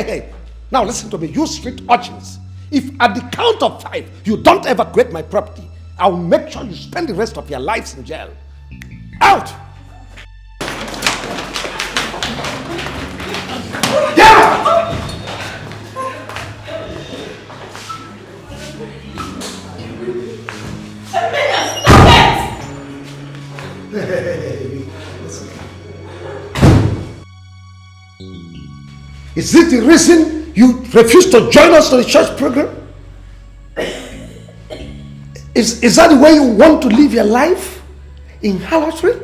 Hey. Now listen to me, you street urchins. If at the count of 5 you don't evacuate my property, I'll make sure you spend the rest of your lives in jail. Out! Yeah! Hey, listen. Is it the reason you refuse to join us to the church program? Is that the way you want to live your life? In harlotry?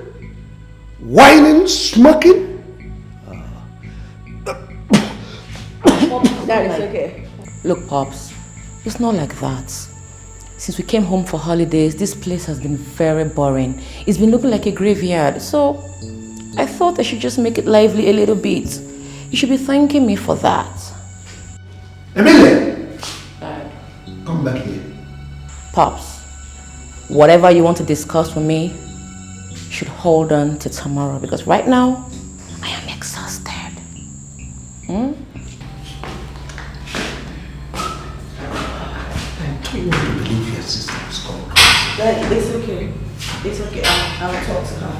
Whining, smoking? That is okay. Look, Pops, it's not like that. Since we came home for holidays, this place has been very boring. It's been looking like a graveyard. So I thought I should just make it lively a little bit. You should be thanking me for that. Emilia! Dad. Come back here. Pops, whatever you want to discuss with me, you should hold on to tomorrow because right now, I am exhausted. I don't want to believe your sister is called. Dad, it's okay. It's okay. I'll talk to her.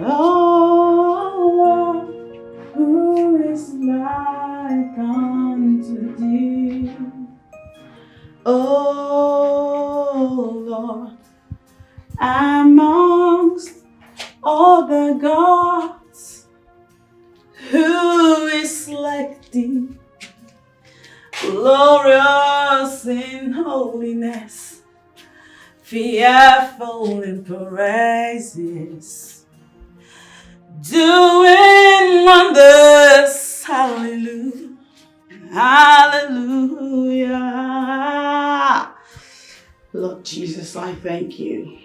Oh, who is like unto thee? Oh Lord, amongst all the gods, who is like thee? Glorious in holiness, fearful in praises, doing wonders. Hallelujah, hallelujah. Lord Jesus, I thank you.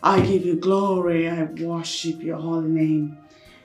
I give you glory. I worship your holy name.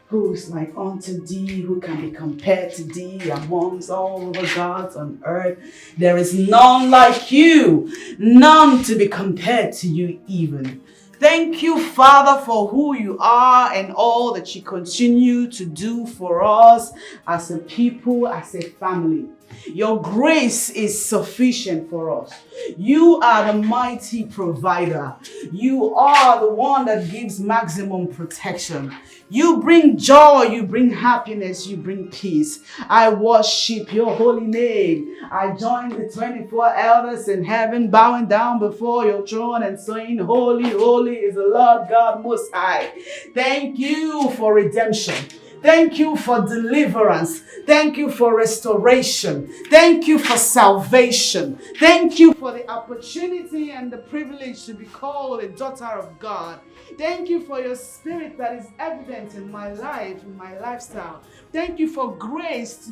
Who is like unto thee? Who can be compared to thee amongst all the gods on earth? There is none like you, none to be compared to you even. Thank you, Father, for who you are and all that you continue to do for us as a people, as a family. Your grace is sufficient for us. You are the mighty provider. You are the one that gives maximum protection. You bring joy, you bring happiness, you bring peace. I worship your holy name. I join the 24 elders in heaven, bowing down before your throne and saying, holy, holy is the Lord God Most High. Thank you for redemption. Thank you for deliverance. Thank you for restoration. Thank you for salvation. Thank you for the opportunity and the privilege to be called a daughter of God. Thank you for your spirit that is evident in my life, in my lifestyle. Thank you for grace to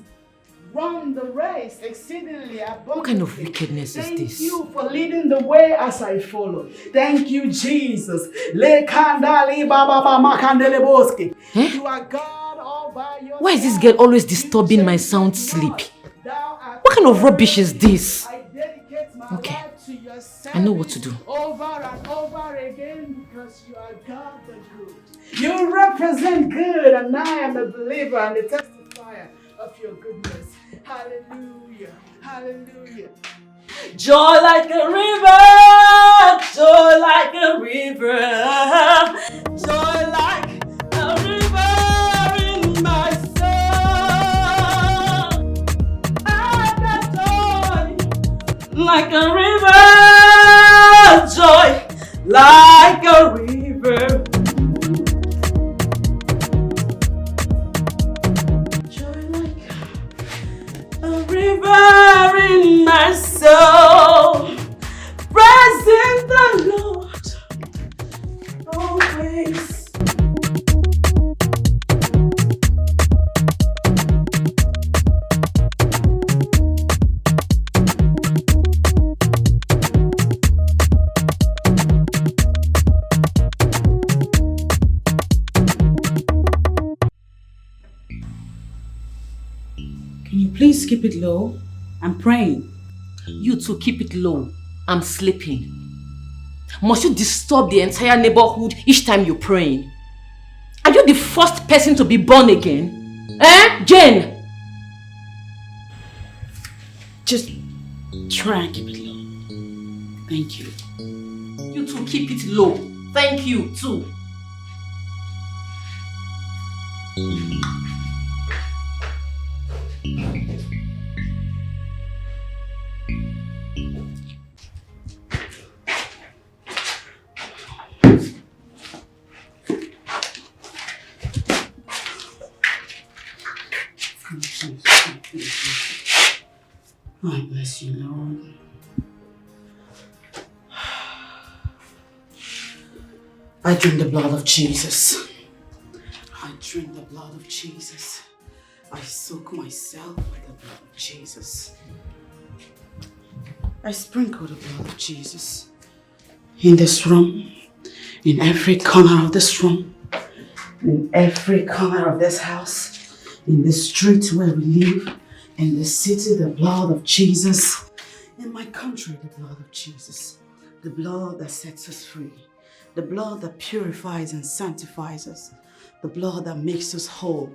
run the race exceedingly abundantly. What kind of wickedness is this? Thank you for leading the way as I follow. Thank you, Jesus. You are God. Why is this girl always disturbing my sound sleep? What kind of rubbish is this? Okay, I know what to do. Over and over again because you are God the good. You represent good and I am a believer and a testifier of your goodness. Hallelujah. Hallelujah. Joy like a river, joy like a river, joy like a river in my soul. I got joy like a river, joy like a river. Joy like a river in my soul. Praising the Lord always. Can you please keep it low? I'm praying. You two keep it low. I'm sleeping. Must you disturb the entire neighborhood each time you're praying? Are you the first person to be born again? Eh, Jane? Just try and keep it low. Thank you. You too, keep it low. Thank you, too. I bless you, Lord. I drink the blood of Jesus. I drink the blood of Jesus. I soak myself with the blood of Jesus. I sprinkle the blood of Jesus in this room, in every corner of this room, in every corner of this house, in the street where we live, in the city, the blood of Jesus. In my country, the blood of Jesus. The blood that sets us free. The blood that purifies and sanctifies us. The blood that makes us whole.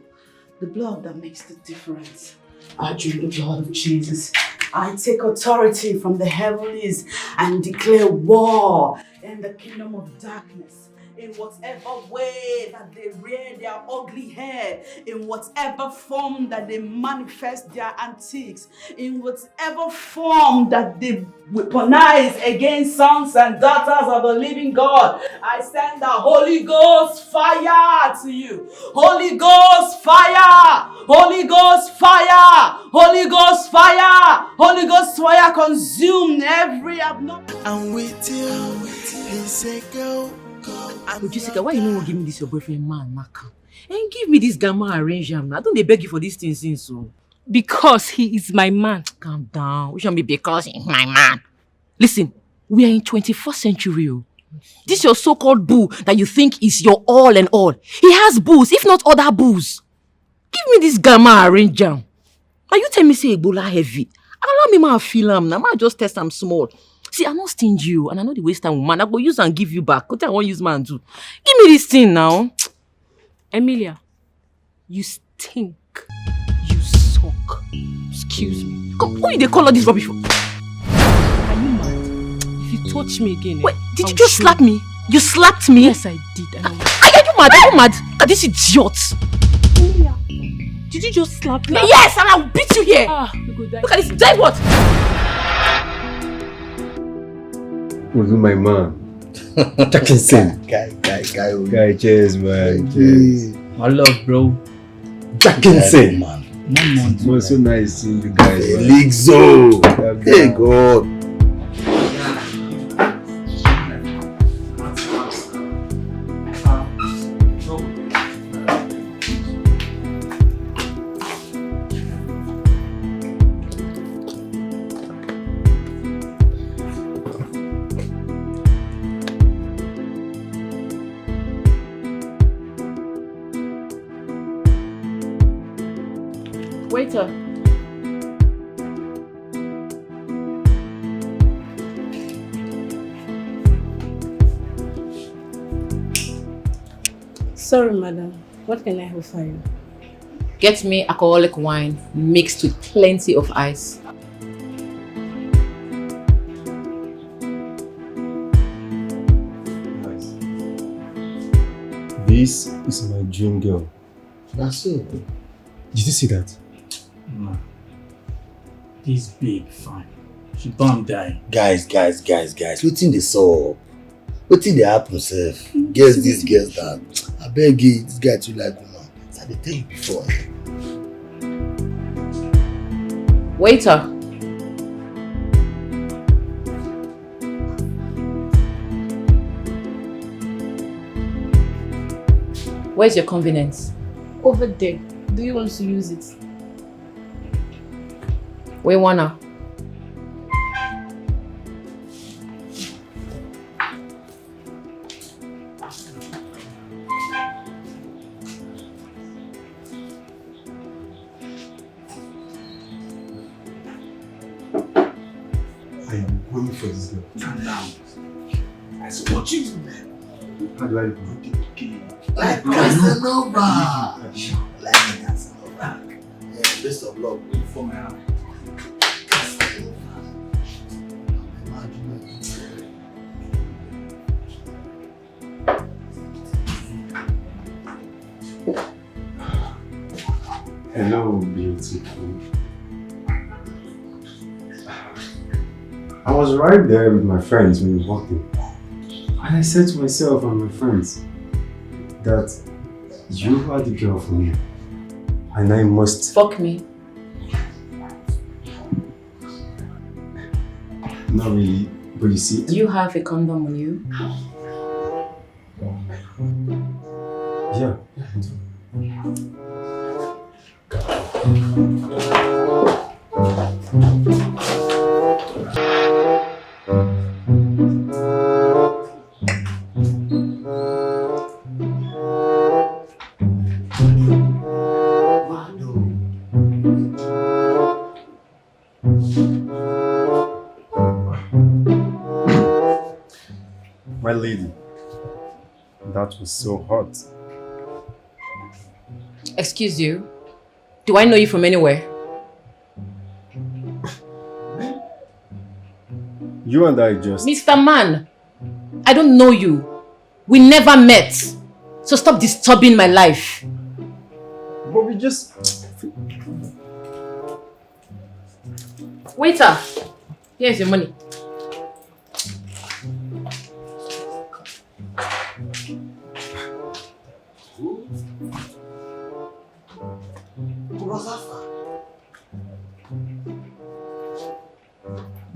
The blood that makes the difference. I drink the blood of Jesus. I take authority from the heavenlies and declare war in the kingdom of darkness. In whatever way that they rear their ugly hair, in whatever form that they manifest their antics, in whatever form that they weaponize against sons and daughters of the living God, I send the Holy Ghost fire to you. Holy Ghost fire! Holy Ghost fire! Holy Ghost fire! Holy Ghost fire consume every abnormal. I'm with you. He said go. But Jessica, why you no want give me this your boyfriend man, Naka? And give me this gamma arrangement. I don't they beg you for this thing since so. Because he is my man. Calm down. We shouldn't be because he's my man. Listen, we are in 21st century. Oh. This your so-called boo that you think is your all and all. He has boos, if not other boos. Give me this gamma arrangement. Now you tell me say Ebola heavy. Allow me ma feel am. Now I just test am small. See, I'm not stingy you, and I know the waste time woman. I go use and give you back. What I want use man do? Give me this thing now. Emilia, you stink. You suck. Excuse me. Come, who they call all this rubbish for? Are you mad? If you touch me again, Wait, did I'll you just show slap me? You slapped me? Yes, I did. And Are you mad? Are you mad? Look at this idiot. Emilia, did you just slap me? Yes, and I'll beat you here. You go die. Look at this. Die what? Who's my man? Jackson. Guy, cheers, man. Cheers. My love, bro. Jackson. Man. One It was so nice seeing you guys. Ligzo. Hey, God. Waiter. Sorry, madam. What can I offer you? Get me alcoholic wine mixed with plenty of ice. Nice. This is my dream girl. That's it. Did you see that? Man. This babe, fine. She don't die. Guys. Wetin dey sup? Wetin dey happen sef? Guess this, guess that. I beg you, this guy too like woman. As I dey tell you before. Waiter. Where's your convenience? Over there. Do you want to use it? We wanna. I am going for this girl. Calm down. I said, what you do? How do I put it? Okay. Like Casanova. Like Casanova. Yeah, best of luck for my hand. Hello, beautiful. I was right there with my friends when we walked in. And I said to myself and my friends that you are the girl for me. And I must... Fuck me. Not really, but you see... Do you have a condom on you? Yeah. My lady, that was so hot. Excuse you? Do I know you from anywhere? You and I just... Mr. Man, I don't know you. We never met. So stop disturbing my life. But we just... Waiter, here's your money.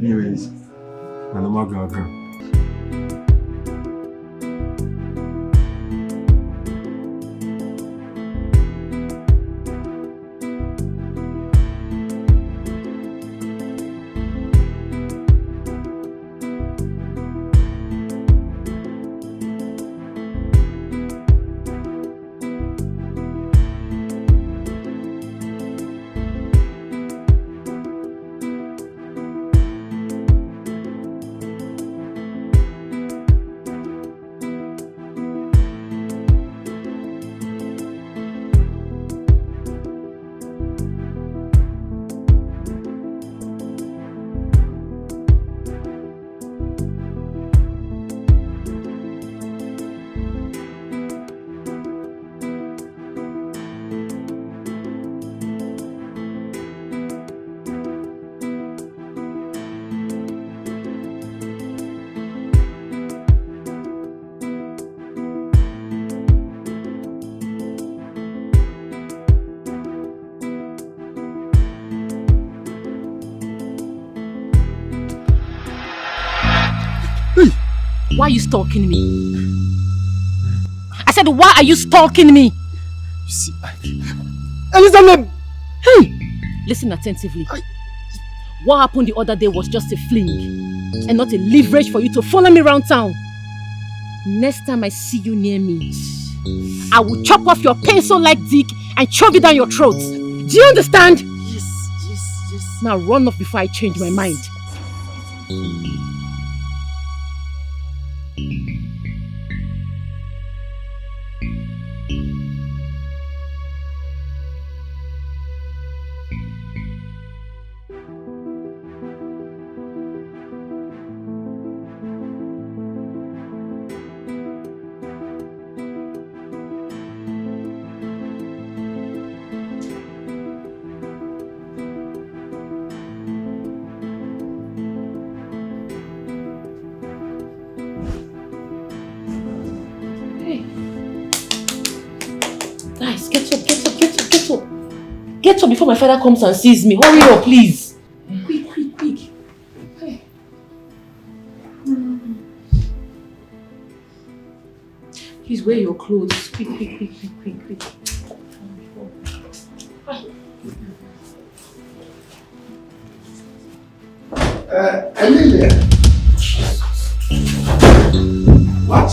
Anyways, I'm not gonna. Why are you stalking me? I said, why are you stalking me? You see, Elizabeth! Hey! Listen attentively. What happened the other day was just a fling and not a leverage for you to follow me around town. Next time I see you near me, I will chop off your pencil-like dick and chop it down your throat. Do you understand? Yes. Now run off before I change my mind. Guys, get up. Get up before my father comes and sees me. Hurry up, please. Quick. Hey. Please wear your clothes. Quick. Emilia. What?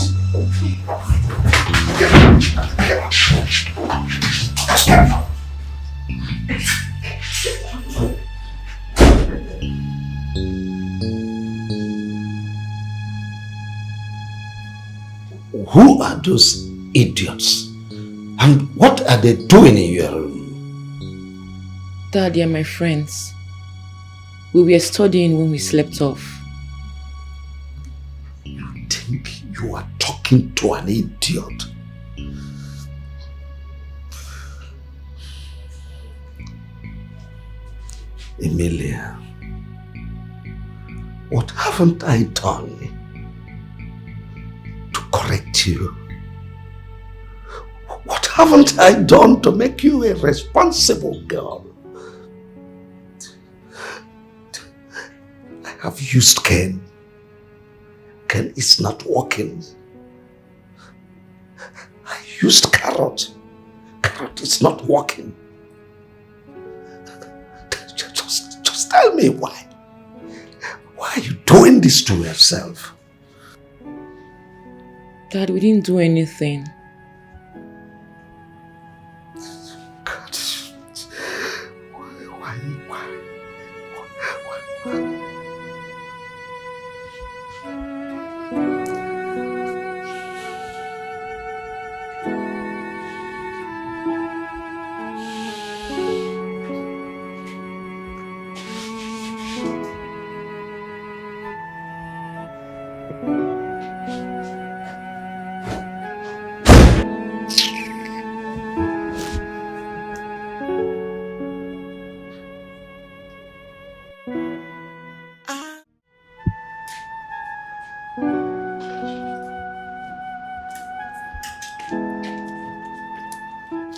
Who are those idiots? And what are they doing in your room? Dad, they are my friends. We were studying when we slept off. You think you are talking to an idiot? Emilia, what haven't I done to correct you? What haven't I done to make you a responsible girl? I have used Ken. Ken is not working. I used Carrot. Carrot is not working. Just tell me why. Why are you doing this to yourself? Dad, we didn't do anything. God. Why?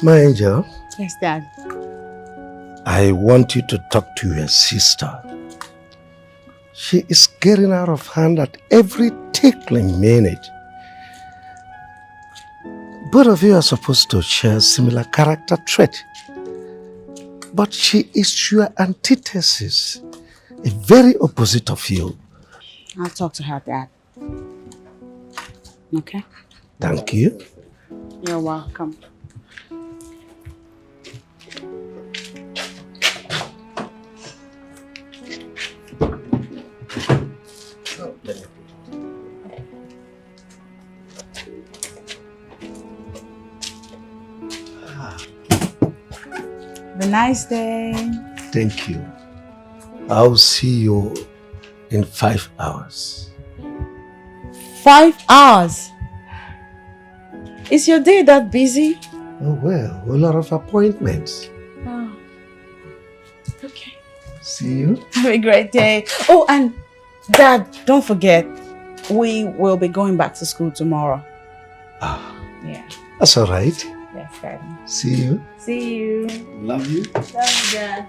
My angel. Yes, Dad. I want you to talk to your sister. She is getting out of hand at every tickling minute. Both of you are supposed to share similar character trait. But she is your antithesis, a very opposite of you. I'll talk to her, Dad. Okay? Thank you. You're welcome. Have a nice day. Thank you. I'll see you in 5 hours. 5 hours? Is your day that busy? Oh well, a lot of appointments. Oh. Okay. See you. Have a great day. Oh, and Dad, don't forget, we will be going back to school tomorrow. Ah, Yeah. that's all right. Yes, Dad. See you. See you. Love you. Love you, Dad.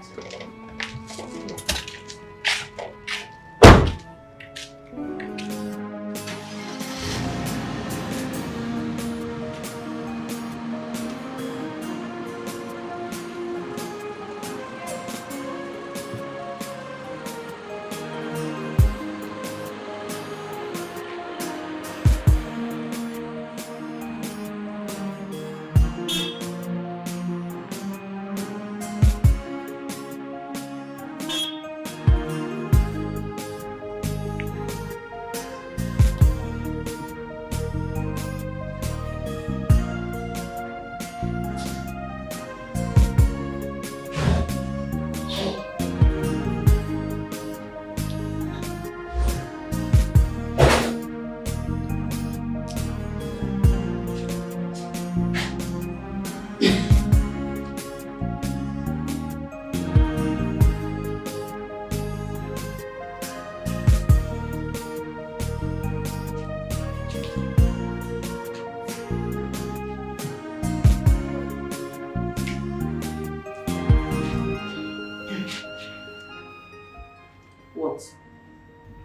What?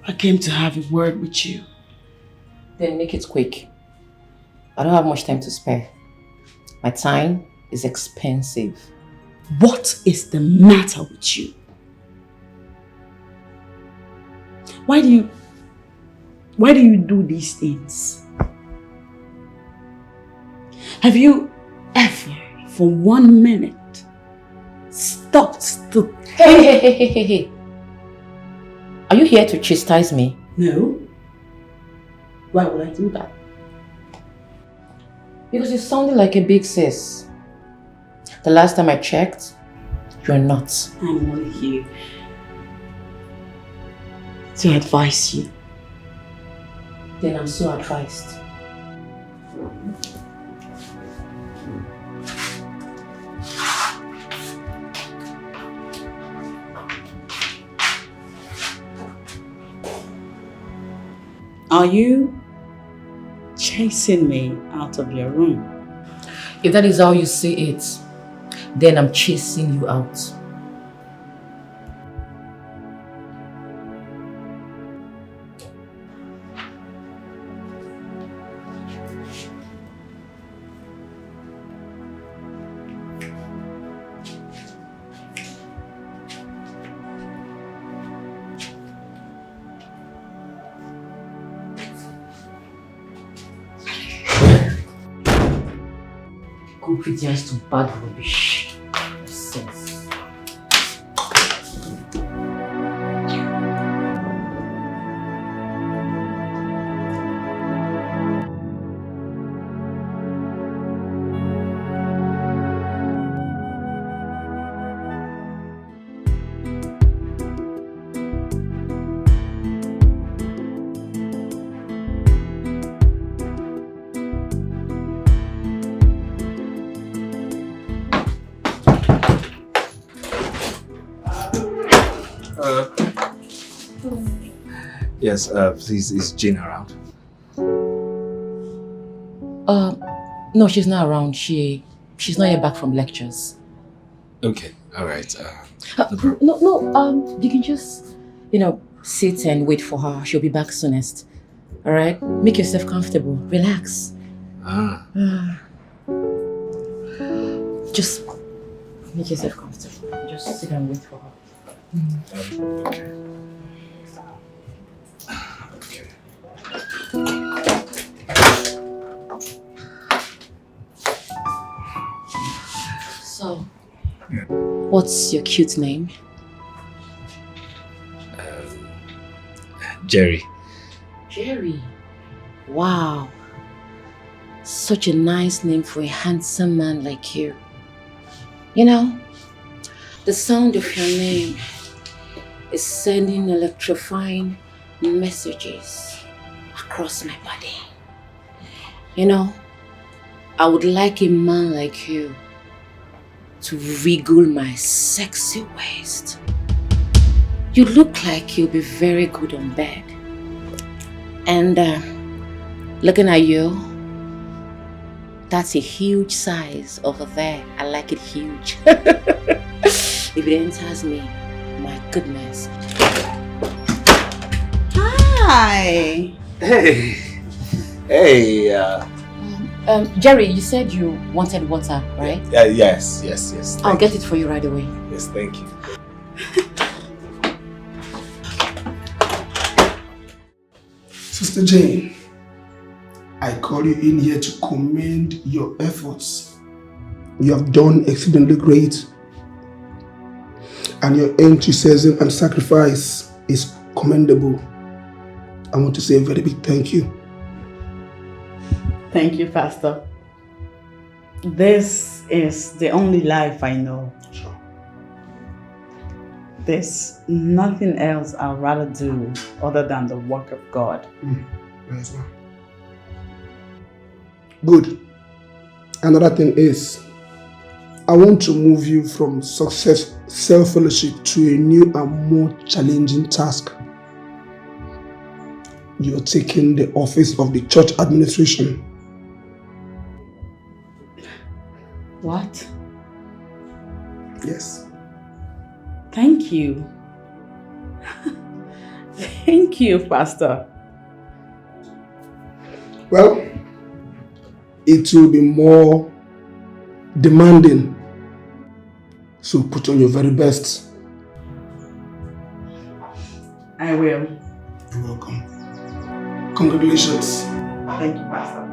I came to have a word with you. Then make it quick. I don't have much time to spare. My time is expensive. What is the matter with you? Why do you do these things? Have you ever, for 1 minute, stopped to Hey. Are you here to chastise me? No. Why would I do that? Because you sounded like a big sis. The last time I checked, you're not. I'm only here to advise you. Then I'm so advised. Are you chasing me out of your room? If that is how you see it, then I'm chasing you out. Obedience to bad rubbish. Nonsense. Yes, please, is Jane around? No, she's not around. She's not yet back from lectures. Okay, alright. You can just, sit and wait for her. She'll be back soonest. Alright? Make yourself comfortable. Relax. Just make yourself comfortable. Just sit and wait for her. Okay. So, what's your cute name? Jerry. Jerry. Wow. Such a nice name for a handsome man like you. The sound of your name is sending electrifying messages across my body. I would like a man like you to wriggle my sexy waist. You look like you'll be very good on bed. And looking at you, that's a huge size over there. I like it huge. If it enters me, my goodness. Hi. Hey. Jerry, you said you wanted water, right? Yes. I'll get it for you right away. Yes, thank you. Sister Jane, I call you in here to commend your efforts. You have done exceedingly great. And your enthusiasm and sacrifice is commendable. I want to say a very big thank you. Thank you, Pastor. This is the only life I know. Sure. There's nothing else I'd rather do other than the work of God. Yes, ma'am. Good. Another thing is, I want to move you from success self-fellowship to a new and more challenging task. You're taking the office of the church administration. What? Yes. Thank you. Thank you, Pastor. Well, it will be more demanding. So put on your very best. I will. You're welcome. Congratulations. Thank you, Pastor.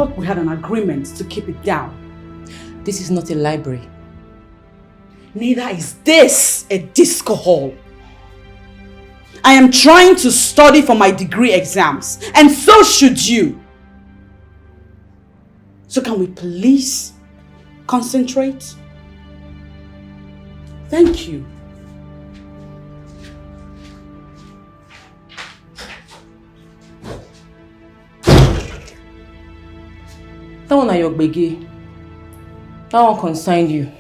thought we had an agreement to keep it down. This is not a library. Neither is this a disco hall. I am trying to study for my degree exams, and so should you. So can we please concentrate? Thank you. That one are your Beggar. That one consigned you.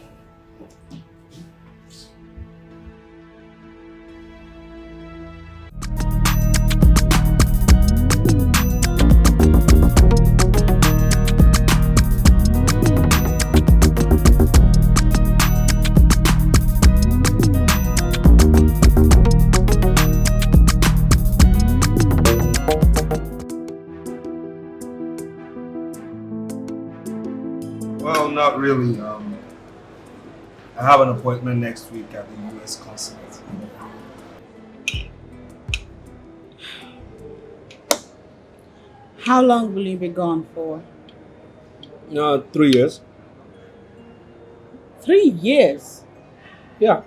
Well, not really. I have an appointment next week at the US consulate. How long will you be gone for? 3 years. 3 years? Yeah,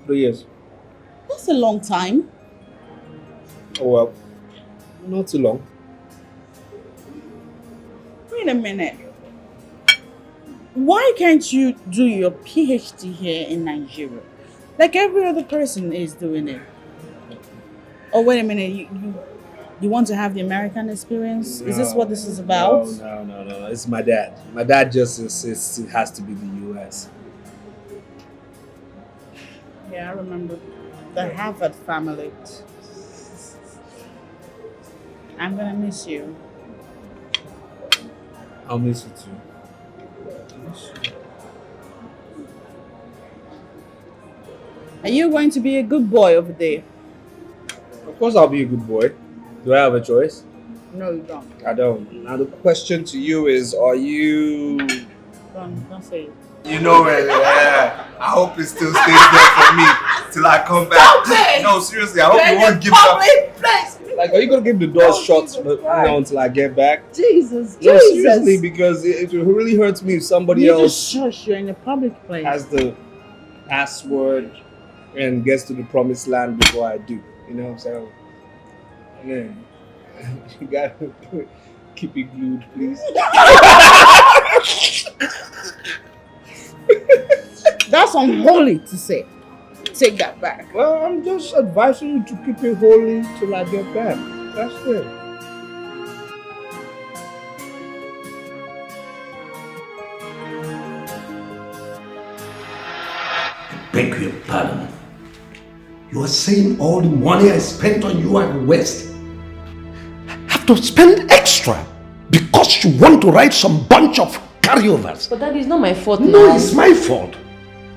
3 years. That's a long time. Oh well, not too long. Wait a minute. Why can't you do your PhD here in Nigeria? Like every other person is doing it. Oh, wait a minute. You want to have the American experience? Is this what this is about? No. It's my dad. My dad just insists it has to be the US. Yeah, I remember the Harvard family. I'm gonna miss you. I'll miss you too. Are you going to be a good boy over there? Of course I'll be a good boy. Do I have a choice? No, you don't. I don't. Now the question to you is, are you... Don't say it. You know it, yeah. I hope it still stays there for me till I come back. No, seriously, I hope you won't give up. Like, are you gonna give the door shut until I get back? Jesus. No, seriously, because it really hurts me if somebody else just shush, you're in a public place. has the password and gets to the promised land before I do. You know what I'm saying? Man, you gotta keep it glued, please. That's unholy to say. Take that back. Well, I'm just advising you to keep it holy till I get back. That's it. I beg your pardon. You are saying all the money I spent on you at West have to spend extra because you want to write some bunch of carryovers? But that is not my fault No, now. it's my fault.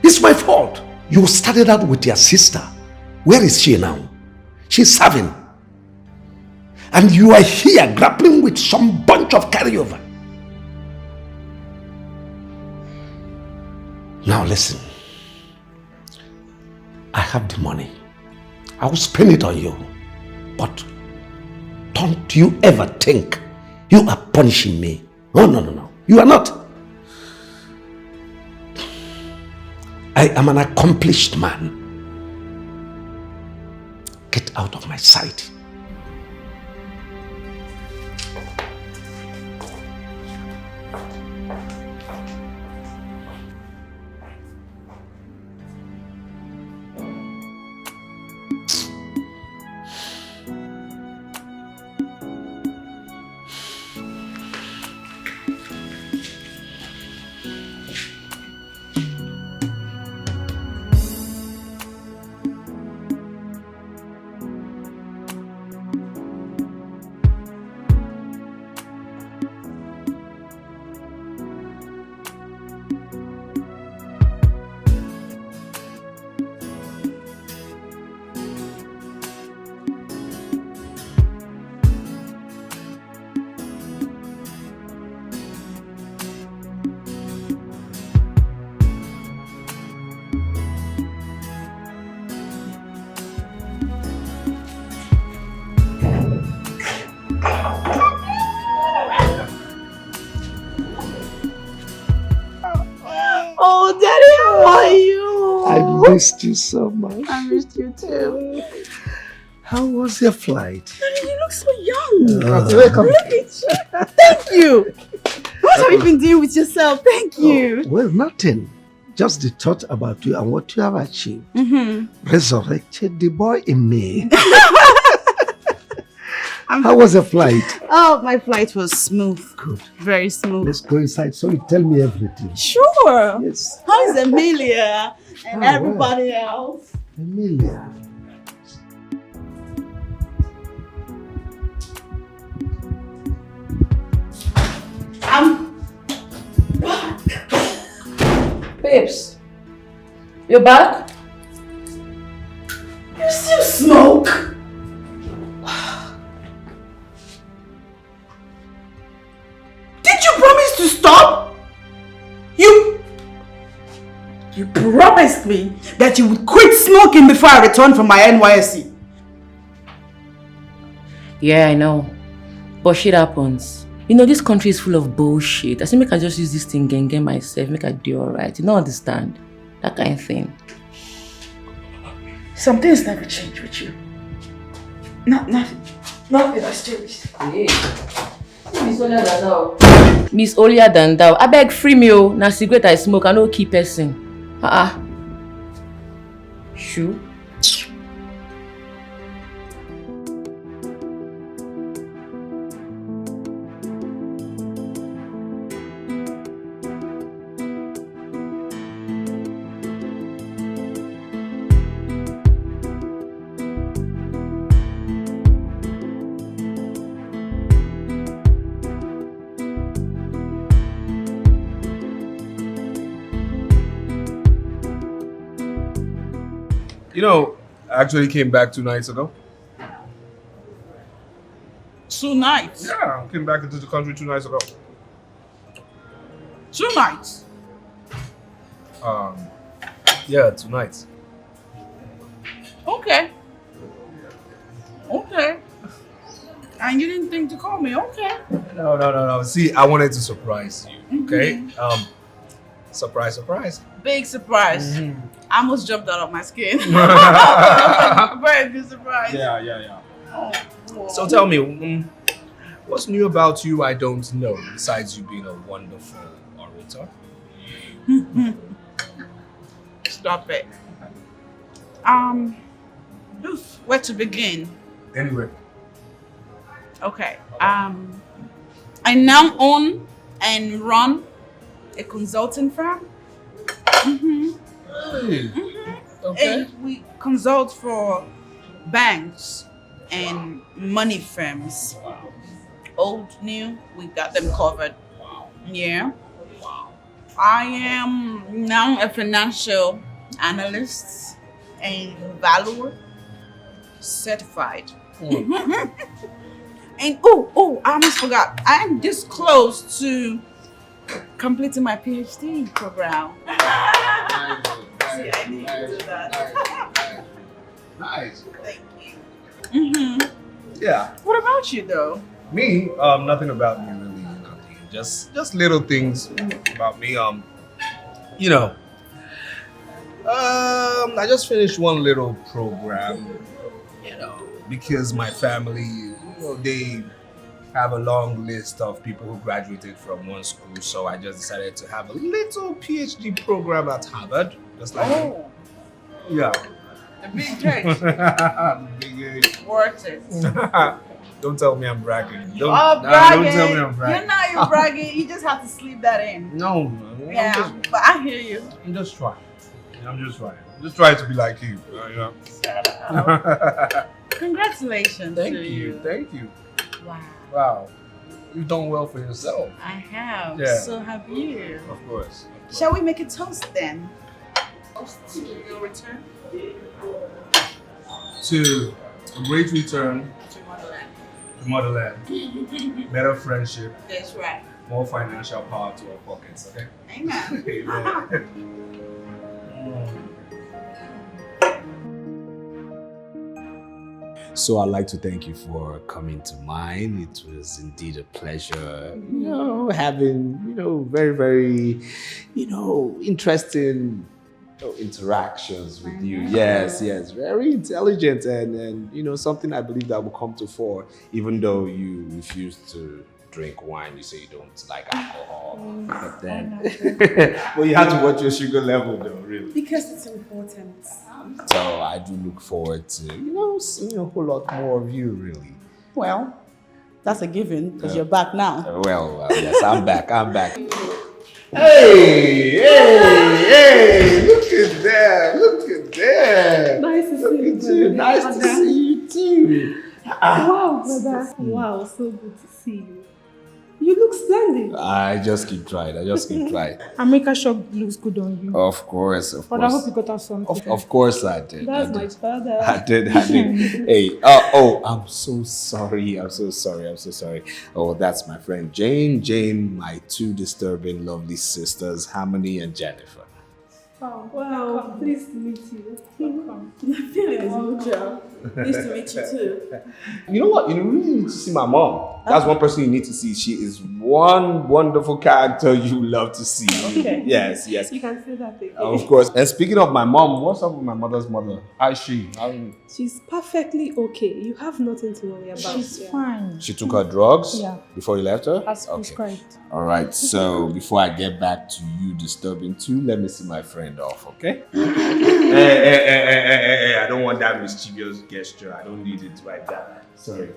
It's my fault. You started out with your sister. Where is she now? She's serving. And you are here grappling with some bunch of carryover. Now listen. I have the money. I will spend it on you. But don't you ever think you are punishing me. No. You are not. I am an accomplished man. Get out of my sight. missed you so much. I missed you too. How was your flight? Daddy, you look so young. Welcome. Look at you. Thank you. What have you been doing with yourself? Thank you. Well, nothing. Just the thought about you and what you have achieved resurrected the boy in me. How was the flight? Oh, my flight was smooth. Good. Very smooth. Let's go inside so you tell me everything. Sure. Yes. How's Amelia and everybody else? Amelia. I'm back. Babes, you're back? You still smoke? Did you promise to stop? You promised me that you would quit smoking before I return from my NYSC. Yeah, I know. But shit happens. You know, this country is full of bullshit. I say make I just use this thing and get myself, make I do alright. You don't understand? That kind of thing. Some things never change with you. Nothing has changed. Hey. Miss Olier than thou. Miss Olier than thou. I beg free me oh. Na cigarette I smoke, I no keep person. Shoo. You know, I actually came back 2 nights ago. 2 nights? Yeah, I came back into the country 2 nights ago. 2 nights? Yeah, 2 nights. Okay. And you didn't think to call me, okay. No. See, I wanted to surprise you, okay? Surprise. Big surprise. I almost jumped out of my skin. Very good surprise. Yeah. Oh. So tell me, what's new about you I don't know, besides you being a wonderful orator? Stop it. Where to begin? Anyway. Okay. I now own and run a consulting firm. Hey. Okay. And we consult for banks and money firms. Old, new, we got them covered. Yeah. I am now a financial analyst and valuer, certified. And I almost forgot. I am this close to completing my PhD program. See, I need to do that. Nice. Thank you. Yeah. What about you, though? Me, nothing about me really. Nothing. Just little things about me. You know. I just finished one little program. You know, because my family, they have a long list of people who graduated from one school, so I just decided to have a little PhD program at Harvard, just like yeah. The big H. Big H. Worth it. Don't tell me I'm bragging. Bragging. Don't tell me I'm bragging. You're bragging. You just have to sleep that in. No. Yeah, but I hear you. I'm just trying. I'm just trying to be like you. You know? Shut up. Congratulations Thank to you. Thank you. Wow. You've done well for yourself. I have. Yeah. So have you. Of course. Shall we make a toast then? Toast to your return. To a great return To motherland. to motherland, better friendship, That's right. more financial power to our pockets, okay? Amen. So I'd like to thank you for coming to mine. It was indeed a pleasure, having, very, very, interesting interactions with you. Yes, very intelligent and something I believe that will come to fore, even though you refuse to drink wine. You say you don't like alcohol, but then well, you have to watch your sugar level though, really. Because it's important. So I do look forward to seeing a whole lot more of you, really. Well, that's a given because you're back now. Well, yes, I'm back. Hey, look at that. Nice to see you too. Nice to see you too. Wow, brother. Wow, so good to see you. You look splendid. I just keep trying. America shop looks good on you. Of course. But I hope you got us something. Of course I did. That's my father. I did. Hey, I'm so sorry. Oh, that's my friend Jane, my two disturbing, lovely sisters, Harmony and Jennifer. Oh, wow. Pleased to meet you. Welcome. The feeling is mutual. Pleased to meet you too. You know what? You really need to see my mom. That's one person you need to see. She is one wonderful character you love to see. Okay. Yes. You can say that thing. Of course. And speaking of my mom, what's up with my mother's mother? How is she? She's perfectly okay. You have nothing to worry about. She's fine. She took her drugs? Yeah. Before you left her? As prescribed. All right. So before I get back to you disturbing too, let me see my friend off, okay? Hey, I don't want that mischievous gesture. I don't need it like that. Sorry.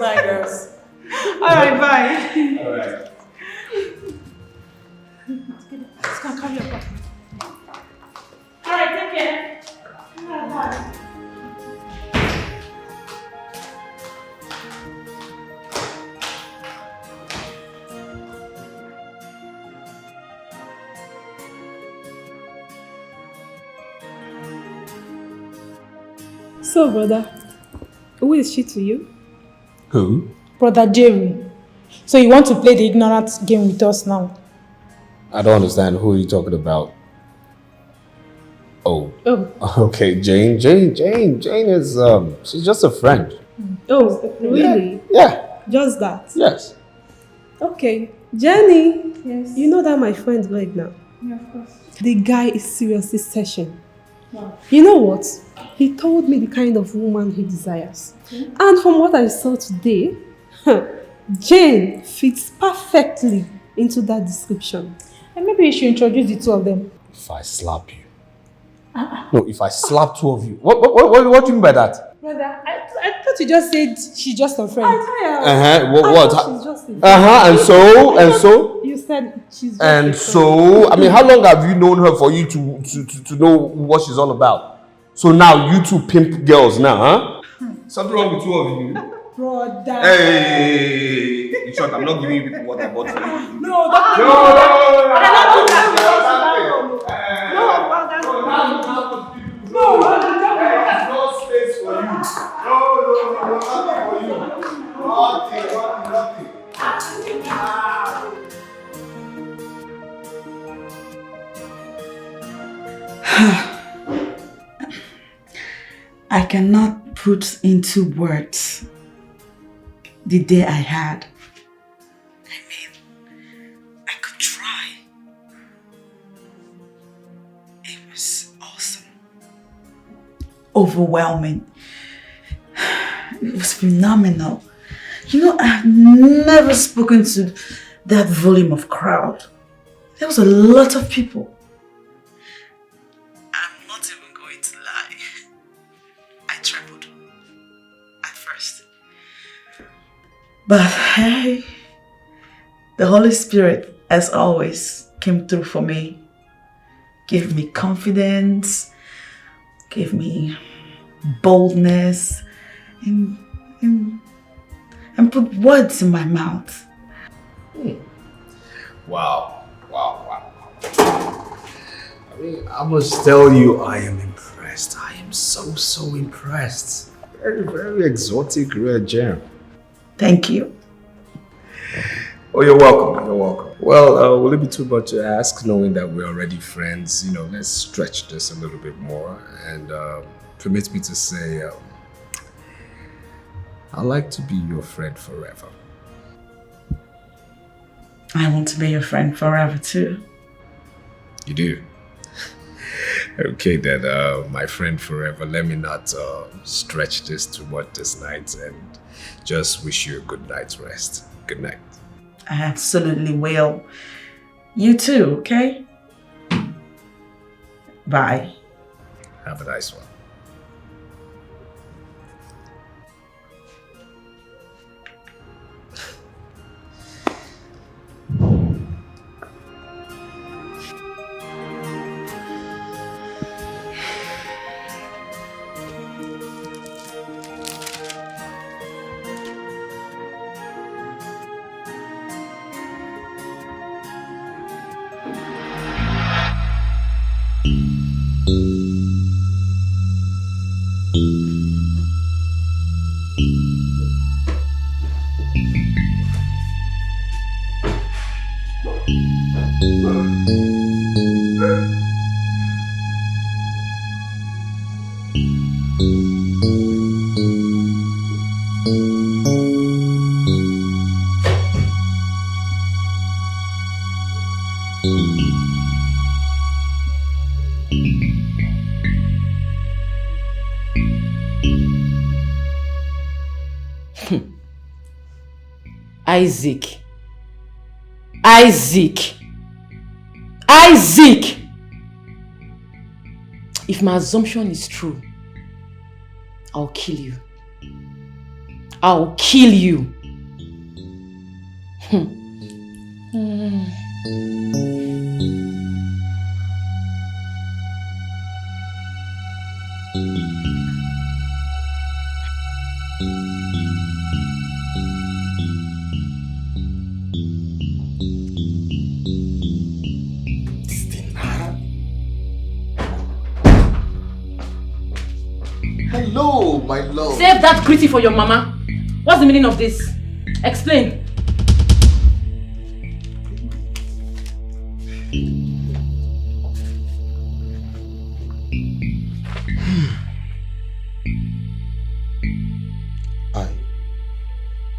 Bye, girls. All right, bye. All right. Let's go carry your bag. All right, take care. Bye. So, brother, who is she to you? Who? Brother Jerry. So you want to play the ignorant game with us now? I don't understand. Who are you talking about? Oh. Okay, Jane is she's just a friend. Oh, really? Yeah. Just that? Yes. Okay. Jenny. Yes. You know that my friend Greg now? Yeah, of course. The guy is seriously searching. Wow. You know what? He told me the kind of woman he desires. Okay. And from what I saw today, Jane fits perfectly into that description. And maybe you should introduce the two of them. If I slap you. No, if I slap two of you. What do you mean by that? Brother, I thought you just said she's just a friend. What? She's just a friend. And so? You said she's just And a friend. so, I mean, how long have you known her for you to know what she's all about? So now you two pimp girls now, huh? Something wrong with two of you? Brother. Hey, in short, I'm not giving you people what I bought for you. No, No space for you. No, nothing for you. Nothing. I cannot put into words the day I had. I mean, I could try. It was awesome. Overwhelming. It was phenomenal. You know, I've never spoken to that volume of crowd. There was a lot of people. I'm not even going to lie. I trembled at first. But hey, the Holy Spirit, as always, came through for me. Gave me confidence, gave me boldness, and put words in my mouth. Wow. I mean, I must tell you, I am impressed. I am so impressed. Very, very exotic rare gem. Thank you. Oh, you're welcome. Well, will it be too much to ask, knowing that we're already friends? You know, let's stretch this a little bit more and permit me to say, I'd like to be your friend forever. I want to be your friend forever too. You do? Okay then, my friend forever, let me not stretch this too much this night and just wish you a good night's rest. Good night. I absolutely will. You too, okay? Bye. Have a nice one. Isaac! If my assumption is true, I'll kill you. I'll kill you. Hello, my love. Save that gritty for your mama. What's the meaning of this? Explain.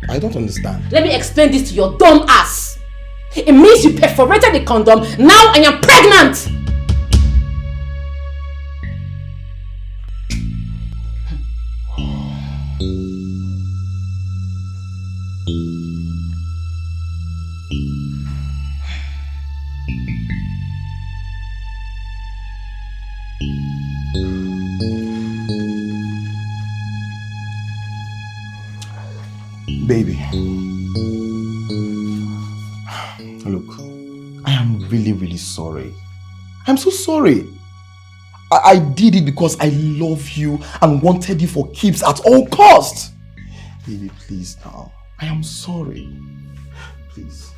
I don't understand. Let me explain this to your dumb ass. It means you perforated the condom, now I am pregnant! Baby, look, I am really sorry. I'm so sorry. I did it because I love you and wanted you for keeps at all costs. Baby, please now. I am sorry. Please.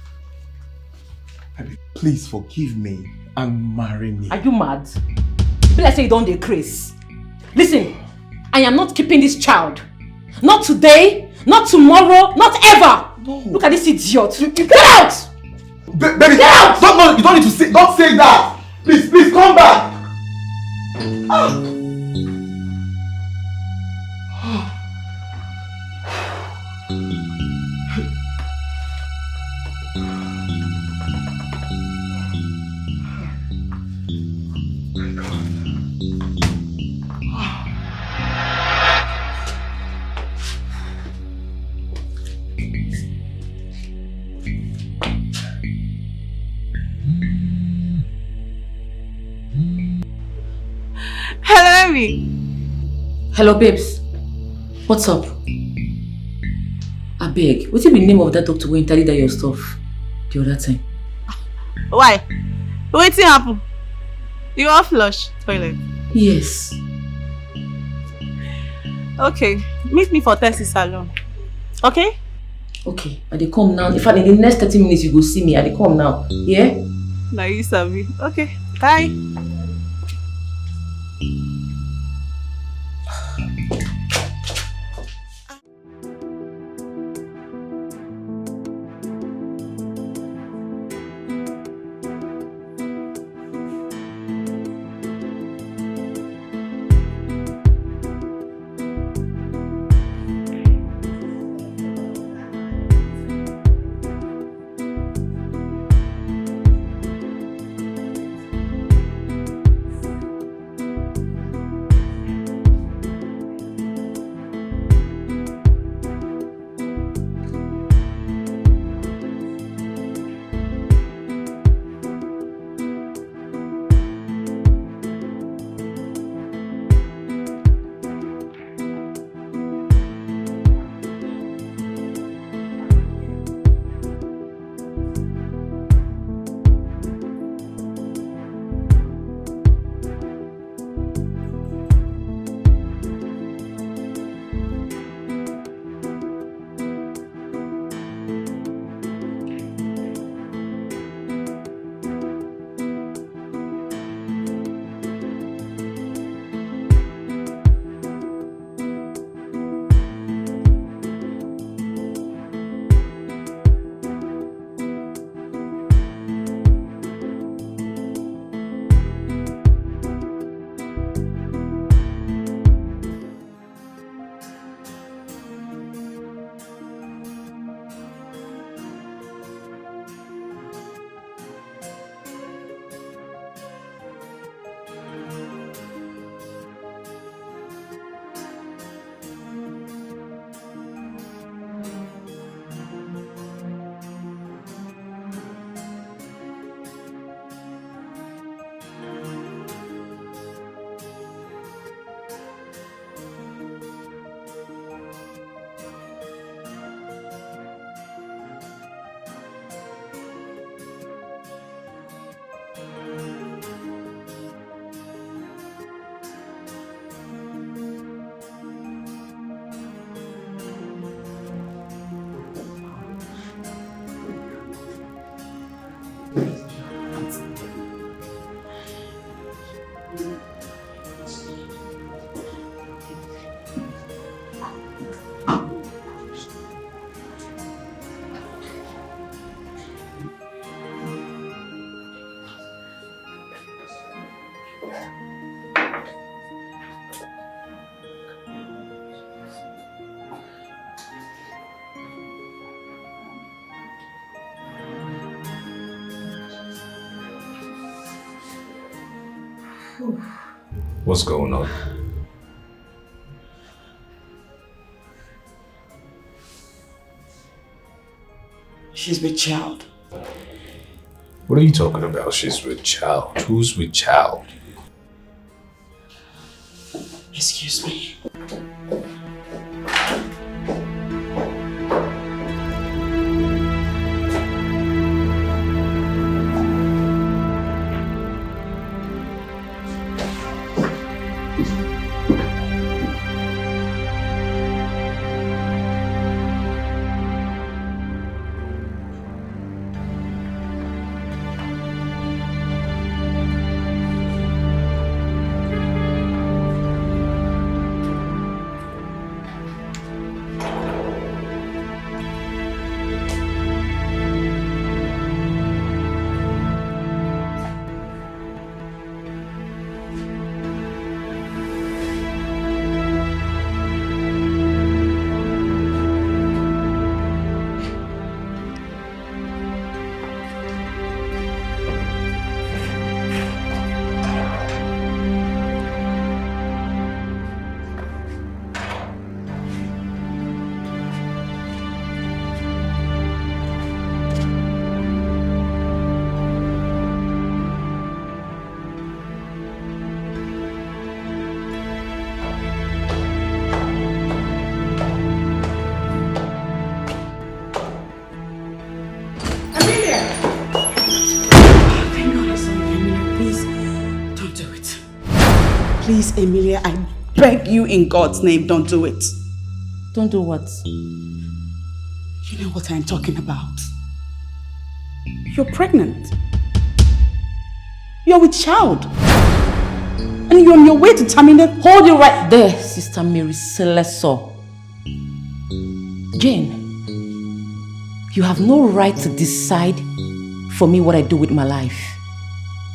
Baby, please forgive me and marry me. Are you mad? Be like say you don't decrease. Listen, I am not keeping this child. Not today, not tomorrow, not ever. No. Look at this idiot. Get out! Baby, get out! No, you don't need to say, don't say that. Please, come back. Hello, Amy. Hello, babes. What's up? I beg, what's the name of that doctor when tell that your stuff the other time? Why? What's happen? You are flush toilet? Yes. Okay, meet me for Tessie salon. Okay? Okay, I dey come now. In fact, in the next 30 minutes you go see me. I dey come now. Yeah? Now you sabi. Okay, bye. What's going on? She's with child. What are you talking about? She's with child. Who's with child? Excuse me. Please, Emilia, I beg you in God's name, don't do it. Don't do what? You know what I'm talking about. You're pregnant. You're with child. And you're on your way to terminate. Hold it right there, Sister Mary Celesso. Jane, you have no right to decide for me what I do with my life.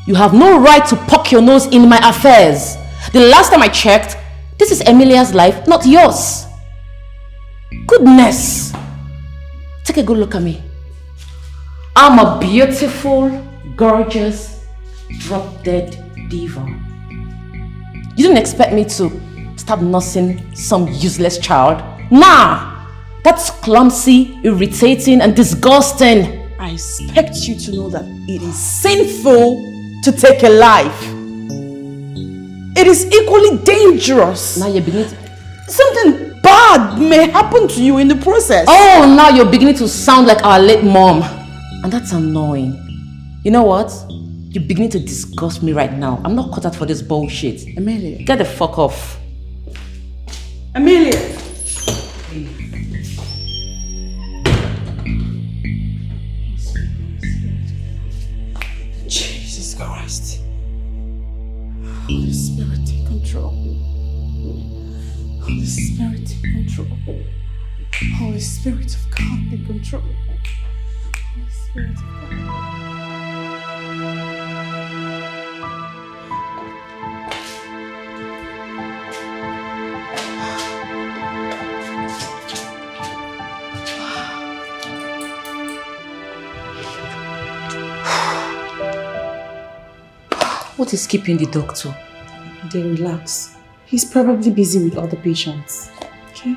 You have no right to poke your nose in my affairs. The last time I checked, this is Emilia's life, not yours. Goodness. Take a good look at me. I'm a beautiful, gorgeous, drop-dead diva. You didn't expect me to start nursing some useless child? Nah! That's clumsy, irritating, and disgusting. I expect you to know that it is sinful to take a life. It is equally dangerous. Now you're beginning to... Something bad may happen to you in the process. Oh, now you're beginning to sound like our late mom. And that's annoying. You know what? You're beginning to disgust me right now. I'm not cut out for this bullshit. Amelia. Get the fuck off. Amelia. Jesus Christ. Holy Spirit, take control. Holy Spirit, take control. Holy Spirit of God, take control. Holy Spirit of God. What is keeping the doctor? They relax. He's probably busy with other patients. Okay?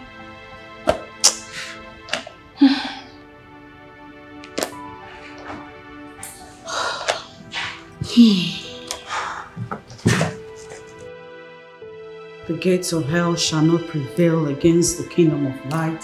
The gates of hell shall not prevail against the kingdom of light.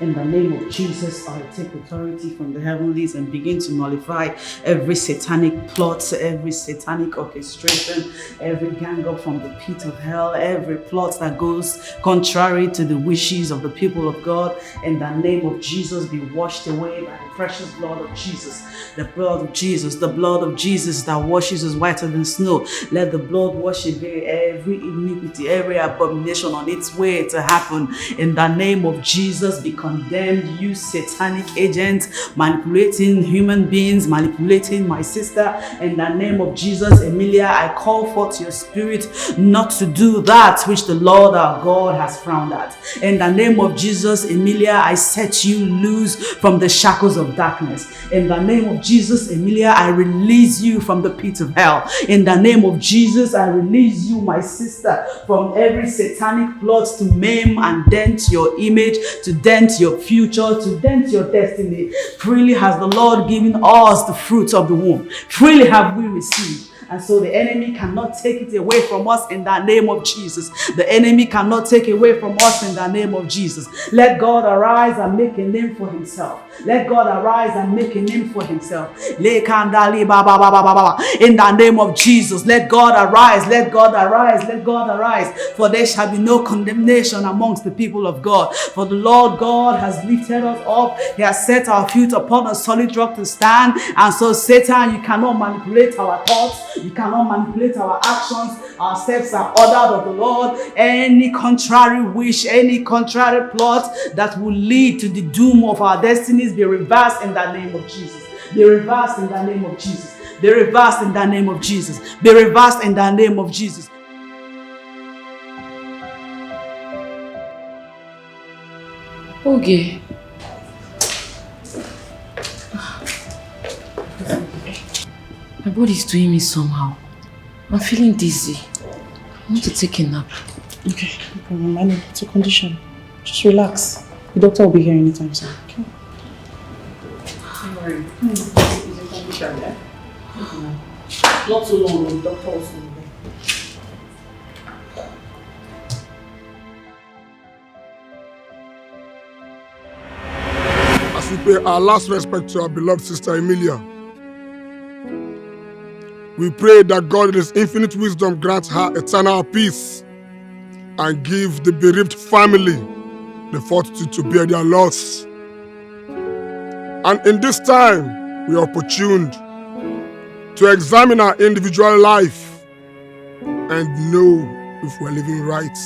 In the name of Jesus, I take authority from the heavenlies and begin to nullify every satanic plot, every satanic orchestration, every gang up from the pit of hell, every plot that goes contrary to the wishes of the people of God. In the name of Jesus, be washed away by the precious blood of Jesus. The blood of Jesus, the blood of Jesus that washes us whiter than snow. Let the blood wash away every iniquity, every abomination on its way to happen. In the name of Jesus, because condemned, you satanic agent, manipulating human beings, manipulating my sister. In the name of Jesus, Emilia, I call forth your spirit not to do that which the Lord our God has frowned at. In the name of Jesus, Emilia, I set you loose from the shackles of darkness. In the name of Jesus, Emilia, I release you from the pit of hell. In the name of Jesus, I release you, my sister, from every satanic plot to maim and dent your image, to dent your future, to dent your destiny. Freely has the Lord given us the fruits of the womb. Freely have we received. And so the enemy cannot take it away from us in the name of Jesus. The enemy cannot take it away from us in the name of Jesus. Let God arise and make a name for himself. Let God arise and make a name for himself. In the name of Jesus, let God arise, let God arise, let God arise. For there shall be no condemnation amongst the people of God. For the Lord God has lifted us up. He has set our feet upon a solid rock to stand. And so Satan, you cannot manipulate our thoughts. You cannot manipulate our actions. Our steps are ordered of the Lord. Any contrary wish, any contrary plot that will lead to the doom of our destinies be reversed in the name of Jesus. Be reversed in the name of Jesus. Be reversed in the name of Jesus. Be reversed in the name of Jesus. Okay. My body is doing me somehow. I'm feeling dizzy. I want to take a nap. Okay, no problem. I know it's a condition. Just relax. The doctor will be here anytime soon. Okay? Don't worry. It's a condition, yeah? Not too long, the doctor will soon be there. As we pay our last respect to our beloved sister Emilia, we pray that God in His infinite wisdom grants her eternal peace and give the bereaved family the fortitude to bear their loss. And in this time, we are opportuned to examine our individual life and know if we're living right.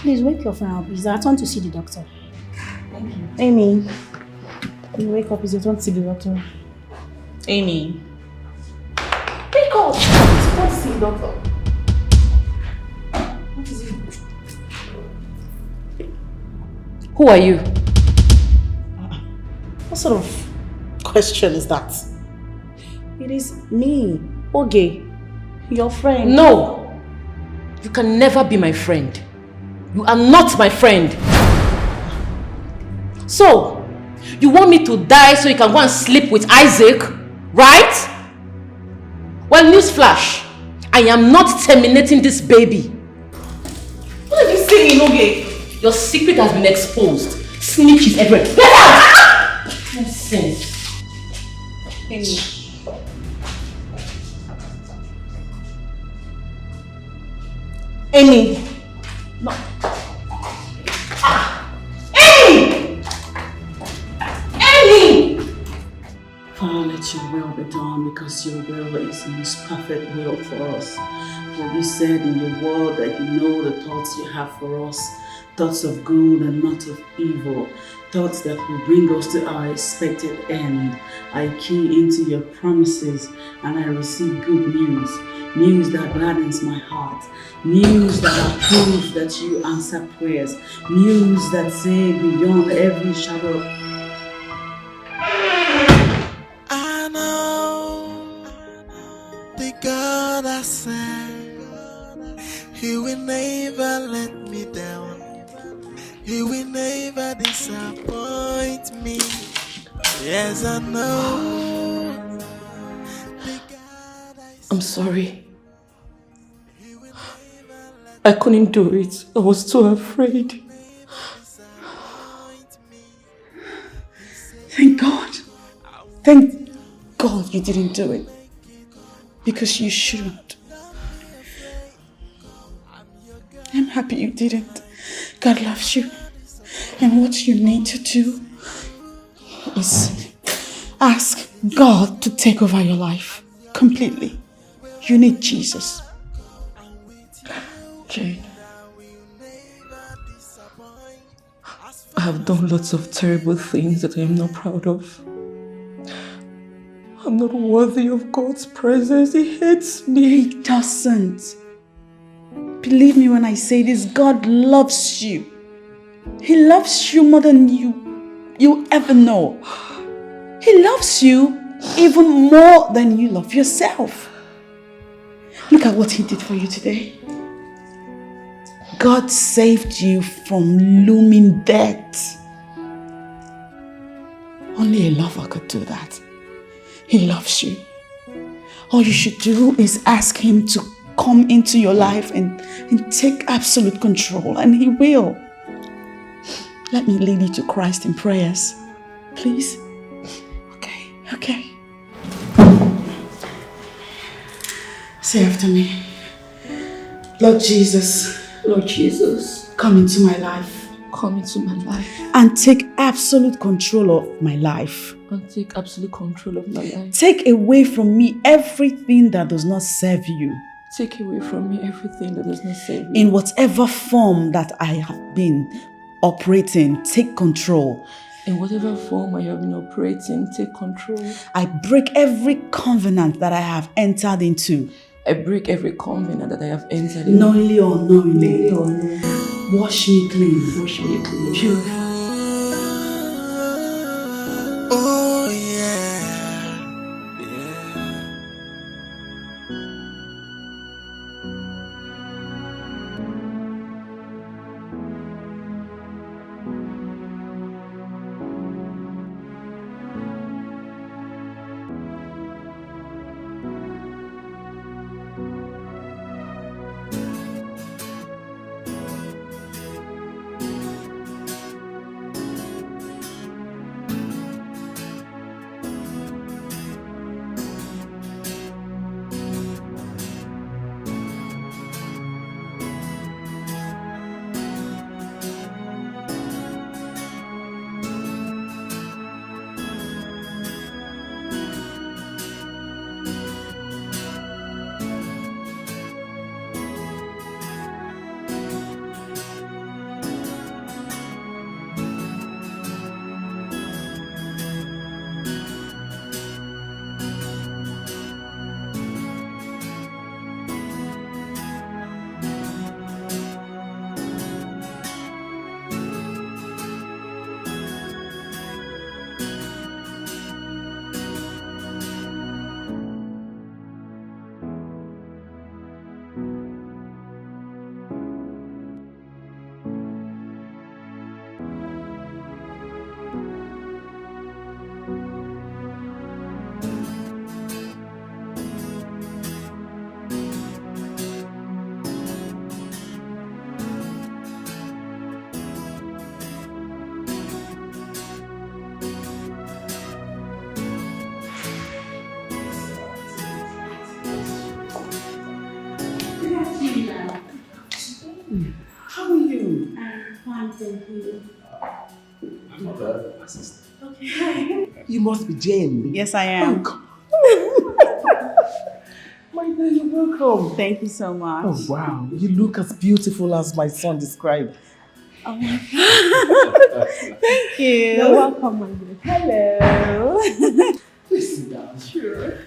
Please wake up now. It's our turn to see the doctor. Thank you. Amy, you wake up. It's your turn to see the doctor. Amy. Wake up! It's supposed to see the doctor. What is it? Who are you? What sort of question is that? It is me, Oge, your friend. No! You can never be my friend. You are not my friend. So, you want me to die so you can go and sleep with Isaac, right? Well, newsflash, I am not terminating this baby. What are you saying, Oge? Your secret has been exposed. Snitches everywhere. Get out! Nonsense. Amy. Amy. No. Amy! Amy! Father, let your will be done, because your will is the most perfect will for us. For you said in your word that you know the thoughts you have for us, thoughts of good and not of evil, thoughts that will bring us to our expected end. I key into your promises and I receive good news. News that gladdens my heart. News that are proof that you answer prayers. News that say beyond every shadow. I know the God I serve. He will never let me down. He will never disappoint me. Yes, I know. I'm sorry. I couldn't do it. I was too afraid. Thank God. Thank God you didn't do it. because you shouldn't. I'm happy you didn't. God loves you. And what you need to do is ask God to take over your life completely. You need Jesus. Jane, I have done lots of terrible things that I am not proud of. I'm not worthy of God's presence. He hates me. He doesn't. Believe me when I say this, God loves you. He loves you more than you ever know. He loves you even more than you love yourself. Look at what He did for you today. God saved you from looming death. Only a lover could do that. He loves you. All you should do is ask Him to come into your life and take absolute control, and He will. Let me lead you to Christ in prayers. Please? Okay. Say after me. Lord Jesus. Lord Jesus, come into my life. Come into my life. And take absolute control of my life. And take absolute control of my life. Take away from me everything that does not serve you. Take away from me everything that does not serve you. In whatever form that I have been operating, take control. In whatever form I have been operating, take control. I break every covenant that I have entered into. I break every covenant that I have entered into. Knowingly or unknowingly. Knowingly. Wash me clean. Wash me clean. Purify. Oh yeah. How are you? I'm fine, thank you. I'm not bad, my sister. Okay. You must be Jane. Yes, I am. My dear, you're welcome. Thank you so much. Oh, wow. You look as beautiful as my son described. Oh my God. Thank you. You're welcome, my dear. Hello. Please sit down. Sure.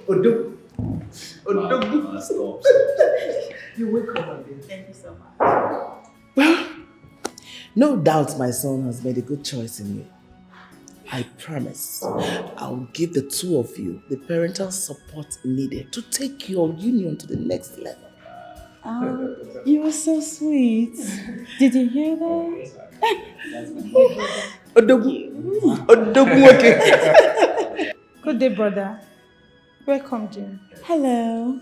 Odo. Stop. You're welcome, my dear. Thank you so much. Well, no doubt my son has made a good choice in you. I promise I'll give the two of you the parental support needed to take your union to the next level. Oh, you were so sweet. Did you hear that? Good day, brother. Welcome, Jane. Hello.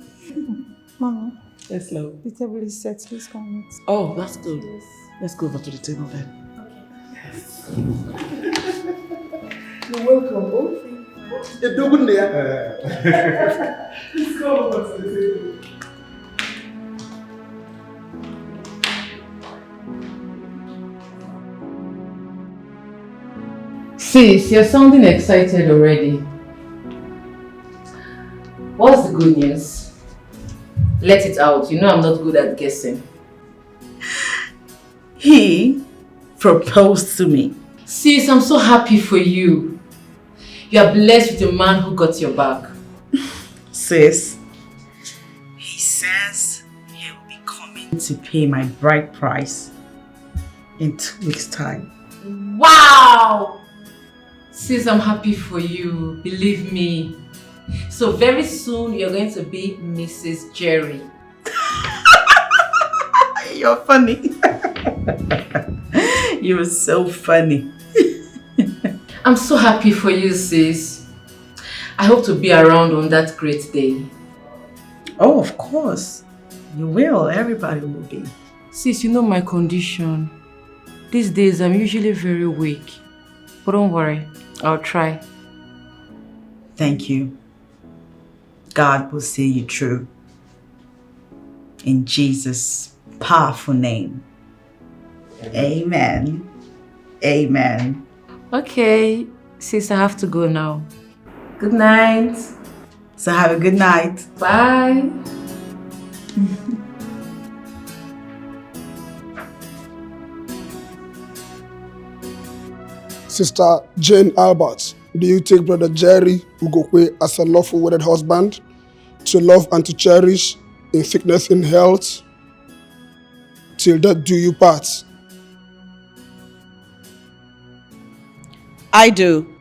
Mama. Yes, love. The table is set. Please come eat. Oh, that's good. Yes. Let's go over to the table then. Okay. Yes. You're welcome. Oh, a double there. Let's go over to the table. Sis, you're sounding excited already. What's the good news? Let it out. You know I'm not good at guessing. He proposed to me. Sis, I'm so happy for you. You are blessed with a man who got your back. Sis, he says he'll be coming to pay my bride price in 2 weeks' time. Wow! Sis, I'm happy for you. Believe me. So very soon you're going to be Mrs. Jerry. You're funny. You're so funny. I'm so happy for you, sis. I hope to be around on that great day. Oh, of course. You will. Everybody will be. Sis, you know my condition. These days I'm usually very weak. But don't worry, I'll try. Thank you. God will see you through. In Jesus' powerful name. Amen. Amen. Okay, sis, I have to go now. Good night. So have a good night. Bye. Sister Jane Albert, do you take Brother Jerry Ugokwe as a lawful wedded husband, to love and to cherish, in sickness and health, till death do you part? I do.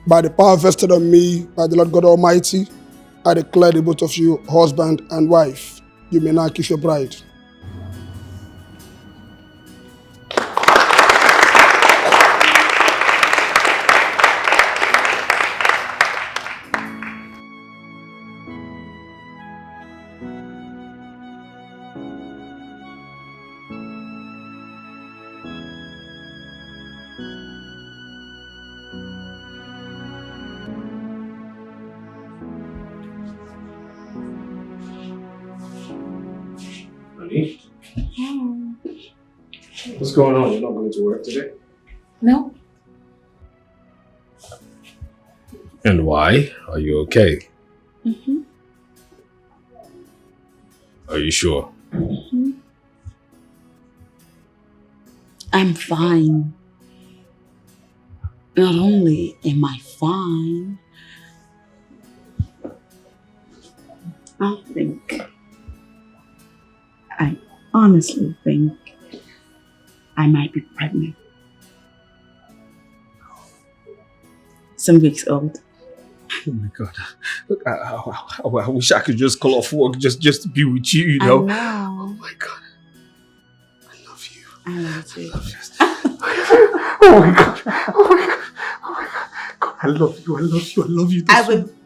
By the power vested on me by the Lord God Almighty, I declare the both of you husband and wife. You may now kiss your bride. Honey? What's going on? You're not going to work today? No. And why? Are you okay? Mm-hmm. Are you sure? Mm-hmm. I'm fine. Not only am I fine, I honestly think I might be pregnant. Some weeks old. Oh my God. Look, I wish I could just call off work just to be with you, you know? I know. Oh my God. I love you. I love you. I love you. Oh my God. Oh my God. Oh my God. God, I love you. I love you. I love you.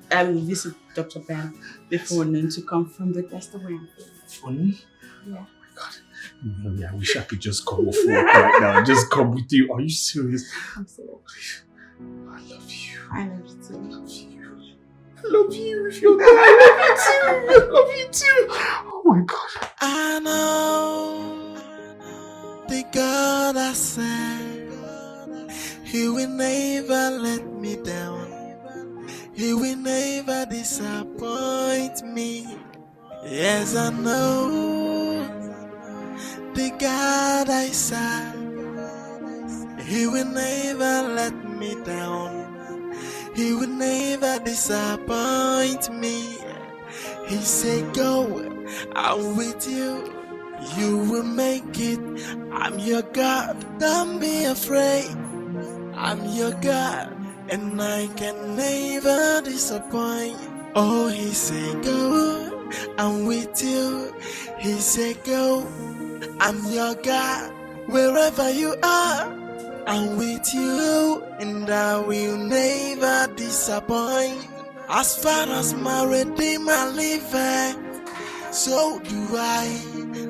I will visit Dr. Ben before noon to confirm that that's the way I'm feeling. Funny? Yeah. Oh my God. I wish I could just come off work right now and just come with you. Are you serious? I'm serious. I love you. I love you too. I love you. I love you. If you're there, I love you too. I love you too. Oh my God. I know the God I serve, He will never let me down. He will never disappoint me. Yes, I know the God I serve, He will never let me down. He will never disappoint me. He said, go, I'm with you. You will make it. I'm your God. Don't be afraid. I'm your God, and I can never disappoint. Oh, He said, go, I'm with you. He said, go, I'm your God. Wherever you are, I'm with you, and I will never disappoint. As far as my Redeemer liveth, so do I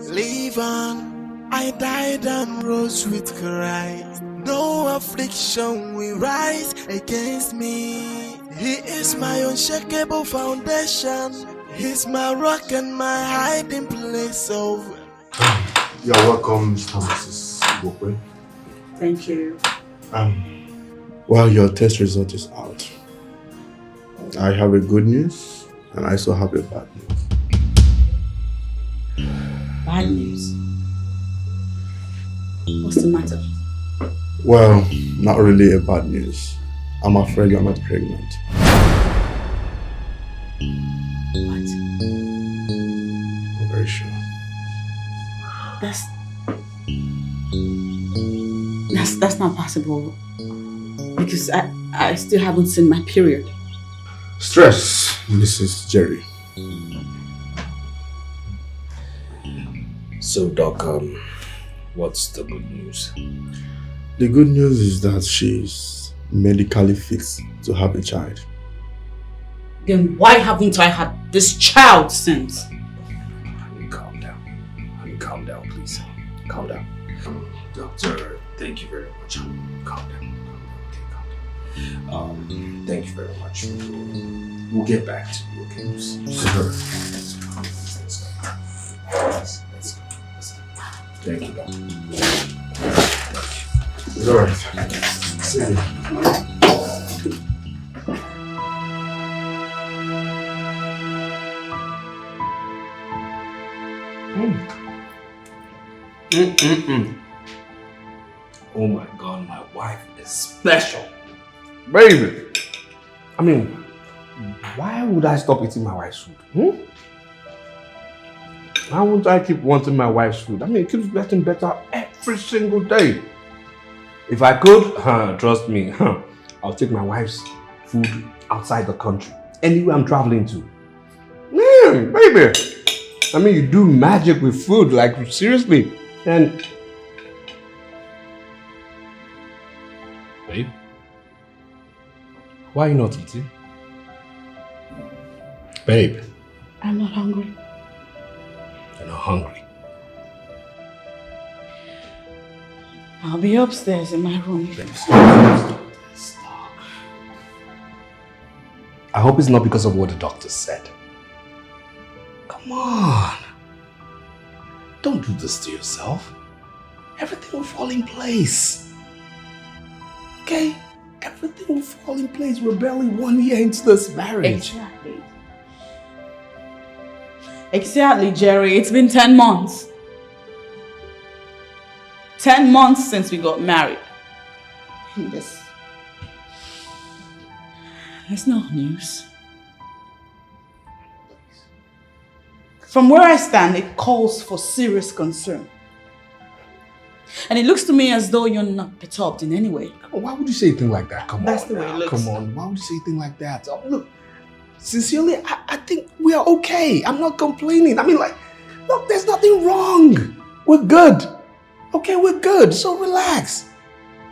live on. I died and rose with Christ. No affliction Temptation will rise against me. He is my unshakable foundation. He's my rock and my hiding place. You're welcome, Mr. Mrs. Bokwe. Thank you. Well, your test result is out. I have a good news and I also have a bad news. Bad news? What's the matter? Well, not really a bad news. I'm afraid you're not pregnant. What? I'm very sure. That's not possible. Because I still haven't seen my period. Stress, Mrs. Jerry. So, Doc, what's the good news? The good news is that she's medically fit to have a child. Then why haven't I had this child since? Calm down. Calm down, please. Calm down. Doctor, thank you very much. Calm down. Okay, calm down. Thank you very much. We'll get back to you, okay? Sure. Let's go. Thank you, Doctor. It's all right. See you. Oh my God, my wife is special. Baby! I mean, why would I stop eating my wife's food? Why would I keep wanting my wife's food? I mean, it keeps getting better every single day. If I could, trust me, I'll take my wife's food outside the country. Anywhere I'm traveling to. Man, baby! I mean, you do magic with food, like seriously. And babe, why are you not eating? Babe, I'm not hungry. you're not hungry. I'll be upstairs in my room. Stop. I hope it's not because of what the doctor said. Come on. Don't do this to yourself. Everything will fall in place. Okay? Everything will fall in place. We're barely 1 year into this marriage. Exactly, Jerry. It's been 10 months. 10 months since we got married. It's not news. From where I stand, it calls for serious concern. And it looks to me as though you're not perturbed in any way. Why would you say a thing like that? Come That's on. the way it looks. Come on. Why would you say a thing like that? Oh, look, sincerely, I think we are okay. I'm not complaining. I mean, like, look, there's nothing wrong. We're good. Okay, we're good. So relax.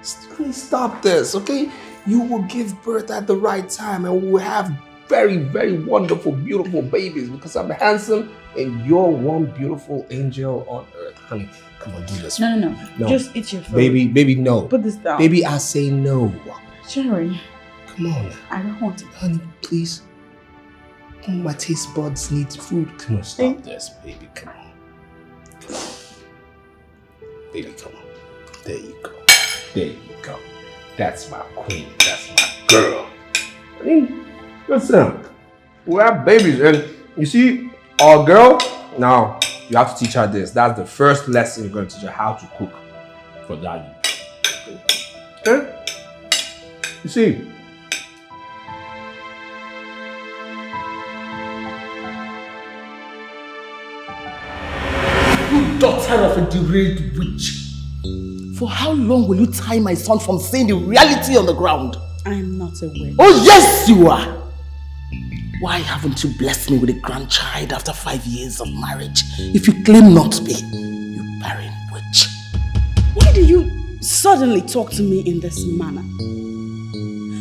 Stop this, okay? You will give birth at the right time and we will have very, very wonderful, beautiful babies because I'm handsome and you're one beautiful angel on earth. Honey, come on, do this. No. Just eat your food. Baby, no. Put this down. Baby, I say no. Jerry. Come on. I don't want it. Honey, please. My taste buds need food. Come on, stop this, baby. Come on. Come on. Baby, come on. There you go. There you go. That's my queen. That's my girl. I mean, listen, we have babies and you see, our girl, now you have to teach her this. That's the first lesson you're going to teach her, how to cook for daddy. Okay? You see, You daughter of a derailed witch. For how long will you tie my son from seeing the reality on the ground? I am not a witch. Oh yes, you are. Why haven't you blessed me with a grandchild after 5 years of marriage? If you claim not to be, you barren witch. Why do you suddenly talk to me in this manner?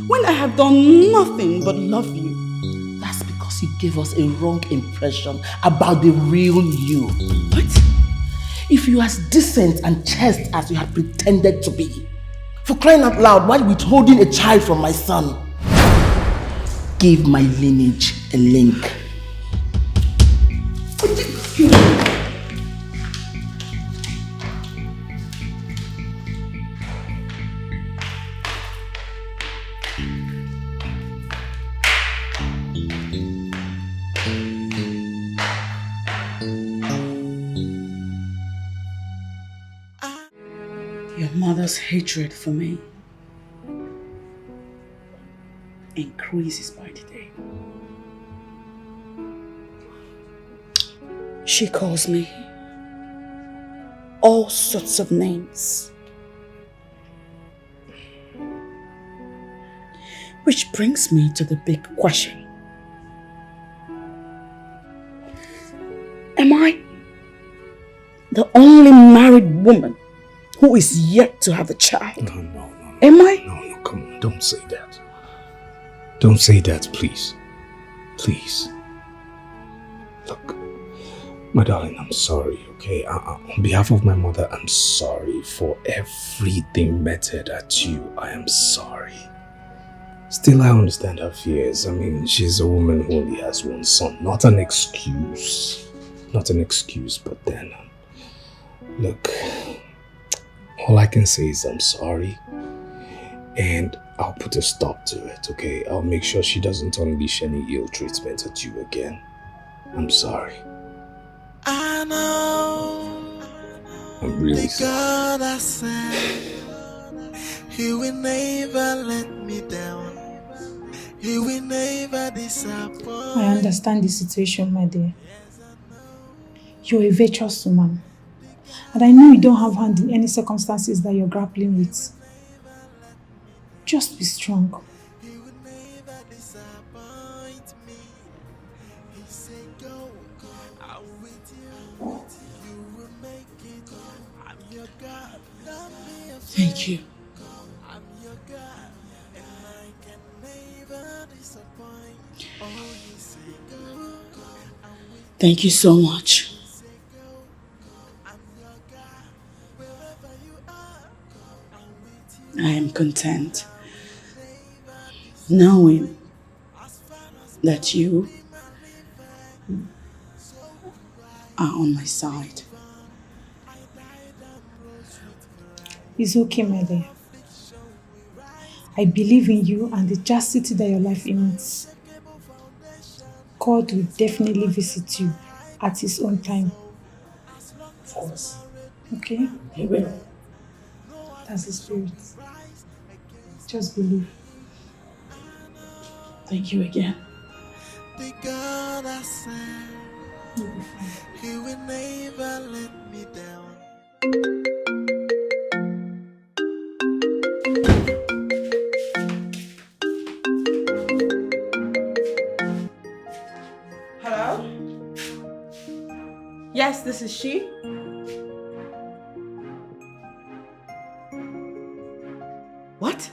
When I have done nothing but love you. That's because you gave us a wrong impression about the real you. What? If you are as decent and chaste as you have pretended to be, For crying out loud, why withholding a child from my son? Give my lineage a link. Your mother's hatred for me increases by the day. She calls me all sorts of names. Which brings me to the big question. Am I the only married woman who is yet to have a child? No. Am I? No, come on, don't say that. Don't say that, please. Please. Look, my darling, I'm sorry, okay? On behalf of my mother, I'm sorry for everything meted at you. I am sorry. Still, I understand her fears. I mean, she's a woman who only has one son. Not an excuse. Not an excuse, but then, look, all I can say is I'm sorry. And I'll put a stop to it, okay? I'll make sure she doesn't unleash any ill treatment at you again. I'm sorry. I know I'm really the God I serve, He will never let me down. He will never disappoint. I understand the situation, my dear. You're a virtuous woman. And I know you don't have hand in any circumstances that you're grappling with. Just be strong. Thank you. Thank you so much. I am content knowing that you are on my side. It's okay, my dear. I believe in you and the chastity that your life emits. God will definitely visit you at His own time. Of course. Okay? He will. That's the spirit. Just believe. Thank you again. The God I serve, He will never let me down. Hello? Yes, this is she. What?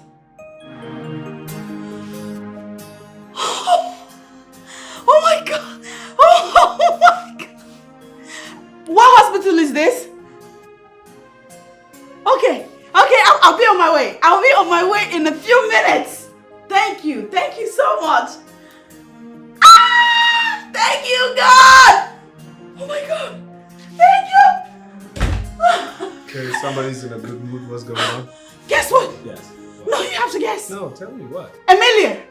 Oh my God! Oh my God! What hospital is this? Okay, I'll be on my way. I'll be on my way in a few minutes. Thank you so much. Ah! Thank you, God! Oh my God! Thank you! Okay, somebody's in a good mood. What's going on? Guess what? Yes. No, you have to guess. No, tell me what. Emilia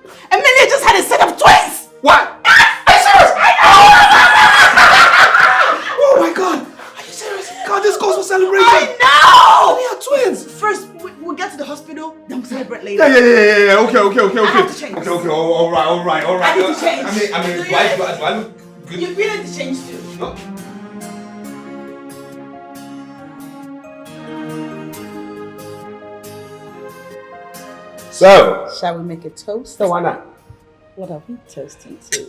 just had a set of twins! What? Are you serious? Oh my God! Are you serious? God, this calls for celebration. I know! We are twins. First, we'll get to the hospital, then we'll celebrate later. Yeah. Okay. I have to change. Okay. All right. I need to change. I mean, do I look good? You need to change too. No. So, shall we make a toast? No, why not? What are we toasting to?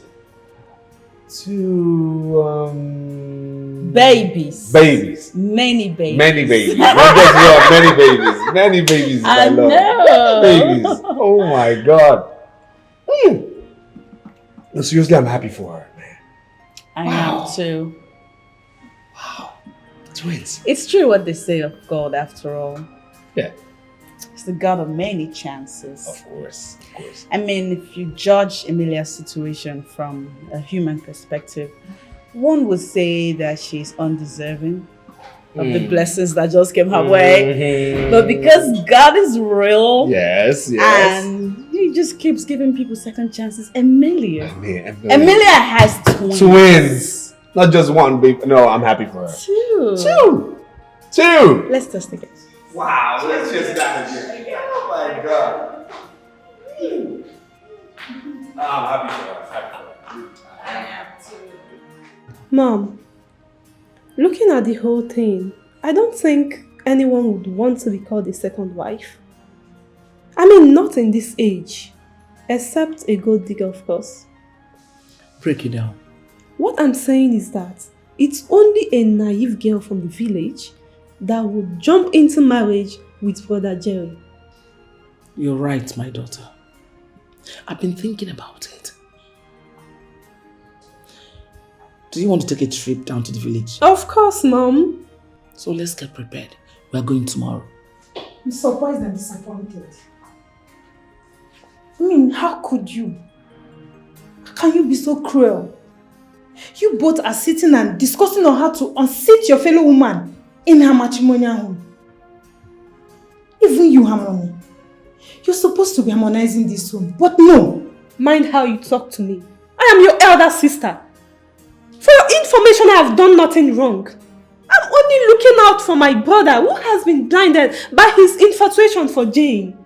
Babies. Babies. Many babies. Many babies. Many babies. Many babies. I love. know. Babies. Oh my God. No, seriously, I'm happy for her, man. I am too. Wow. Twins. It's true what they say of God after all. Yeah. is the God of many chances. Of course, of course. I mean, if you judge Emilia's situation from a human perspective, one would say that she's undeserving of the blessings that just came her way. But because God is real, yes, and He just keeps giving people second chances. Emilia Emilia has twins. Twins! Not just one, babe. No, I'm happy for her. Two. Let's test again. Wow, let's just that again. Oh my God. I'm happy for her. Mom, looking at the whole thing, I don't think anyone would want to be called a second wife. I mean, not in this age. Except a gold digger, of course. Break it down. What I'm saying is that it's only a naive girl from the village that would jump into marriage with Brother Jerry. You're right, my daughter. I've been thinking about it. Do you want to take a trip down to the village? Of course, Mom. So let's get prepared. We're going tomorrow. I'm surprised and disappointed. I mean, how could you? How can you be so cruel? You both are sitting and discussing on how to unseat your fellow woman in her matrimonial home. Even you, Harmony. You're supposed to be harmonizing this home, but no. Mind how you talk to me. I am your elder sister. For your information, I have done nothing wrong. I'm only looking out for my brother who has been blinded by his infatuation for Jane.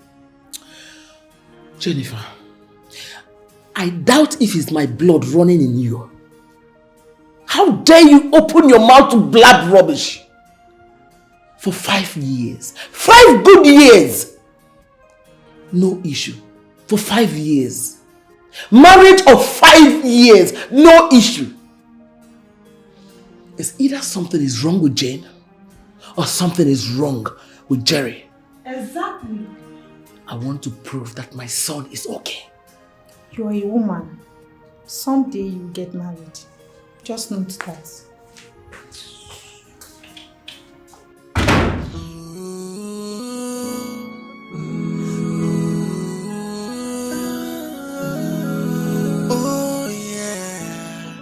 Jennifer, I doubt if it's my blood running in you. How dare you open your mouth to blab rubbish? For 5 years, 5 good years, no issue. For 5 years, marriage of 5 years, no issue. It's either something is wrong with Jane or something is wrong with Jerry. Exactly. I want to prove that my son is okay. You're a woman. Someday you'll get married. Just note that. Oh yeah.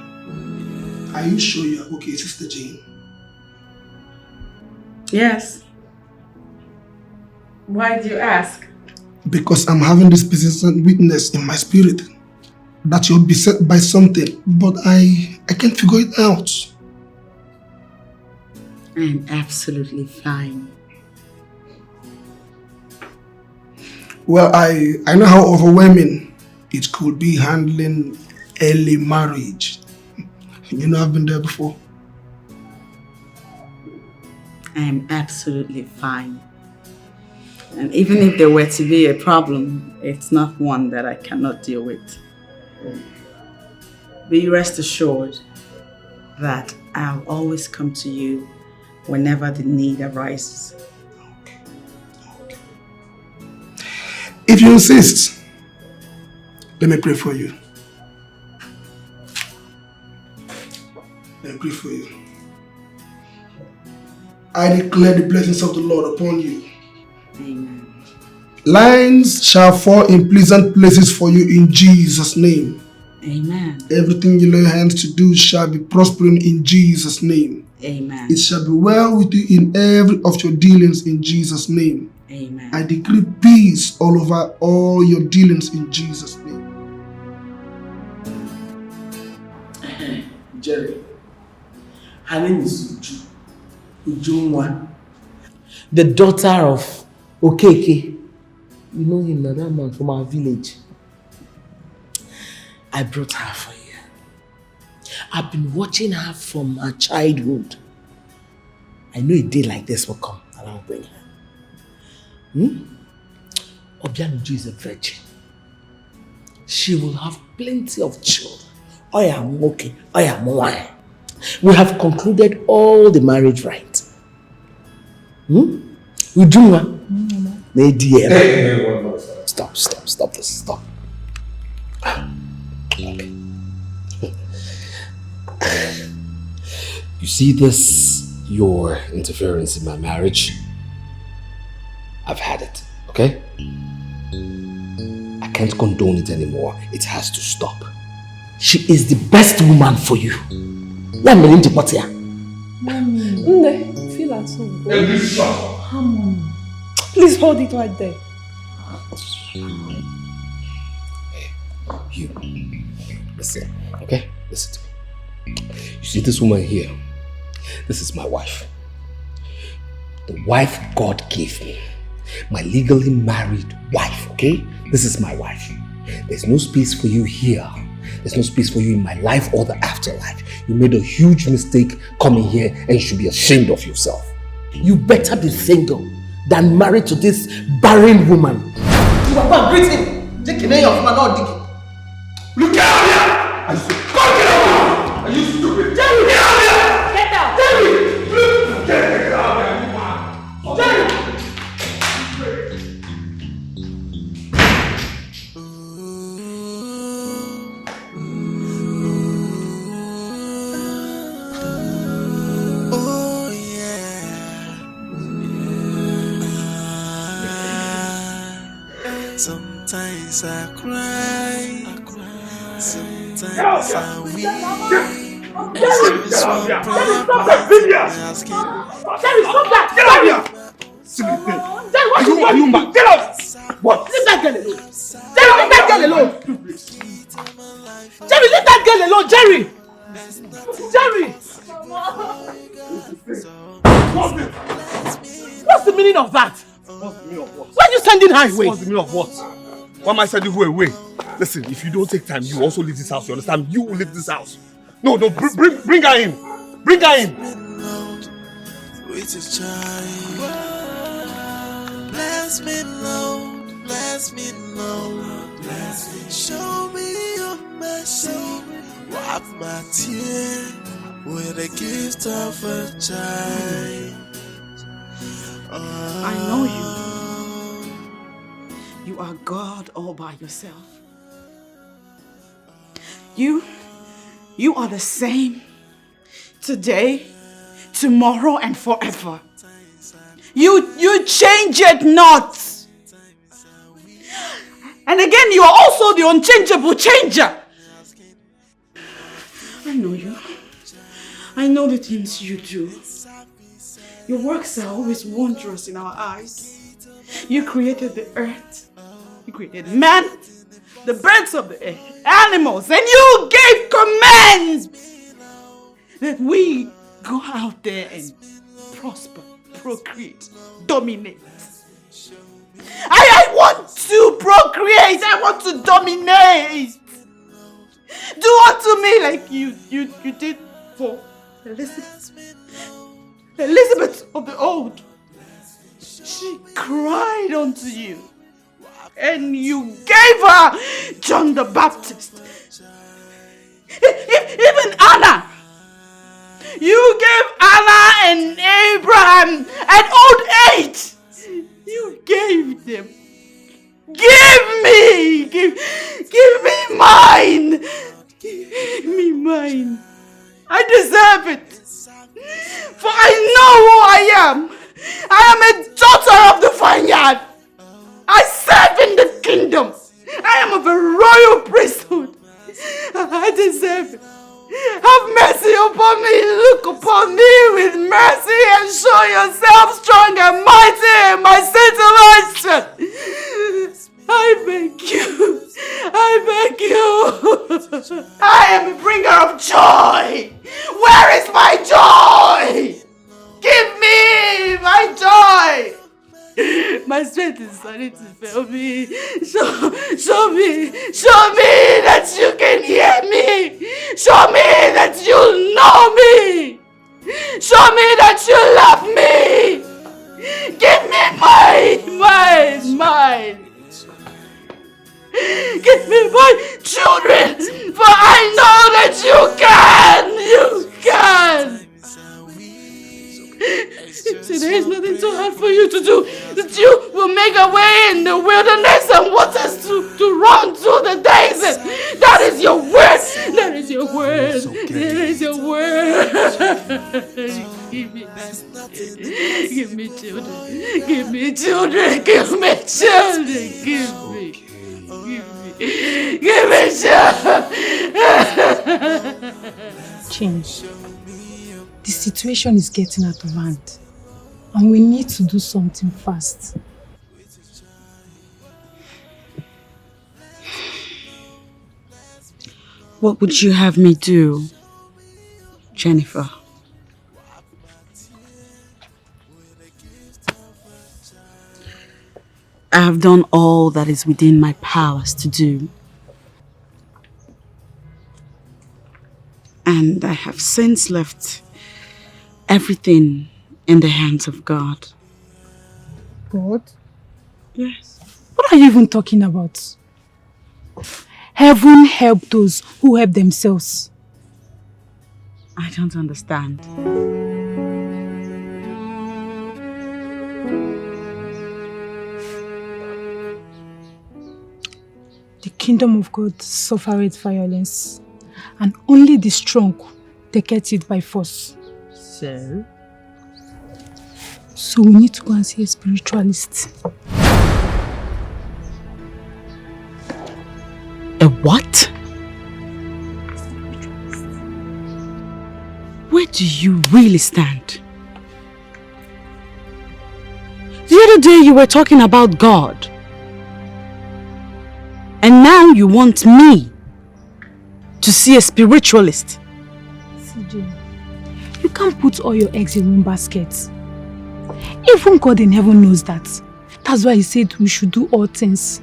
Are you sure you're okay, Sister Jane? Yes. Why do you ask? Because I'm having this persistent witness in my spirit that you're beset by something, but I can't figure it out. I'm absolutely fine. Well, I know how overwhelming it could be handling early marriage. You know, I've been there before. I am absolutely fine. And even if there were to be a problem, it's not one that I cannot deal with. Be rest assured that I'll always come to you whenever the need arises. Okay. If you insist, let me pray for you. Let me pray for you. I declare the blessings of the Lord upon you. Amen. Lines shall fall in pleasant places for you in Jesus' name. Amen. Everything you lay your hands to do shall be prospering in Jesus' name. Amen. It shall be well with you in every of your dealings in Jesus' name. Amen. I decree peace all over all your dealings in Jesus' name. Jerry, her name is Uju. Ujunwa. The daughter of Okeke. You know him, that man from our village. I brought her for you. I've been watching her from her childhood. I know a day like this will come and I'll bring her. Obianuju is a virgin. She will have plenty of children. I am okay. I am wine. We have concluded all the marriage rites. Ujunwa. Stop this, stop. You see this, your interference in my marriage? I've had it, Okay? I can't condone it anymore. It has to stop. She is the best woman for you. Mommy, feel at home. Harmony. Please hold it right there. You, listen, okay? Listen to me. You see this woman here? This is my wife. The wife God gave me. My legally married wife, okay? This is my wife. There's no space for you here. There's no space for you in my life or the afterlife. You made a huge mistake coming here and you should be ashamed of yourself. You better be single than married to this barren woman. You are not greeting. Dick in your man or dick. Look out here! I said, go get out! Are you stupid? Jerry, get out here! Get out! Jerry! Get out here, you man! Jerry! Oh yeah. Sometimes I cry. Sometimes I weep. Stop that! Get out here! Silly thing. Are you mad? Get out! What? Leave that girl alone. Jerry, leave that girl alone. Jerry, leave that girl alone. Jerry! Jerry! What's the meaning of that? What's the meaning of what? Why are you sending her away? What's the meaning of what? Why am I sending her away? Listen, if you don't take time, you also leave this house. You understand? You will leave this house. No, bring her in. Bring her in. With a child. Bless me, Lord. Bless me, Lord. Bless me. Show me your mercy. Wipe my tear with the gift of a child. I know you. You are God all by yourself. You are the same today, tomorrow, and forever. You change it not. And again, you are also the unchangeable changer. I know you. I know the things you do. Your works are always wondrous in our eyes. You created the earth. You created man, the birds of the air, animals, and you gave commands that we go out there and prosper, procreate, dominate. I want to procreate. I want to dominate. Do unto me like you did for Elizabeth. Elizabeth of the old. She cried unto you. And you gave her John the Baptist. Even Anna. You gave Anna and Abraham at old age. You gave them. Give me mine. Give me mine. I deserve it. For I know who I am. I am a daughter of the vineyard. I serve in the kingdom. I am of a royal priesthood. I deserve it. Have mercy upon me. Look upon me with mercy and show yourself strong and mighty in my situation. I beg you. I beg you. I am a bringer of joy. Where is my joy? Give me my joy. My strength is starting to fail me. Show me that you can hear me. Show me that you know me. Show me that you love me. Give me mine. Give me my children, for I know that you can. See, there is nothing too hard for you to do. That you will make a way in the wilderness and waters to run through the desert. That is your word. That is your word. That is your word. Give me children. Give me children. Give me children. Give me children. Change. The situation is getting out of hand. And we need to do something fast. What would you have me do, Jennifer? I have done all that is within my powers to do. And I have since left everything in the hands of God. God? Yes. What are you even talking about? Heaven help those who help themselves. I don't understand. The kingdom of God suffereth violence, and only the strong taketh it by force. So we need to go and see a spiritualist. A what? Where do you really stand? The other day you were talking about God. And now you want me to see a spiritualist. CJ, you can't put all your eggs in one basket. Even God in heaven knows that. That's why he said we should do all things.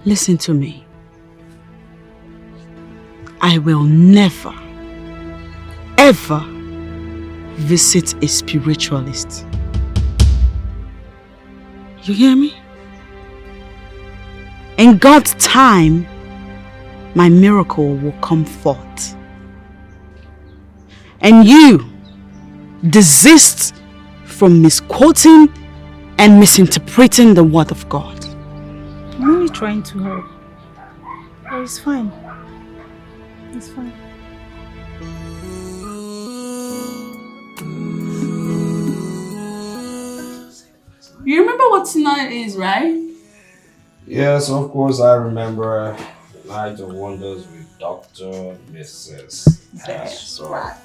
Listen to me. I will never, ever visit a spiritualist. You hear me? In God's time, my miracle will come forth. And you desist from misquoting and misinterpreting the word of God. I'm only trying to help. Oh, it's fine. It's fine. You remember what tonight is, right? Yes, of course I remember Night of Wonders with Dr. Mrs. That's Pastor right.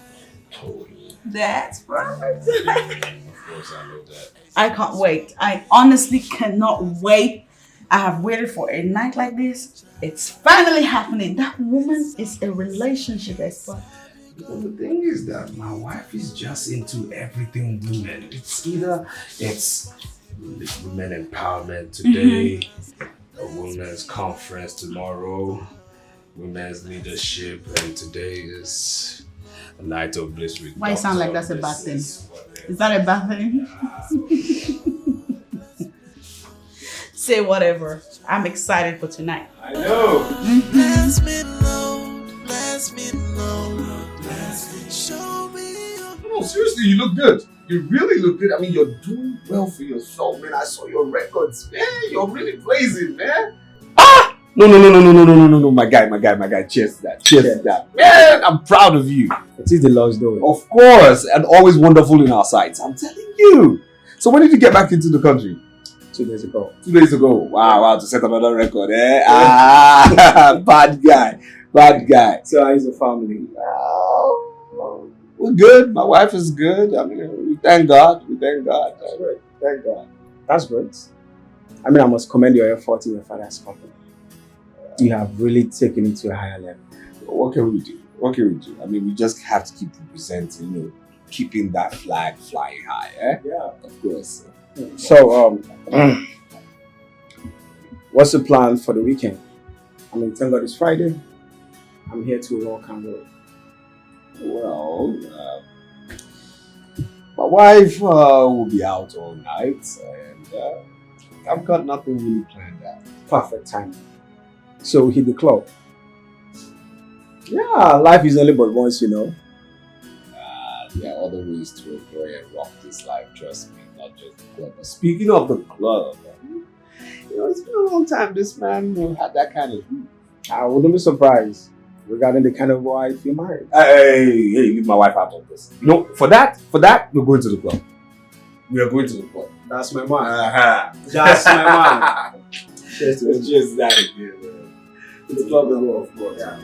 Tony. That's right. Of course I know that. I can't wait. I honestly cannot wait. I have waited for a night like this. It's finally happening. That woman is a relationship expert. You know, the thing is that my wife is just into everything women. It's either it's women empowerment today, a women's conference tomorrow, women's leadership, and today is a night of bliss with Why it sound like that's a bad thing? Is that a bad thing? Say whatever. I'm excited for tonight. I know. Bless me, Lord, bless me, Lord, bless me, show me your... No, seriously, you look good. You really look good. I mean, you're doing well for yourself, man. I saw your records, man. You're really blazing, man. Ah! No, my guy. Cheers to that. Cheers to that. Man, I'm proud of you. It is the Lord's doing. Of course, and always wonderful in our sights. I'm telling you. So when did you get back into the country? 2 days ago. 2 days ago. Wow, to set another record, eh? Ah, bad guy. So how's the family? We're good. My wife is good. I mean, we thank God. That's great. Thank God. That's great. I mean, I must commend your effort in your father's company. You have really taken it to a higher level. What can we do? I mean, we just have to keep representing, keeping that flag flying high, eh? Yeah. Of course. So, what's the plan for the weekend? I mean, thank God it's Friday. I'm here to rock and roll. Well, my wife will be out all night, and I've got nothing really planned out. Perfect timing. So we hit the club. Yeah, life is only but once, There are other ways to enjoy and rock this life, trust me, not just the club. But speaking of the club, it's been a long time this man had that kind of view. I wouldn't be surprised. regarding the kind of wife you married. Hey, leave my wife out of this. You know, for that, we're going to the club. We are going to the club. That's my man. That's my man. Cheers to it. Cheers to that again, man. It's the club as well, of course. Yeah.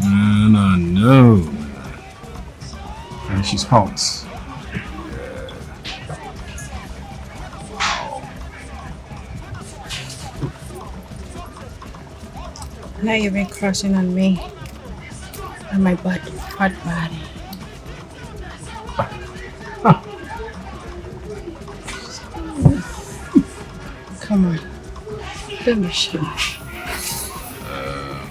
Man, I know. And she's hot. Now you've been crushing on me and my hot body. Come on, don't be shy.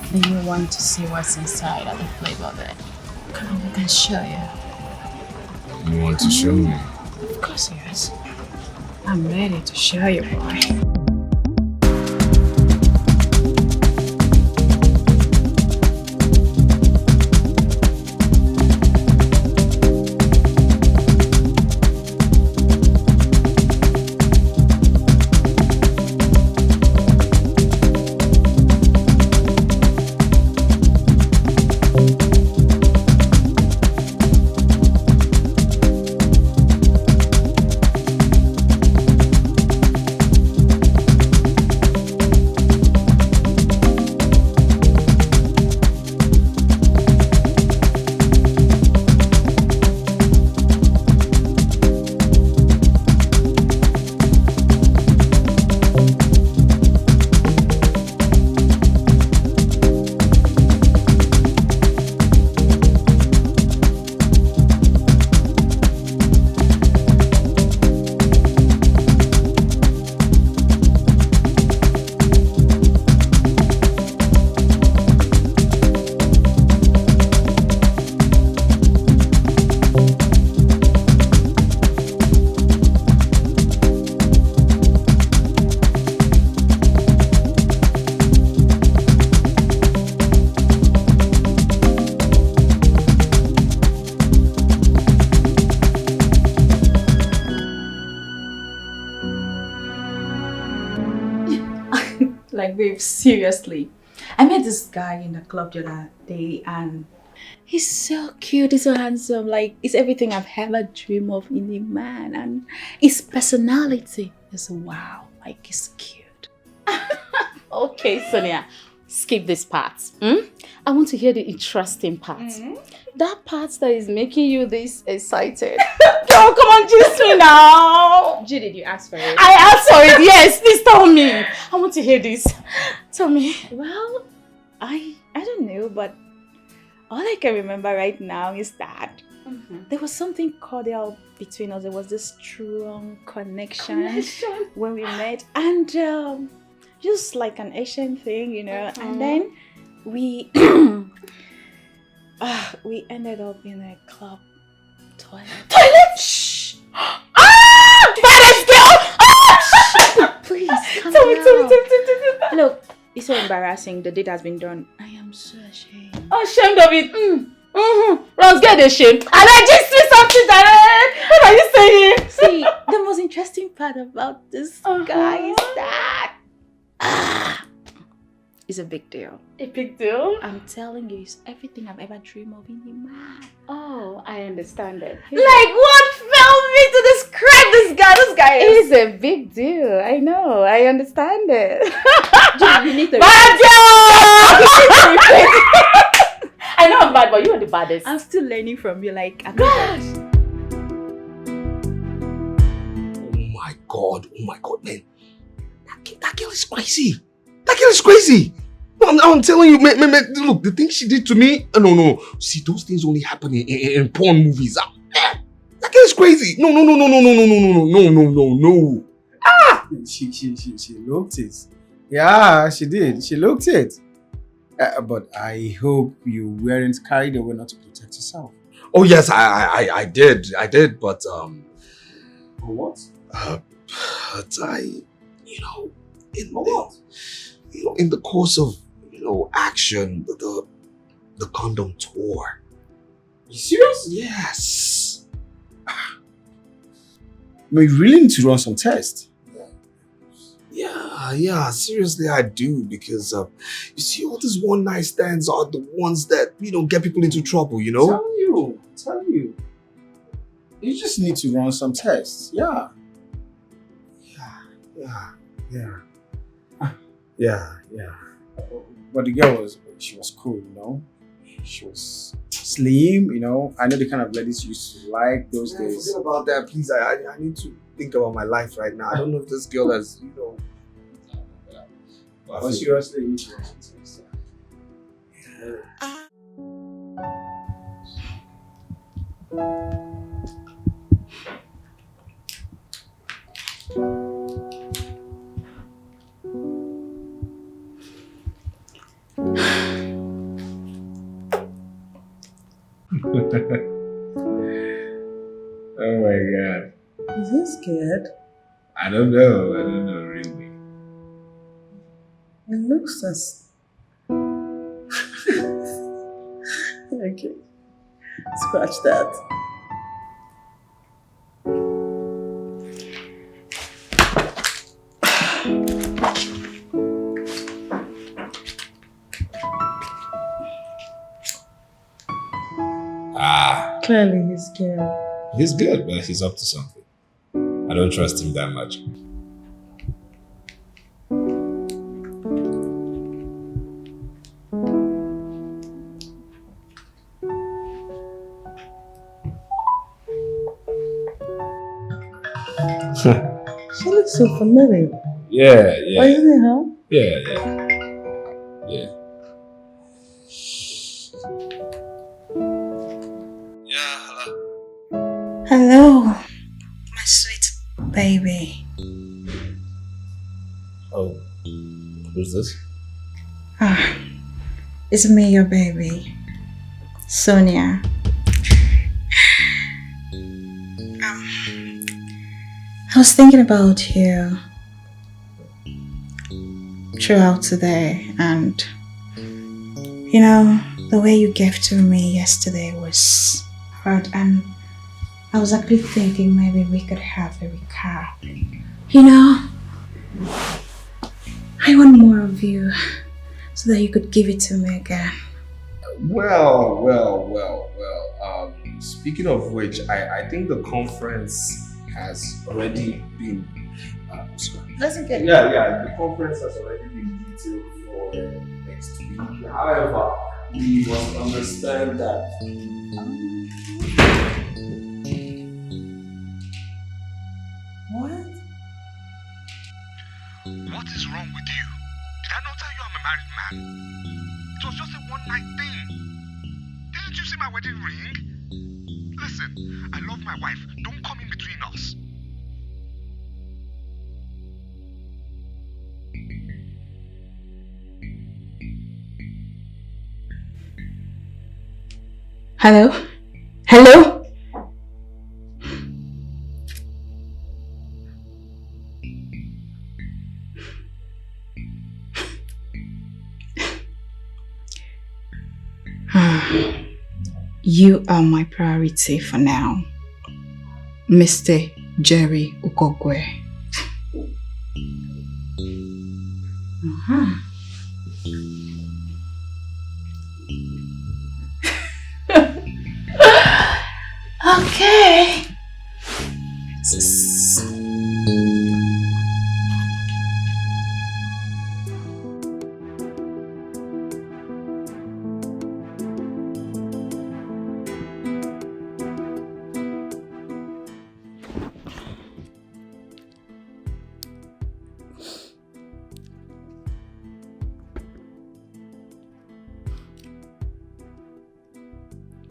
Do you want to see what's inside of the flavor of it? Come on, I can show you. You want to show me? Of course, yes. I'm ready to show you, boy. Like, babe, seriously. I met this guy in the club the other day and he's so cute, he's so handsome. Like, it's everything I've ever dreamed of in a man. And his personality is wow. Like, he's cute. Okay, Sonia, skip this part. I want to hear the interesting part. That part that is making you this excited. Girl, come on, juice me now. Judy, you asked for it. I asked for it, yes. Please tell me. I want to hear this. Tell me. Well, I don't know, but All I can remember right now is that there was something cordial between us. There was this strong connection when we met, and just like an Asian thing, you know. And then we we ended up in a club toilet. Shh! Ah! Venice girl! Ah! Please, calm Tell me. down. Look, it's so embarrassing. The deed has been done. I am so ashamed. Ashamed of it. Let's get ashamed. And I just see something that. What are you saying? See, the most interesting part about this guy is that it's a big deal. A big deal? I'm telling you, it's everything I've ever dreamed of in a man. Oh, I understand it. Like what felt me to describe this guy? This guy is a big deal. I know. I understand it. You need to I know I'm bad, but you are the baddest. I'm still learning from you. Like, I'm Oh my god, man. That girl is crazy. That girl is crazy. I'm telling you, man, look, the thing she did to me, no. See, those things only happen in porn movies. That girl is crazy. No. She looked it. Yeah, she did. She looked it. But I hope you weren't carried away not to protect yourself. Oh yes, I did, but what? But in the course of action, the condom tore. You serious? Yes. But you really need to run some tests. Yeah, seriously I do, because you see, all these one night stands are the ones that get people into trouble, Tell you. You just need to run some tests. Yeah. But the girl she was cool, She was slim, I know the kind of ladies you used to like those days. Forget about that, please. I need to think about my life right now. I don't know if this girl has, But seriously, you need to run some tests. Oh my god. Is he scared? I don't know really. It looks as... Okay. Scratch that. Clearly he's scared. He's good, but he's up to something. I don't trust him that much. She looks so familiar. Yeah. Why isn't it her? Yeah. Hello, my sweet baby. Oh, who's this? It's me, your baby, Sonia. I was thinking about you throughout today, and the way you gave to me yesterday was hard, and I was actually thinking maybe we could have a recap. I want more of you so that you could give it to me again. Well. Speaking of which, I think the conference has already been. Let's get Yeah. The conference has already been detailed for next week. However, we must understand that. What? What is wrong with you? Did I not tell you I'm a married man? It was just a one-night thing. see my wedding ring? Listen, I love my wife. Don't come in between us. Hello? Hello? You are my priority for now, Mr. Jerry Ukogwe. Okay.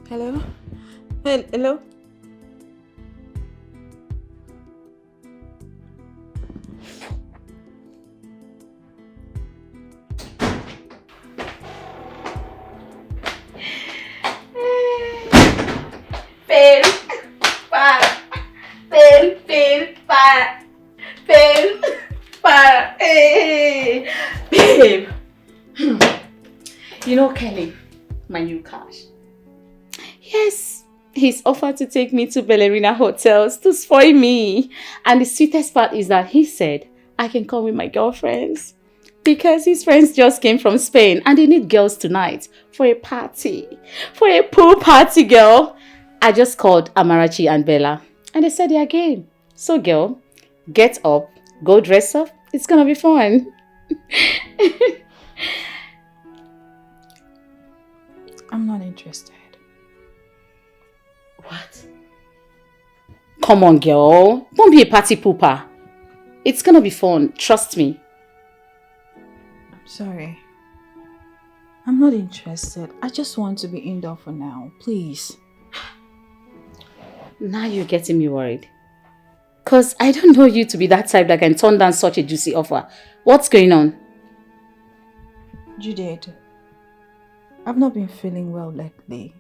Hello? Hello? Fail, para, fail, para, hey, babe. You know Kelly, my new cash. Yes, he's offered to take me to Ballerina hotels to spoil me. And the sweetest part is that he said I can come with my girlfriends because his friends just came from Spain and they need girls tonight for a party. For a pool party, girl. I just called Amarachi and Bella and they said they're game. So girl, get up, go dress up. It's gonna be fun. I'm not interested. What? Come on, girl. Don't be a party pooper. It's gonna be fun. Trust me. I'm sorry. I'm not interested. I just want to be indoor for now. Please. Now you're getting me worried. Because I don't know you to be that type that can turn down such a juicy offer. What's going on? Judith, I've not been feeling well lately.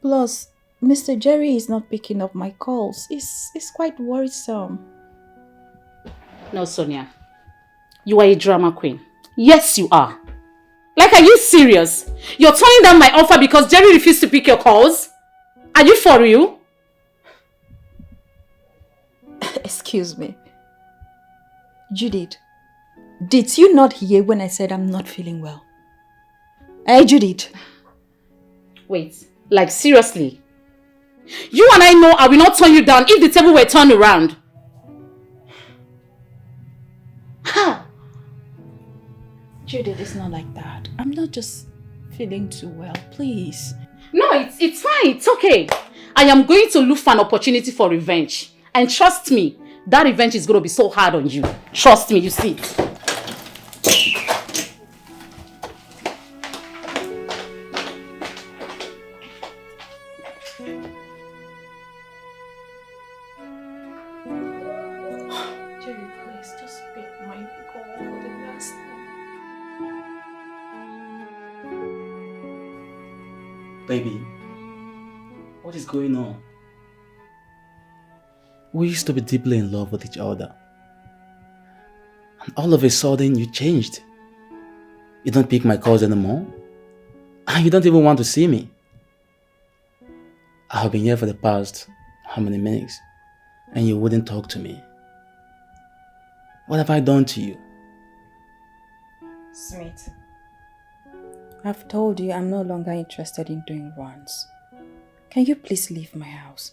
Plus, Mr. Jerry is not picking up my calls. It's quite worrisome. No, Sonia. You are a drama queen. Yes, you are. Like, are you serious? You're turning down my offer because Jerry refused to pick your calls? Are you for real? Excuse me. Judith, did you not hear when I said I'm not feeling well? Hey, Judith. Wait, like seriously? You and I know I will not turn you down if the table were turned around. Ha! Judith, it's not like that. I'm not just feeling too well, please. No, it's fine. It's okay. I am going to look for an opportunity for revenge. And trust me, that revenge is going to be so hard on you. Trust me, you see it. Jerry, please just pick my call for the last time. Baby, what is going on? We used to be deeply in love with each other. And all of a sudden, you changed. You don't pick my calls anymore. And you don't even want to see me. I have been here for the past how many minutes? And you wouldn't talk to me. What have I done to you? Smith, I've told you I'm no longer interested in doing runs. Can you please leave my house?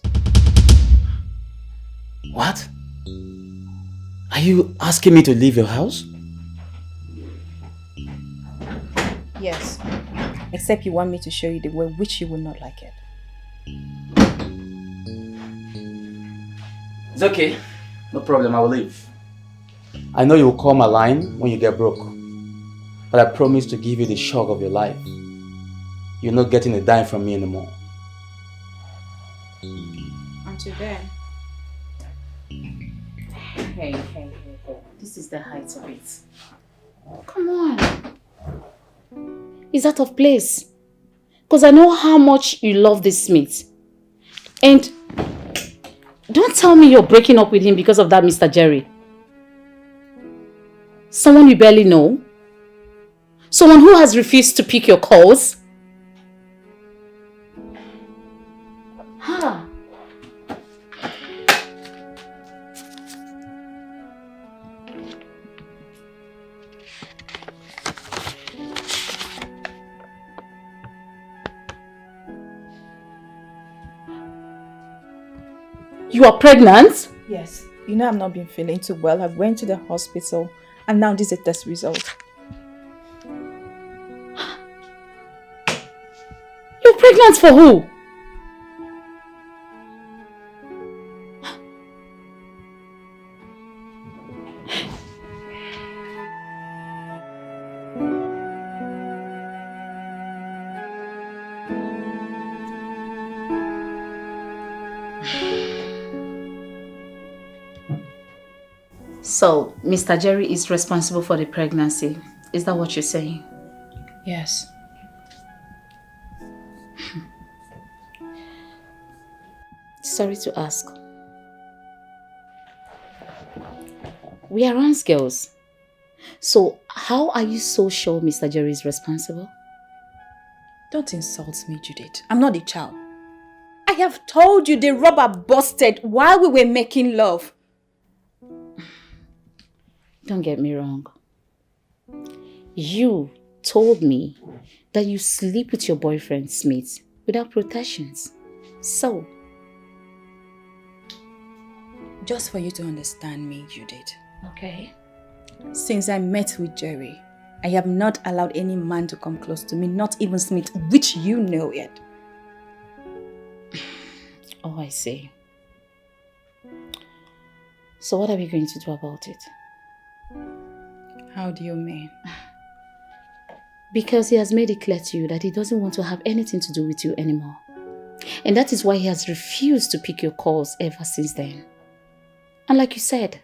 What? Are you asking me to leave your house? Yes, except you want me to show you the way which you will not like it. It's okay. No problem, I will leave. I know you will call my line when you get broke. But I promise to give you the shock of your life. you're not getting a dime from me anymore. Until then. Hey. This is the height of it. Come on. Is that of place? Because I know how much you love this Smith. And don't tell me you're breaking up with him because of that Mr. Jerry. Someone you barely know. Someone who has refused to pick your calls. Ha! You are pregnant? Yes. You know I've not been feeling too well. I went to the hospital and now this is a test result. You're pregnant for who? So, Mr. Jerry is responsible for the pregnancy. Is that what you're saying? Yes. Sorry to ask. We are Ron's girls. So, how are you so sure Mr. Jerry is responsible? Don't insult me, Judith. I'm not a child. I have told you the rubber busted while we were making love. Don't get me wrong. You told me that you sleep with your boyfriend, Smith, without protections. So? Just for you to understand me, Judith. Okay. Since I met with Jerry, I have not allowed any man to come close to me, not even Smith, which you know it. Oh, I see. So what are we going to do about it? How do you mean? Because he has made it clear to you that he doesn't want to have anything to do with you anymore. And that is why he has refused to pick your calls ever since then. And like you said,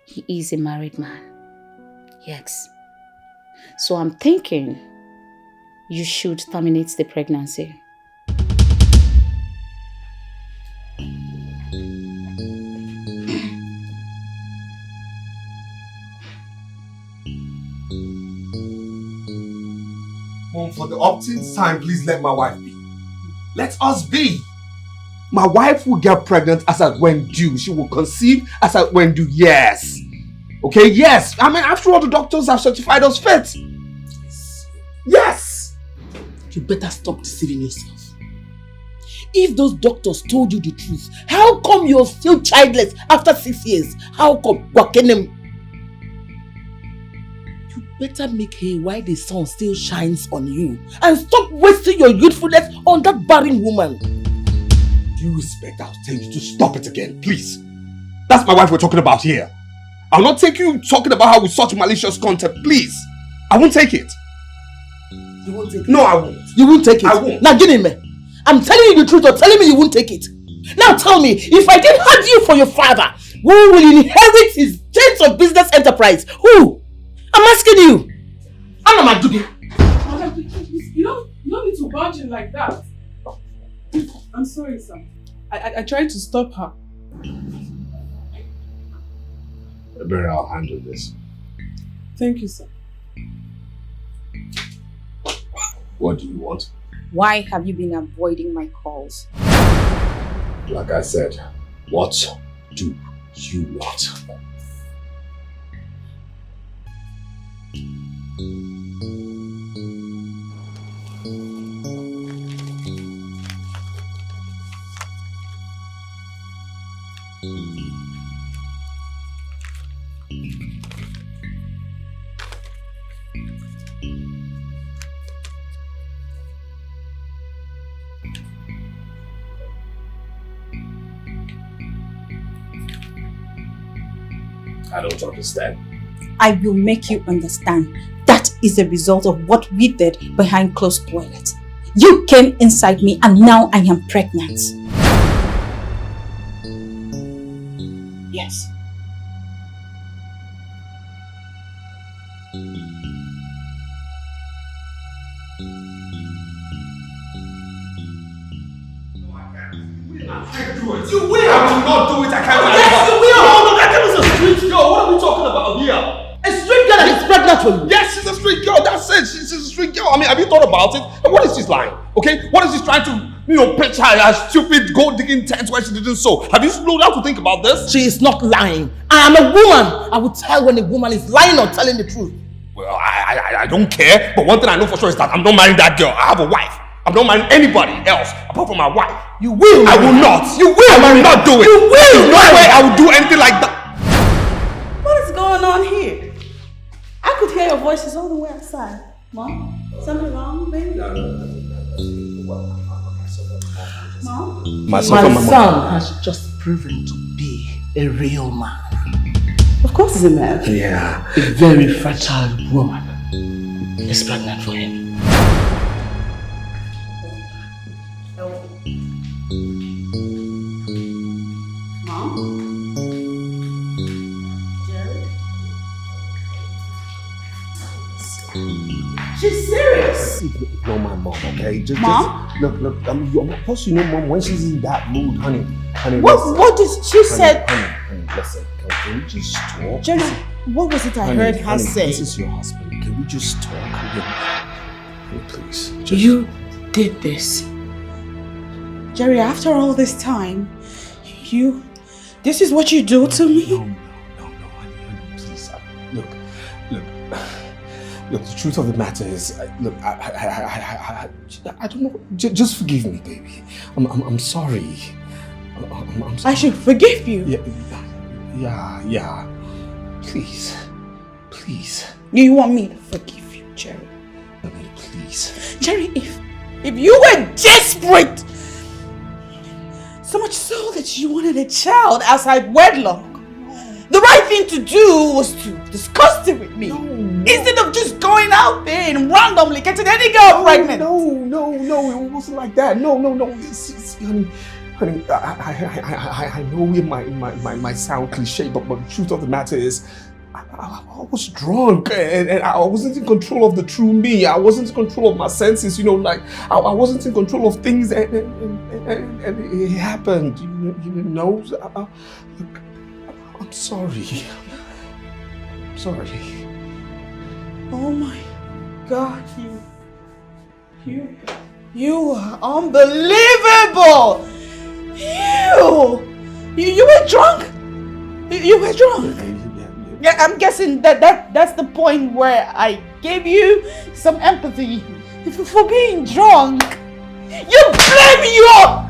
he is a married man. Yes. So I'm thinking you should terminate the pregnancy. Mom, for the umpteenth time, please let my wife be. Let us be. My wife will get pregnant as at when due. She will conceive as at when due. Yes. Okay, yes. I mean, after all, the doctors have certified us fit. Yes. You better stop deceiving yourself. If those doctors told you the truth, how come you're still childless after 6 years? How come? Wakenem? You better make hay while the sun still shines on you and stop wasting your youthfulness on that barren woman. Due respect, I'll tell you to stop it again, please. That's my wife we're talking about here. I'll not take you talking about her with such malicious content, please. I won't take it. You won't take it? No, I won't. You won't take it? I won't. Now, get in, man. I'm telling you the truth, or telling me you won't take it. Now tell me, if I didn't have you for your father, who will inherit his chains of business enterprise? Who? I'm asking you. I'm not doing. Madam, you don't need to barge in like that. I'm sorry, sir. I tried to stop her. Better, I'll handle this. Thank you, sir. What do you want? Why have you been avoiding my calls? Like I said, what do you want? I don't understand. I will make you understand. That is a result of what we did behind closed toilets. You came inside me and now I am pregnant. Yes. You will! I will not do it. I can't. Yes, you will! Oh, no, that girl is a street girl. What are we talking about here? A street girl that is pregnant for you. Yes, she's a street girl. That's it. She's a street girl. I mean, have you thought about it? And what is she lying? Okay? What is she trying to, pitch her stupid gold digging tent where she didn't sow? Have you slowed down to think about this? She is not lying. I am a woman. I will tell when a woman is lying or telling the truth. Well, I don't care. But one thing I know for sure is that I'm not marrying that girl. I have a wife. I'm not marrying anybody else apart from my wife. You will. I will not. You will. I will not do it. You will. There's no way I will do anything like that. What is going on here? I could hear your voices all the way outside. Mom, something wrong, baby? No. Mom? My son has just proven to be a real man. Of course he's a man. Yeah. A very fertile woman is pregnant for him. Mom? Jerry? She's serious. Ignore my mom, okay? Mom? Just look. Of course you know mom when she's in that mood, honey. What did she say? Honey, listen. Can we just talk? Jerry, what was it I heard her say? This is your husband. Can we just talk? Honey, please. You did this. Jerry, after all this time, this is what you do to me? No, honey, please. Look, the truth of the matter is, I don't know. Just forgive me, baby. I'm sorry. I'm sorry. I should forgive you? Yeah. Please. You want me to forgive you, Jerry? Please. Jerry, if you were desperate, so much so that you wanted a child outside wedlock, the right thing to do was to discuss it with me. Instead of just going out there and randomly getting any girl pregnant. No, it wasn't like that. No. Honey, I know it might sound cliche, but the truth of the matter is, I was drunk and I wasn't in control of the true me. I wasn't in control of my senses, I wasn't in control of things and it happened, Look, I'm sorry. Oh my God, you are unbelievable! You were drunk? You were drunk? Yeah, I'm guessing that's the point where I gave you some empathy for being drunk. You blame your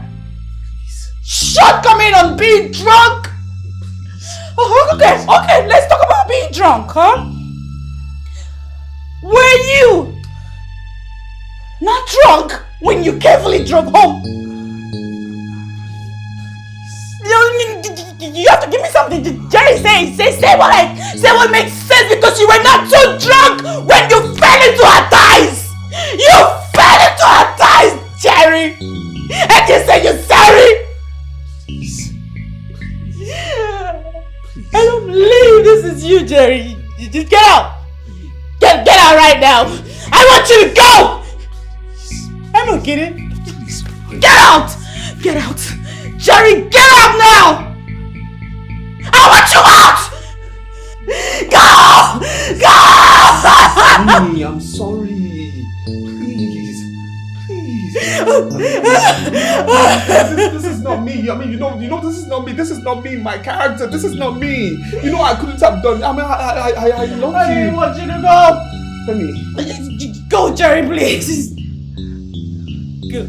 shortcoming on being drunk? Oh, okay, let's talk about being drunk, huh? Were you not drunk when you carefully drove home? You have to give me something. Jerry, say what makes sense, because you were not so drunk when you fell into her thighs. You fell into her thighs, Jerry, and you say you're sorry. Please. I don't believe this is you, Jerry. You just get out. Get out right now. I want you to go. I'm not kidding. Get out. Jerry, get out now. I want you out. Go. I'm sorry. Please. This is not me. I mean, this is not me. This is not me. My character. This is not me. I couldn't have done. I mean, I love you. I want you to go. Honey. Go, Jerry, please. Go.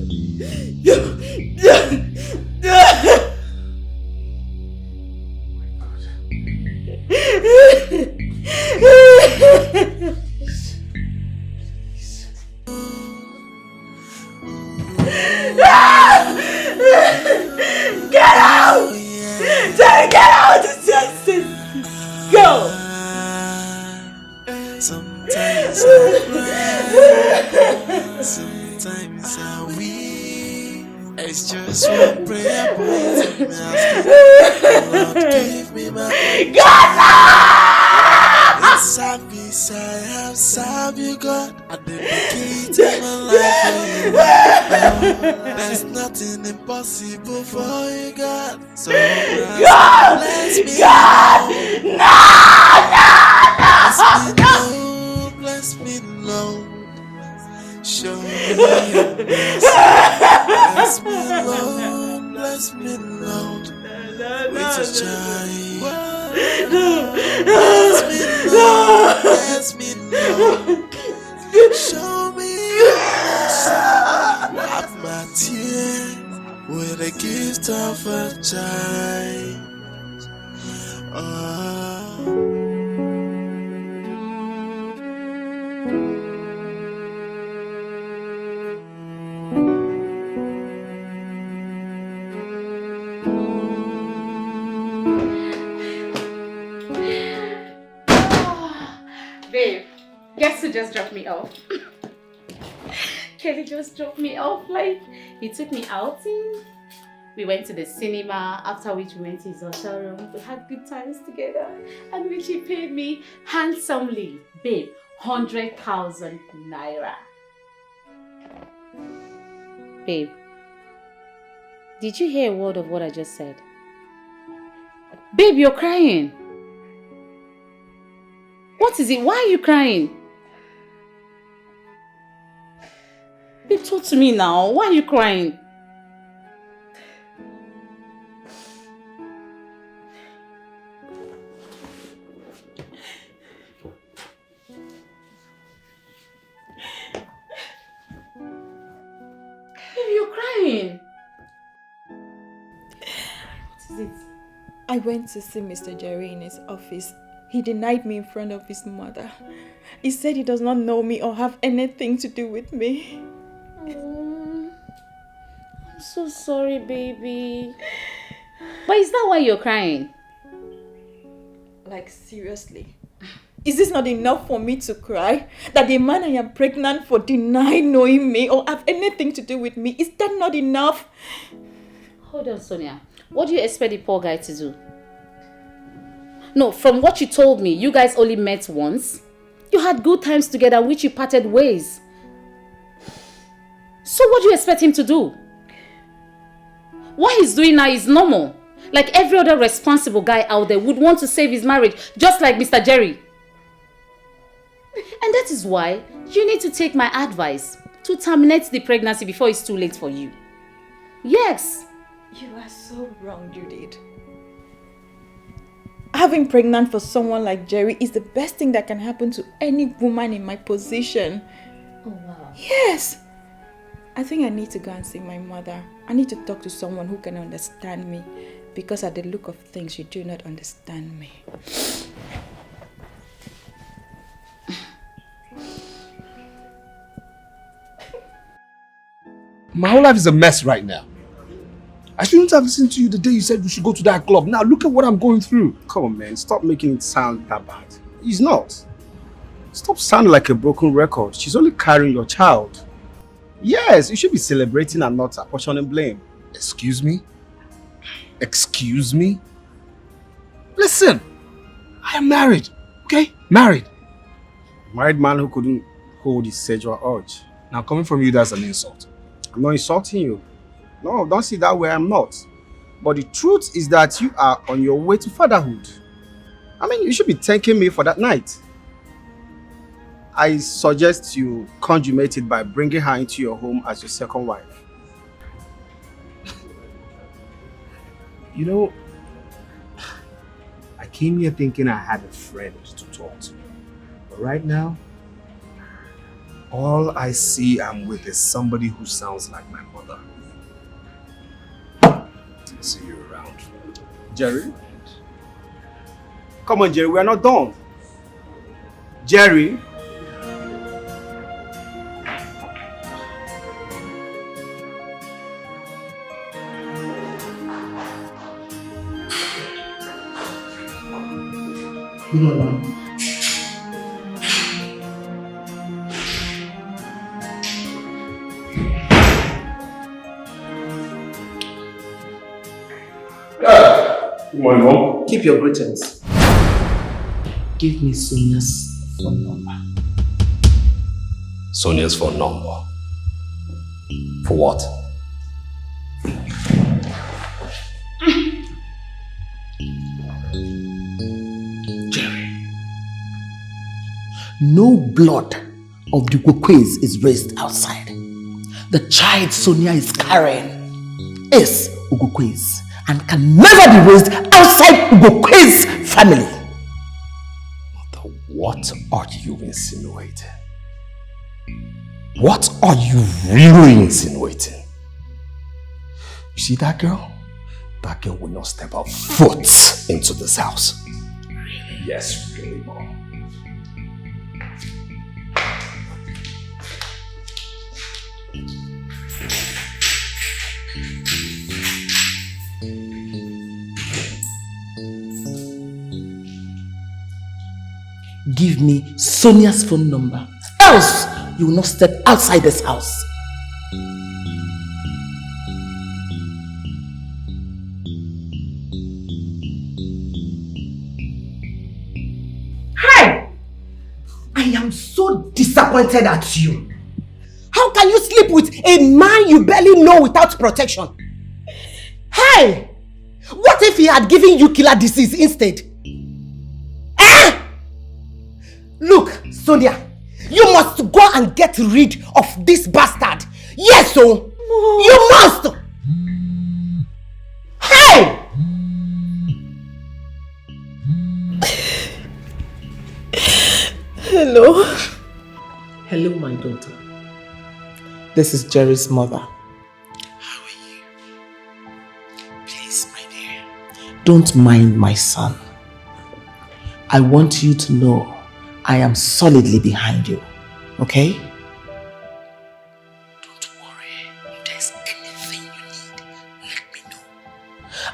Get out! Jerry, get out! Just go! Sometimes sometimes I weak. It's just one prayer point. Me asking, Lord, give me my in service I have served you, God. At the beginning of my life, there's nothing impossible for you, God. So God! bless me, God! bless me, Lord. Show me your mercy. Bless me, Lord. Bless me, Lord. With a child. Bless me, Lord. Bless me, Lord. Show me your mercy. Wipe my tears with the gift of a child. Babe, guess who just dropped me off? Kelly just dropped me off. Like, he took me outing. We went to the cinema, after which we went to his hotel room. We had good times together. And which he paid me handsomely. Babe, 100,000 naira. Babe, did you hear a word of what I just said? Babe, you're crying. What is it? Why are you crying? Babe, talk to me now. Why are you crying? Babe, you're crying. What is it? I went to see Mr. Jerry in his office. He denied me in front of his mother. He said he does not know me or have anything to do with me. I'm so sorry, baby. But is that why you're crying? Like, seriously? Is this not enough for me to cry? That the man I am pregnant for denied knowing me or have anything to do with me? Is that not enough? Hold on, Sonia. What do you expect the poor guy to do? No, from what you told me, you guys only met once. You had good times together, which you parted ways. So what do you expect him to do? What he's doing now is normal. Like every other responsible guy out there would want to save his marriage, just like Mr. Jerry. And that is why you need to take my advice to terminate the pregnancy before it's too late for you. Yes. You are so wrong, Judith. Having pregnant for someone like Jerry is the best thing that can happen to any woman in my position. Oh, wow. Yes. I think I need to go and see my mother. I need to talk to someone who can understand me. Because at the look of things, you do not understand me. My whole life is a mess right now. I shouldn't have listened to you the day you said we should go to that club. Now look at what I'm going through. Come on, man. Stop making it sound that bad. It's not. Stop sounding like a broken record. She's only carrying your child. Yes, you should be celebrating and not apportioning blame. Excuse me? Excuse me? Listen, I am married, okay? Married. Married man who couldn't hold his sexual urge. Now coming from you, that's an insult. I'm not insulting you. No, don't see that way, I'm not. But the truth is that you are on your way to fatherhood. I mean, you should be thanking me for that night. I suggest you consummate it by bringing her into your home as your second wife. You know, I came here thinking I had a friend to talk to. But right now, all I see I'm with is somebody who sounds like my mother. See you around. Jerry? Come on, Jerry, we're not done. Jerry? My mom? Keep your greetings. Give me Sonia's phone number. Sonia's phone number. For what? Jerry. No blood of the Gokwe's is raised outside. The child Sonia is carrying is Ugokwe's and can never be raised outside Ugokwe's family. What are you insinuating? What are you really insinuating? You see that girl? That girl will not step a foot into this house. Really? Yes, really, Mom. Give me Sonia's phone number, else you will not step outside this house. Hi! I am so disappointed at you. How can you sleep with a man you barely know without protection? Hey! What if he had given you killer disease instead? Eh? Look, Sonia, you must go and get rid of this bastard. Yes, so you must. Hey! Hello. Hello, my daughter. This is Jerry's mother. How are you? Please, my dear, don't mind my son. I want you to know I am solidly behind you, okay? Don't worry. If there's anything you need, let me know.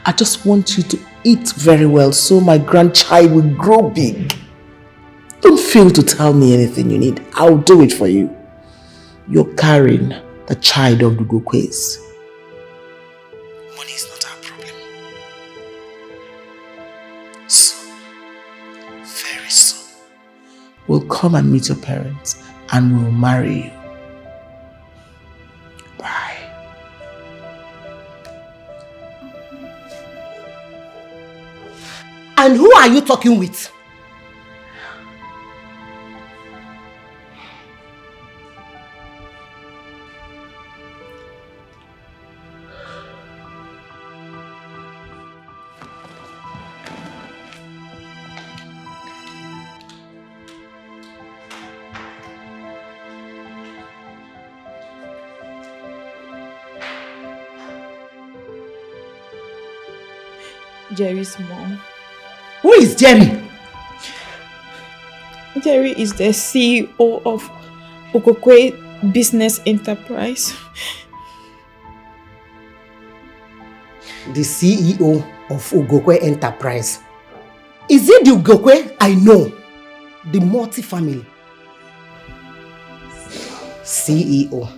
I just want you to eat very well so my grandchild will grow big. Don't fail to tell me anything you need. I'll do it for you. You're carrying the child of the Gokwe's. Money is not our problem. Soon, very soon, we'll come and meet your parents and we'll marry you. Bye. And who are you talking with? Jerry's mom. Who is Jerry? Jerry is the CEO of Ugokwe Business Enterprise. The CEO of Ugokwe Enterprise. Is it the Ugokwe I know? The multi-family. CEO.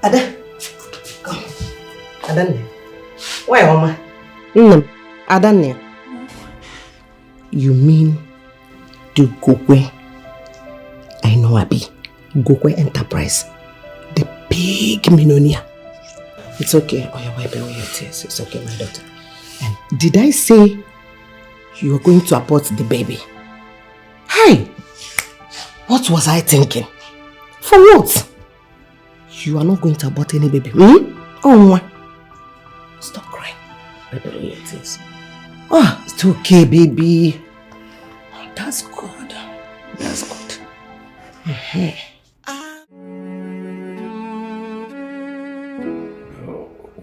Ada, come. Adanne. Why, Mama? Adanne. You mean the Gokwe? I know, Abi. Gokwe Enterprise. The big millionaire. It's okay. Oh, you're wiping away your tears. It's okay, my daughter. And did I say you are going to abort the baby? Hey! What was I thinking? For what? You are not going to abort any baby. Oh, stop crying. Wipe away your tears. Oh, it's okay, baby. That's good. That's good.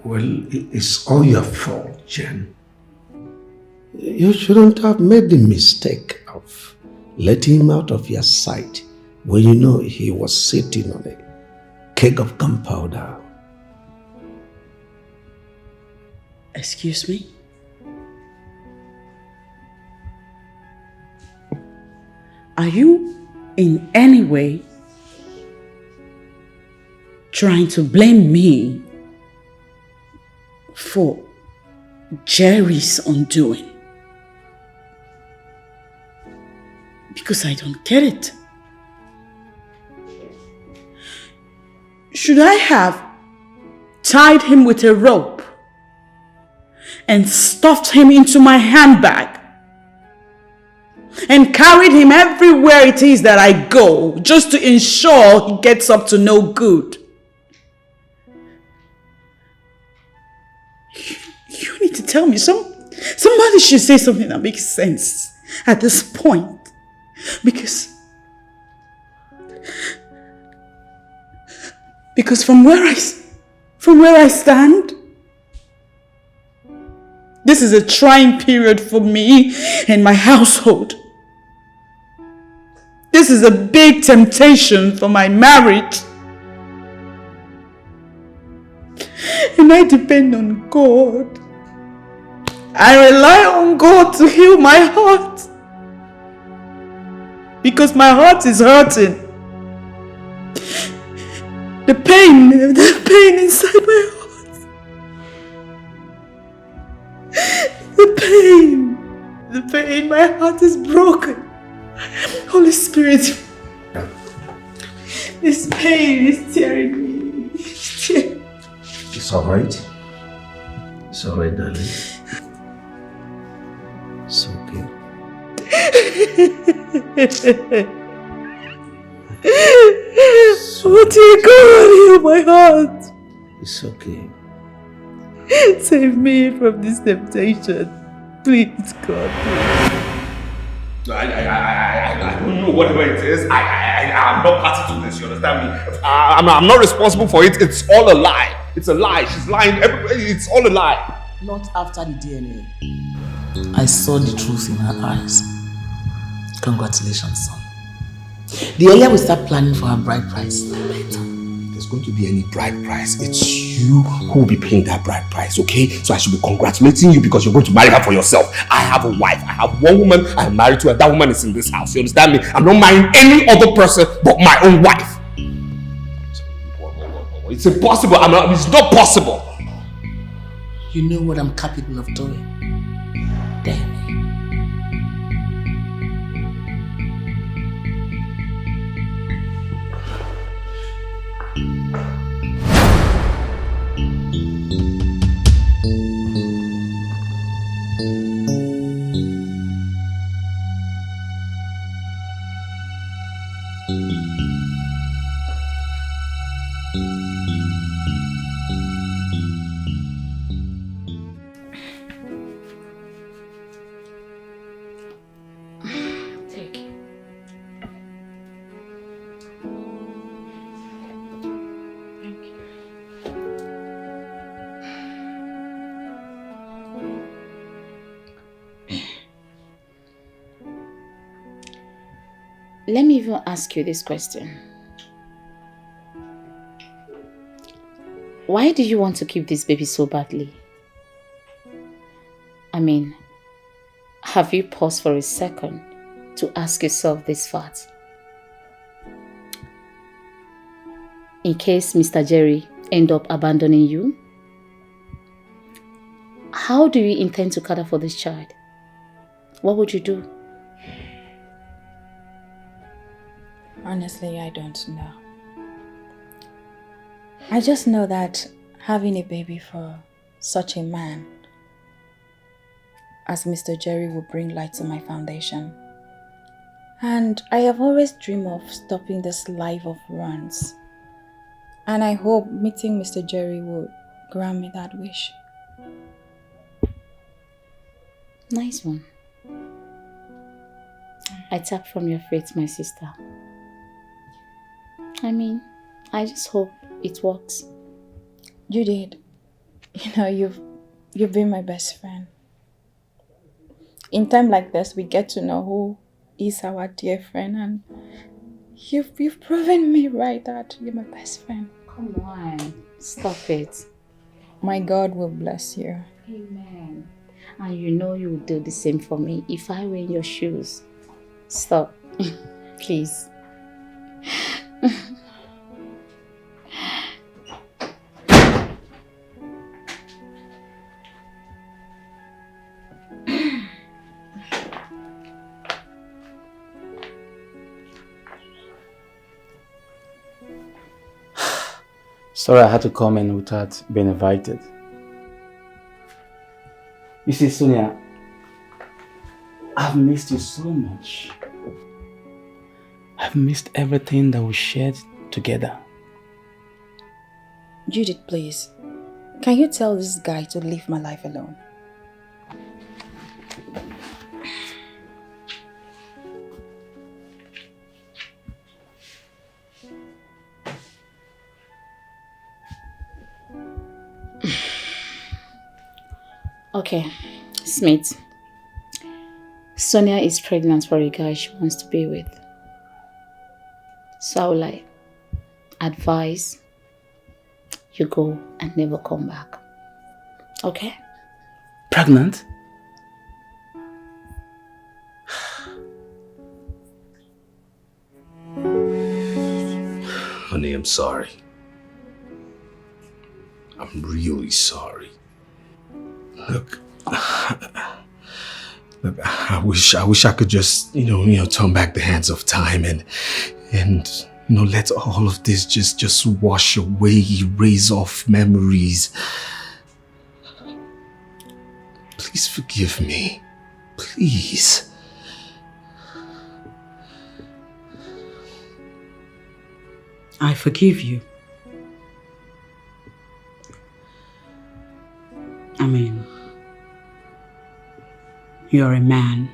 Well, it's all your fault, Jen. You shouldn't have made the mistake of letting him out of your sight when you know he was sitting on a keg of gunpowder. Excuse me? Are you in any way trying to blame me for Jerry's undoing? Because I don't get it. Should I have tied him with a rope and stuffed him into my handbag and carried him everywhere it is that I go just to ensure he gets up to no good? You need to tell me. Somebody should say something that makes sense at this point. Because from where I stand, this is a trying period for me and my household. This is a big temptation for my marriage. And I depend on God. I rely on God to heal my heart. Because my heart is hurting. The pain inside my heart. The pain, my heart is broken. Holy Spirit, this pain is tearing me. It's alright. It's alright, darling. It's okay. Oh dear God, heal my heart. It's okay. Save me from this temptation. Please, God. I don't know whatever it is. I'm not party to this, you understand me? I'm not responsible for it. It's all a lie. It's a lie. She's lying. Everybody, it's all a lie. Not after the DNA. I saw the truth in her eyes. Congratulations, son. The earlier we start planning for her bride price, the better. There's going to be any bride price. It's you who will be paying that bride price, okay? So I should be congratulating you because you're going to marry her for yourself. I have a wife. I have one woman. I'm married to her. That woman is in this house. You understand me? I'm not marrying any other person but my own wife. It's impossible. It's not possible. You know what I'm capable of doing. Damn it. Let me even ask you this question. Why do you want to keep this baby so badly? I mean, have you paused for a second to ask yourself this fact? In case Mr. Jerry end up abandoning you, how do you intend to cater for this child? What would you do? Honestly, I don't know. I just know that having a baby for such a man as Mr. Jerry will bring light to my foundation. And I have always dreamed of stopping this life of runs. And I hope meeting Mr. Jerry will grant me that wish. Nice one. I tap from your faith, my sister. I mean, I just hope it works. You did. You know, you've been my best friend. In time like this, we get to know who is our dear friend, and you've proven me right that you're my best friend. Come on, stop it. My God will bless you. Amen. And you know you would do the same for me if I were in your shoes. Stop. Please. Sorry I had to come in without being invited. You see, Sonia, I've missed you so much. I've missed everything that we shared together. Judith, please. Can you tell this guy to leave my life alone? Okay, Smith. Sonia is pregnant for a guy she wants to be with. So I would advise you go and never come back. Okay? Pregnant? Honey, I'm sorry. I'm really sorry. Look, I wish I could just, turn back the hands of time and let all of this just wash away, erase off memories. Please forgive me. Please. I forgive you. I mean, you're a man,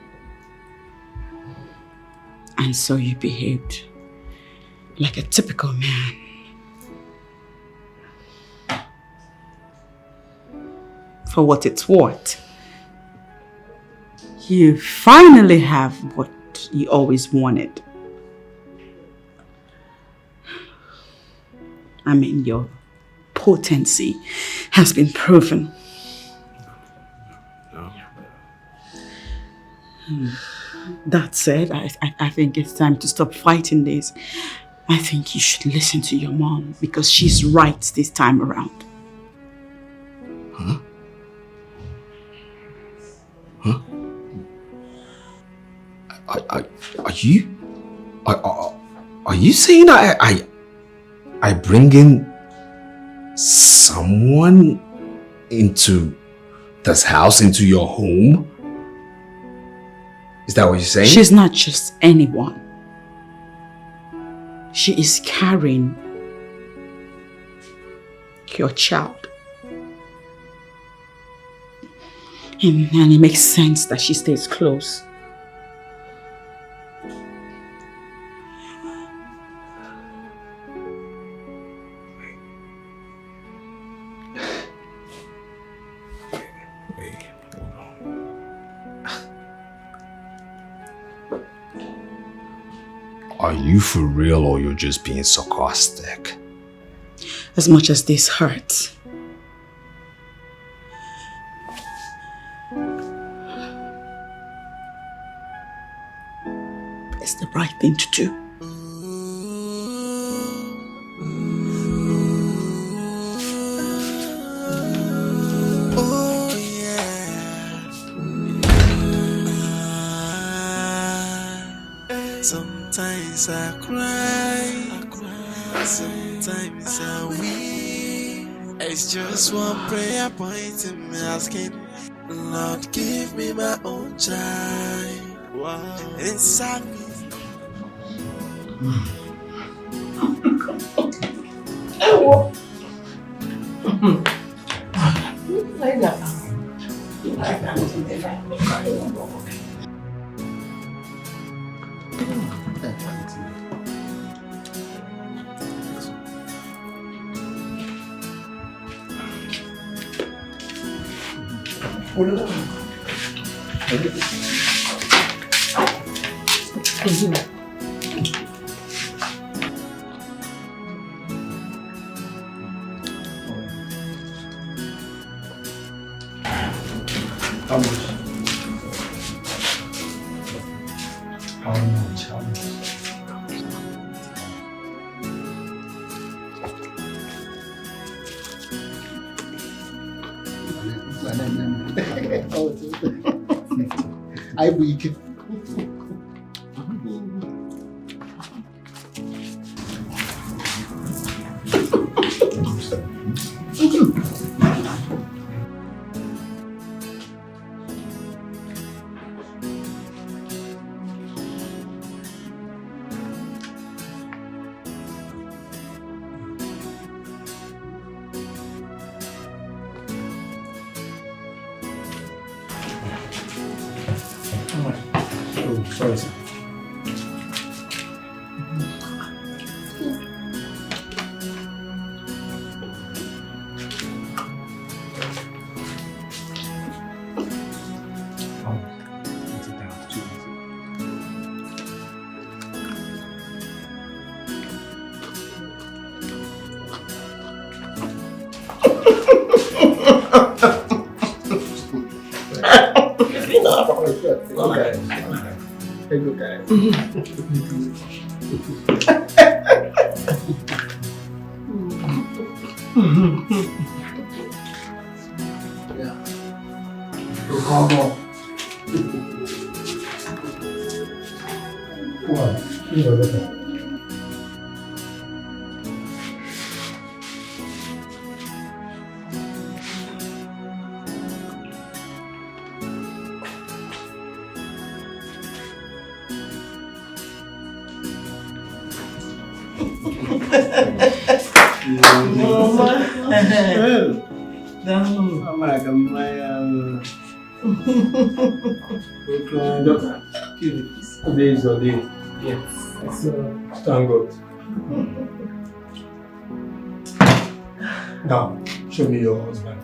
and so you behaved like a typical man. For what it's worth, you finally have what you always wanted. I mean, your potency has been proven. That said, I think it's time to stop fighting this. I think you should listen to your mom because she's right this time around. Huh? Huh? Are you saying I bring in someone into this house, into your home? Is that what you're saying? She's not just anyone. She is carrying your child. And it makes sense that she stays close. Are you for real or you're just being sarcastic? As much as this hurts, it's the right thing to do. Sometimes I cry, sometimes I weep. It's just one prayer point in me asking, Lord, give me my own child. Wow. Inside me. Like that. How much? How much? I weak. Oh, sorry, sir. Today is your day. Yes. So, thank God. Now, show me your husband.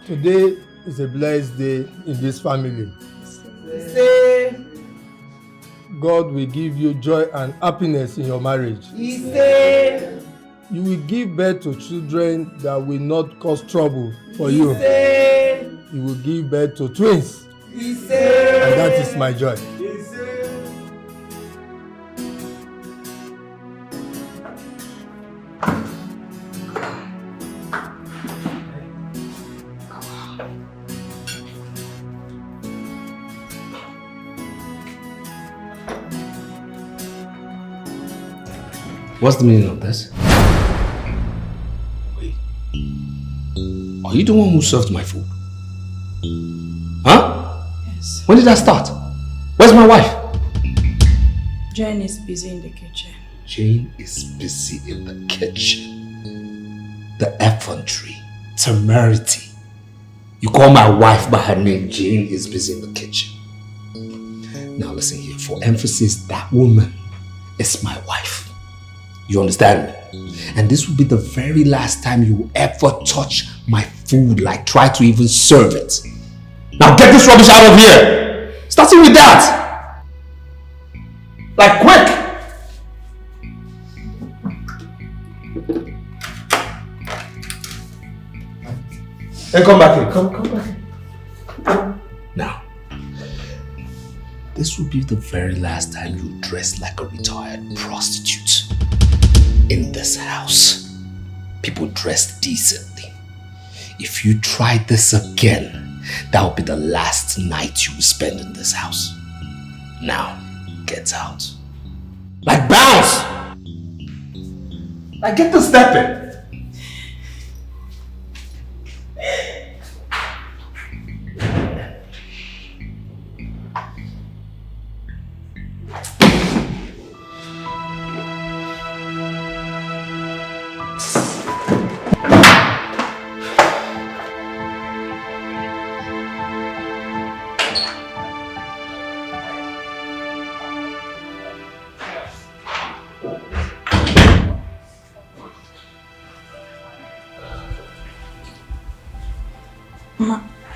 Today is a blessed day in this family. God will give you joy and happiness in your marriage. You will give birth to children that will not cause trouble for you. You will give birth to twins. And that is my joy. What's the meaning of this? Wait. Are you the one who served my food? Huh? Yes. When did that start? Where's my wife? Jane is busy in the kitchen. Jane is busy in the kitchen. The effrontery, temerity. You call my wife by her name. Jane is busy in the kitchen. Now listen here. For emphasis, that woman is my wife. You understand me? And this will be the very last time you ever touch my food, like try to even serve it. Now get this rubbish out of here! Starting with that! Like quick! And come back here. Come back here. Now, this will be the very last time you dress like a retired prostitute in this house. People dress decently. If you try this again, that will be the last night you will spend in this house. Now, get out. Like bounce! Like get the step in.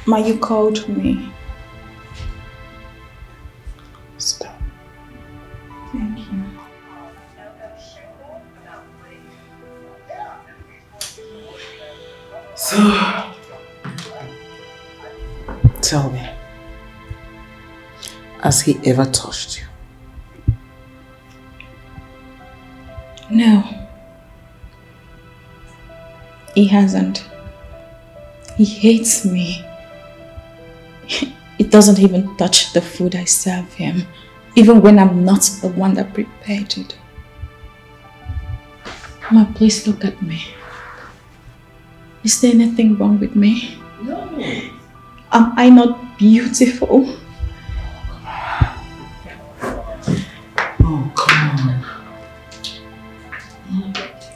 Ma, you called me. Stop. Thank you. So, tell me, has he ever touched you? No. He hasn't. He hates me. He doesn't even touch the food I serve him, even when I'm not the one that prepared it. Ma, please look at me. Is there anything wrong with me? No. Am I not beautiful? Oh, come on.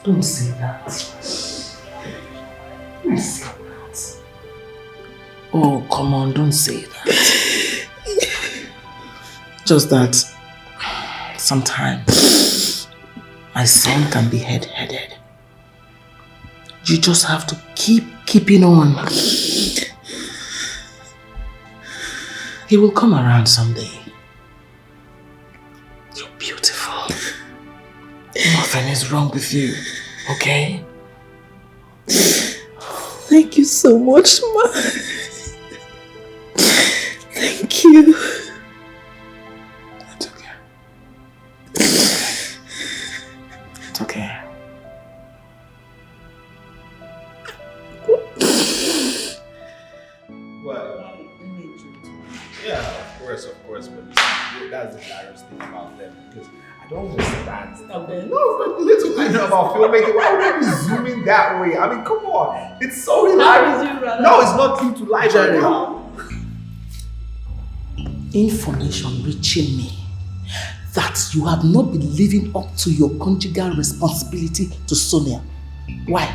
Don't say that. Don't say that. Oh, come on, don't say that. Just that sometimes my son can be head-headed. You just have to keeping on. He will come around someday. You're beautiful. Nothing is wrong with you, okay? Thank you so much, Ma. Thank you. It's okay. It's okay. What? Yeah, of course, but that's the hilarious thing about them because I don't understand. Stop there. No, little I know about filmmaking. Why would I be zooming that way? I mean, come on. It's so hilarious. No, it's not true to life. Jerry. Information reaching me that you have not been living up to your conjugal responsibility to Sonia. Why?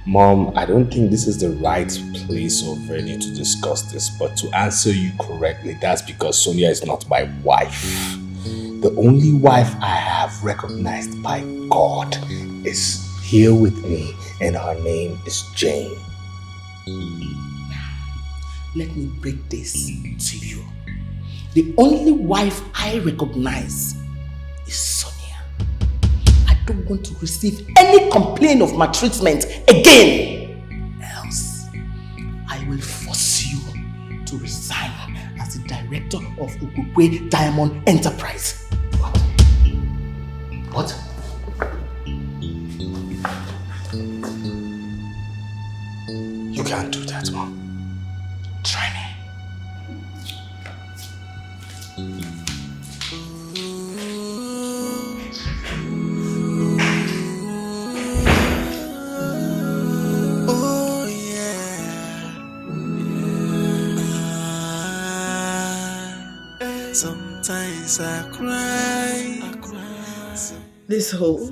Mom, I don't think this is the right place or venue to discuss this, but to answer you correctly, that's because Sonia is not my wife. The only wife I have recognized by God is here with me, and her name is Jane. Let me break this to you. The only wife I recognize is Sonia. I don't want to receive any complaint of maltreatment again. Else, I will force you to resign as the director of Ukukwe Diamond Enterprise. What? You can't do that, Mom. Try me. Oh yeah. Sometimes I cry. This whole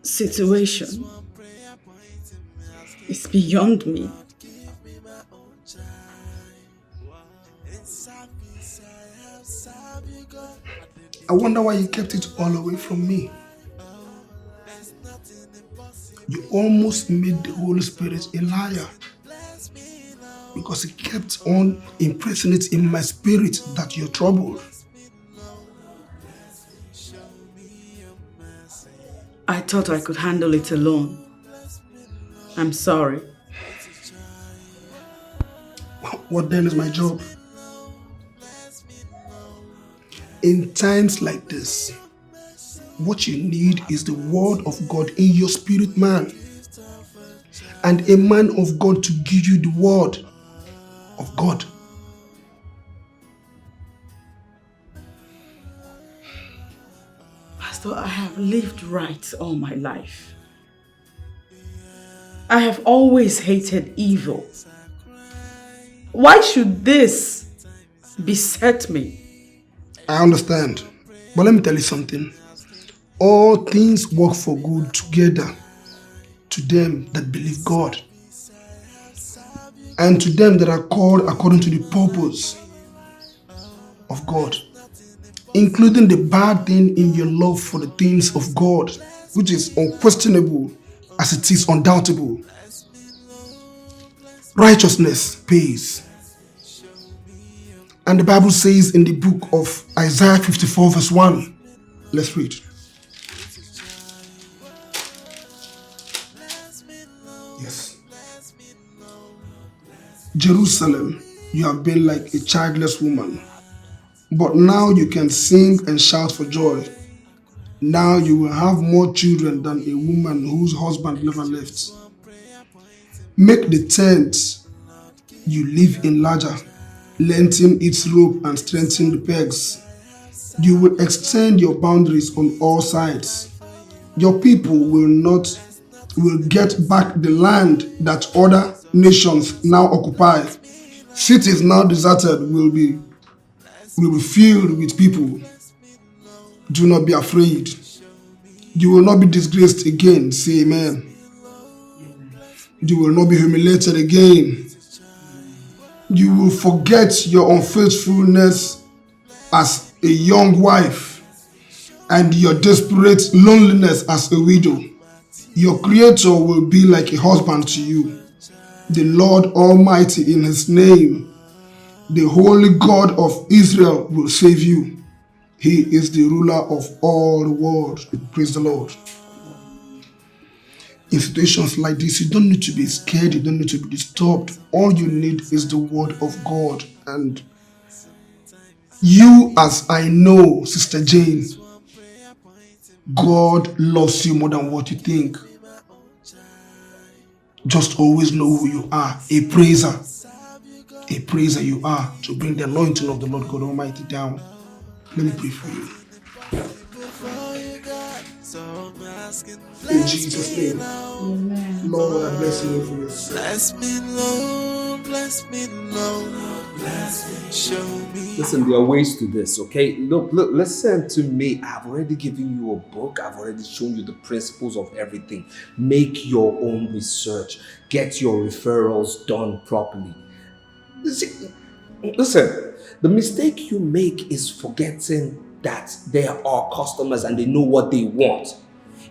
situation is beyond me. I wonder why you kept it all away from me. You almost made the Holy Spirit a liar because he kept on impressing it in my spirit that you're troubled. I thought I could handle it alone. I'm sorry. What then is my job? In times like this, what you need is the word of God in your spirit man. And a man of God to give you the word of God. Pastor, I have lived right all my life. I have always hated evil. Why should this beset me? I understand. But let me tell you something. All things work for good together to them that believe God. And to them that are called according to the purpose of God. Including the bad thing in your love for the things of God, which is unquestionable as it is undoubtable. Righteousness pays. And the Bible says in the book of Isaiah 54 verse 1. Let's read. Yes. Jerusalem, you have been like a childless woman. But now you can sing and shout for joy. Now you will have more children than a woman whose husband never left. Make the tent you live in larger, lengthen its rope and strengthen the pegs. You will extend your boundaries on all sides. Your people will get back the land that other nations now occupy. Cities now deserted will be filled with people. Do not be afraid. You will not be disgraced again. Say amen. You will not be humiliated again. You will forget your unfaithfulness as a young wife and your desperate loneliness as a widow. Your Creator will be like a husband to you. The Lord Almighty in His name, the Holy God of Israel will save you. He is the ruler of all the world. Praise the Lord. In situations like this, you don't need to be scared. You don't need to be disturbed. All you need is the word of God. And you, as I know, Sister Jane, God loves you more than what you think. Just always know who you are. A praiser. A praiser you are, to bring the anointing of the Lord God Almighty down. Let me pray for you. In Jesus' name. Amen. Lord, I bless you for this. Bless me, Lord, bless me, Lord, bless me, show me. Listen, there are ways to this, okay? Look, listen to me. I've already given you a book. I've already shown you the principles of everything. Make your own research. Get your referrals done properly. Listen, the mistake you make is forgetting that there are customers and they know what they want.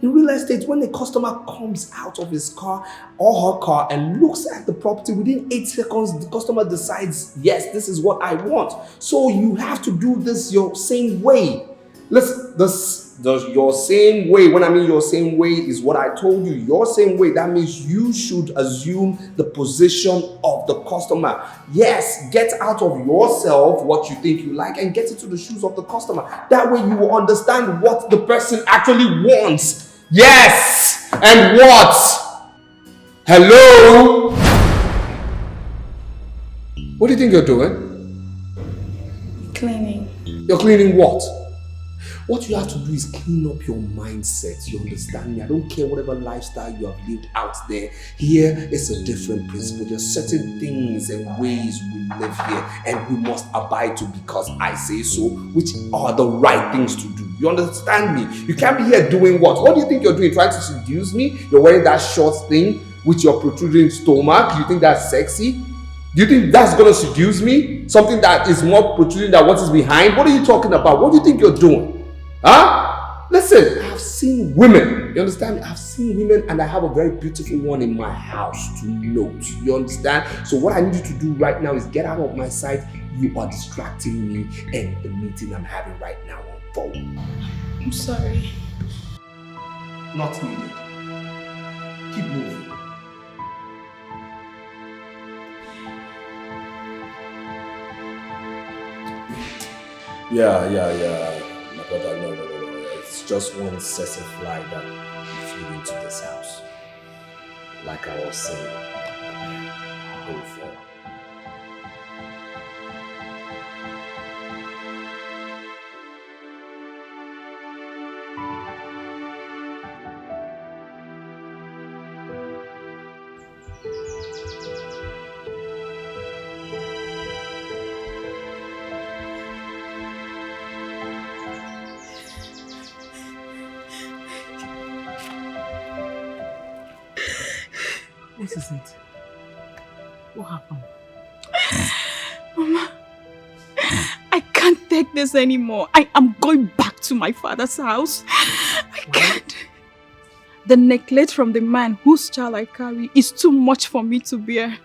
In real estate, when a customer comes out of his car or her car and looks at the property, within 8 seconds, the customer decides, yes, this is what I want. So you have to do this your same way. Listen, your same way, when I mean your same way is what I told you. Your same way, that means you should assume the position of the customer. Yes, get out of yourself what you think you like and get into the shoes of the customer. That way you will understand what the person actually wants. Yes, and what? Hello? What do you think you're doing? Cleaning. You're cleaning what? What you have to do is clean up your mindset. You understand me? I don't care whatever lifestyle you have lived out there. Here is a different principle. There are certain things and ways we live here and we must abide to because I say so, which are the right things to do. You understand me? You can't be here doing what? What do you think you're doing? Trying to seduce me? You're wearing that short thing with your protruding stomach. You think that's sexy? Do you think that's going to seduce me? Something that is more protruding than what is behind? What are you talking about? What do you think you're doing? Huh? Listen, I've seen women. You understand me? I've seen women and I have a very beautiful one in my house to note. You understand? So what I need you to do right now is get out of my sight. You are distracting me and the meeting I'm having right now on phone. I'm sorry. Not needed. Keep moving. Yeah. My brother, no. It's just one excessive fly that flew into this house. Like I was saying before. What is it? What happened? Mama, I can't take this anymore. I am going back to my father's house. I can't. The neglect from the man whose child I carry is too much for me to bear.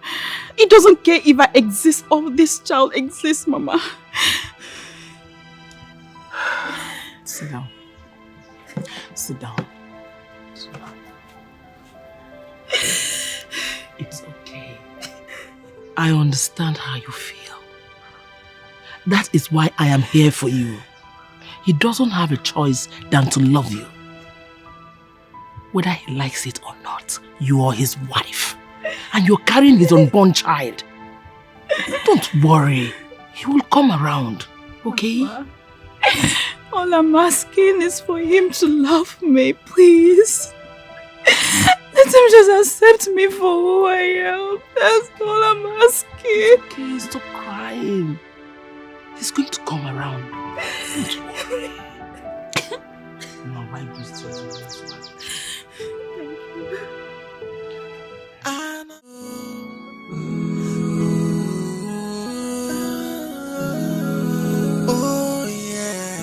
He doesn't care if I exist or this child exists, Mama. Sit down. Sit down. It's okay. I understand how you feel. That is why I am here for you. He doesn't have a choice than to love you. Whether he likes it or not, you are his wife. And you're carrying his unborn child. Don't worry. He will come around, okay? Mama, all I'm asking is for him to love me, please. Let him just accept me for who I am. That's all I'm asking. Okay, stop crying. He's going to come around. Don't worry. Now, why do you stress over this one? Thank you. I know. Oh yeah.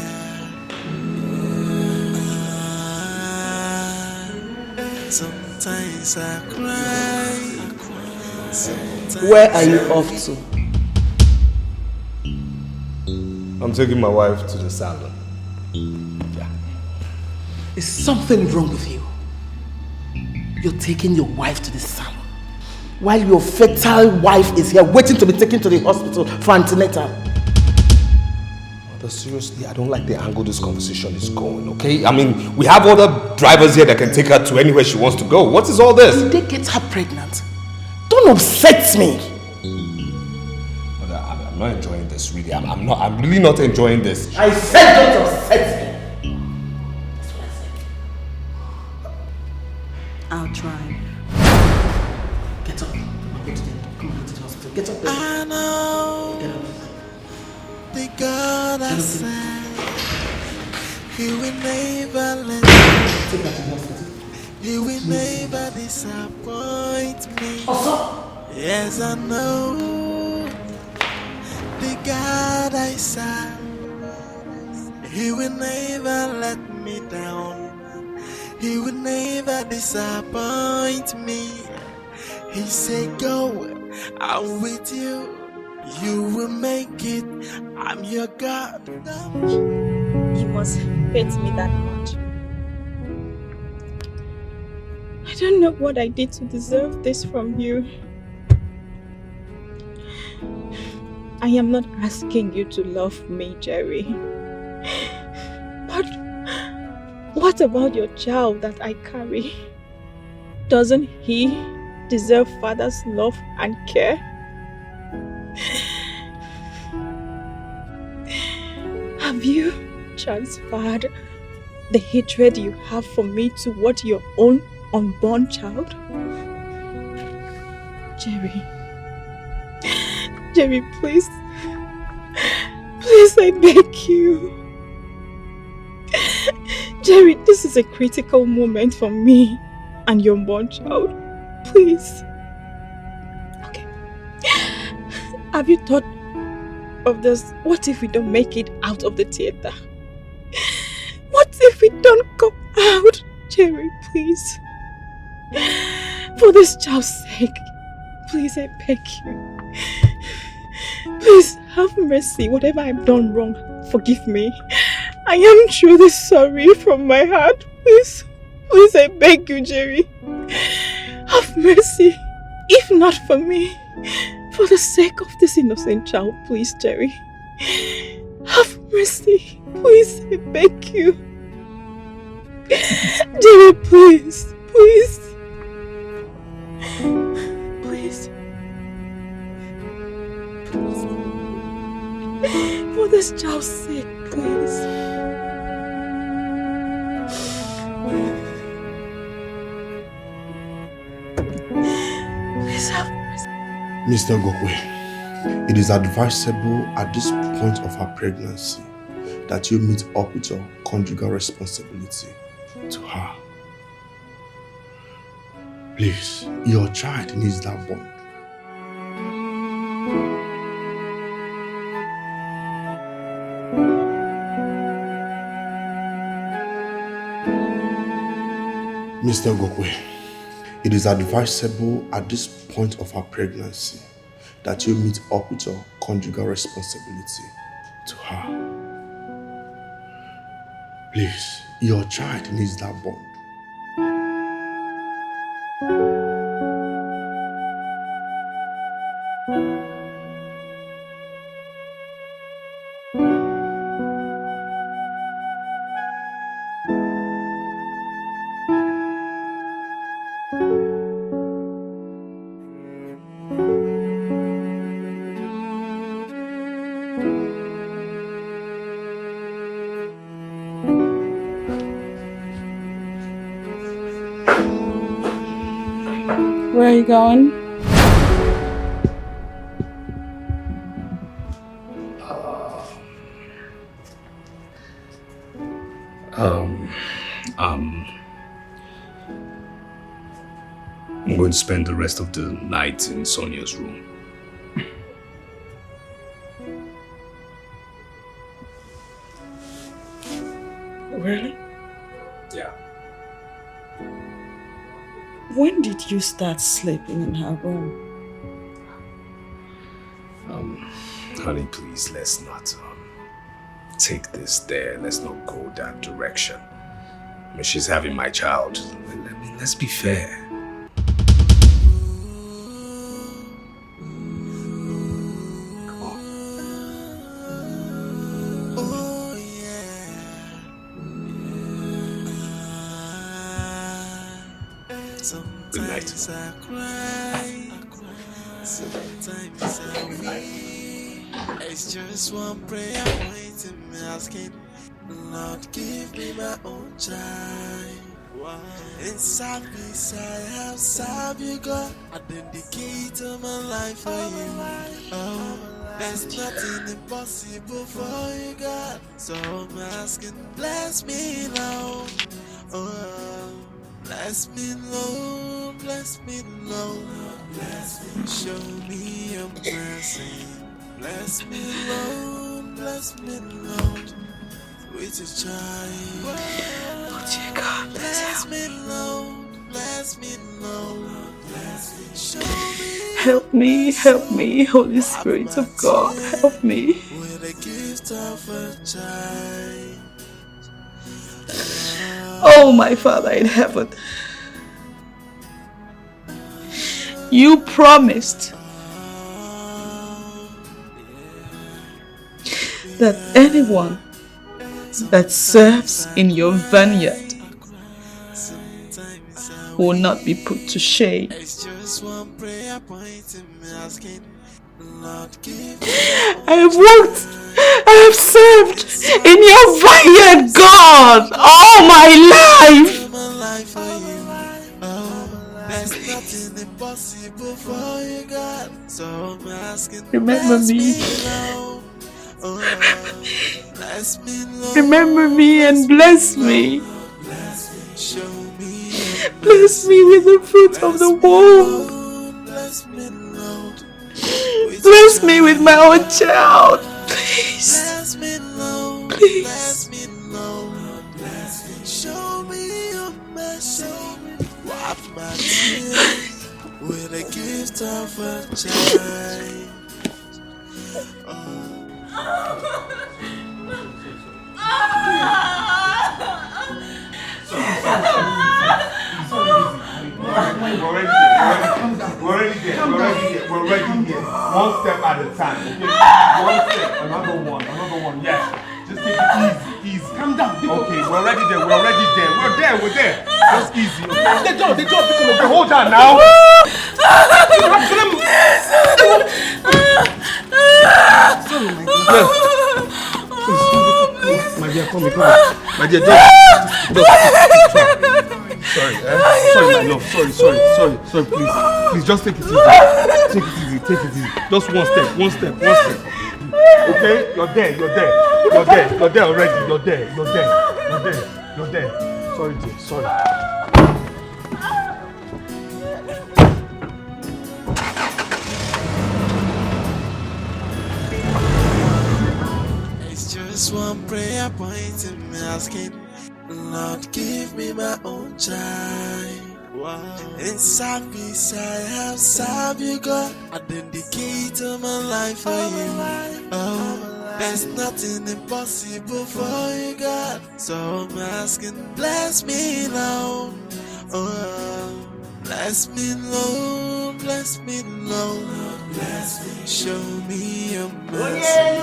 Sometimes I cry. Sometimes Where are you off to? I'm taking my wife to the salon. Yeah. Is something wrong with you? You're taking your wife to the salon while your fertile wife is here waiting to be taken to the hospital for antenatal. But seriously, I don't like the angle this conversation is going, okay? I mean, we have other drivers here that can take her to anywhere she wants to go. What is all this? Did they get her pregnant? Don't upset me! Mother, I'm not enjoying this, really. I'm really not enjoying this. I said don't upset me! That's what I said. I'll try. Get up. Come on, to the hospital. Get up. I know. Get up. The God I sent, He will never let me. He will never disappoint me. Yes, I know. The God I serve, He will never let me down. He will never disappoint me. He said, go, I'm with you. You will make it. I'm your God. You must hate me that much. I don't know what I did to deserve this from you. I am not asking you to love me, Jerry. But what about your child that I carry? Doesn't he deserve father's love and care? Have you transferred the hatred you have for me toward your own unborn child? Jerry, please. Please, I beg you. Jerry, this is a critical moment for me and your unborn child. Please. Okay. Have you thought of this? What if we don't make it out of the theater? What if we don't go out? Jerry, please. For this child's sake, please, I beg you. Please have mercy. Whatever I've done wrong, forgive me. I am truly sorry from my heart. Please, please, I beg you, Jerry. Have mercy. If not for me, for the sake of this innocent child, please, Jerry. Have mercy. Please, I beg you. Jerry, please. Please. Please. Please. For this child's sake, please. Please have mercy. Mr. Gokwe, it is advisable at this point of her pregnancy that you meet up with your conjugal responsibility to her. Please, your child needs that bond. Mr. Gokwe, it is advisable at this point of her pregnancy that you meet up with your conjugal responsibility to her. Please, your child needs that bond. Where are you going? I'm going to spend the rest of the night in Sonia's room. Really? Yeah. When did you start sleeping in her room? Honey, please, let's not take this there. Let's not go that direction. I mean, she's having my child. I mean, let's be fair. Good night. Sometimes I weep. It's just one prayer point in me asking, Lord, give me my own child. Inside me, I have served you, God. I dedicate my life for you. Oh, there's nothing impossible for you, God. So I'm asking, bless me now. Oh, bless me, Lord, bless me, Lord, bless me, show me your mercy. Bless me, Lord, bless me, Lord, with a child. Oh, dear God, bless me, Lord, bless me, Lord, bless me, show me. Help me, Holy Spirit of God, help me. With the gift of a child. Oh, my Father in heaven, you promised that anyone that serves in your vineyard will not be put to shame. I have worked, I have served in your vineyard, God, all my life. Remember me. Remember me and bless me. Bless me with the fruit of the womb. Bless me with my own child. Please. Please. Show me your mercy. Wipe my tears with a gift of a child. We're already there. One step at a time, okay? One step, another one. Yes. Just take it easy. Calm down. Okay, we're already there. We're there. Just easy, okay? The door. Okay, hold on now. Sorry, my dear. My dear, come. My dear, don't. Sorry, my love. Sorry, please, just take it easy. Take it easy. Just one step. Okay, you're there already. You're there. Sorry, dear. Sorry. It's just one prayer point in me asking, Lord, give me my own child. Wow. In service I have served you, God. I dedicate my life for you. Oh, there's nothing impossible for you, God. So I'm asking, bless me now. Oh, bless me, Lord. Bless me, Lord. Bless me. Show me your mercy.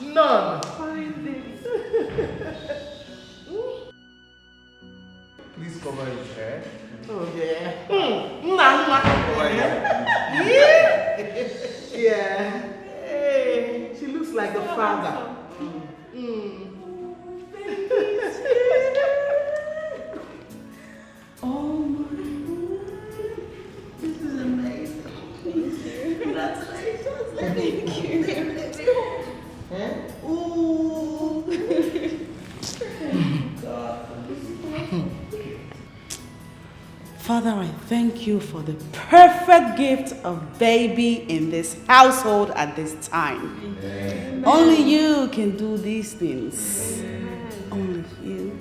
None. Please cover his hair. Oh yeah. Yeah. Hey, she looks like the father. Oh my God. This is amazing. Congratulations. Thank you. Ooh. God. Father, I thank you for the perfect gift of baby in this household at this time. Amen. Only you can do these things. Amen. Only you.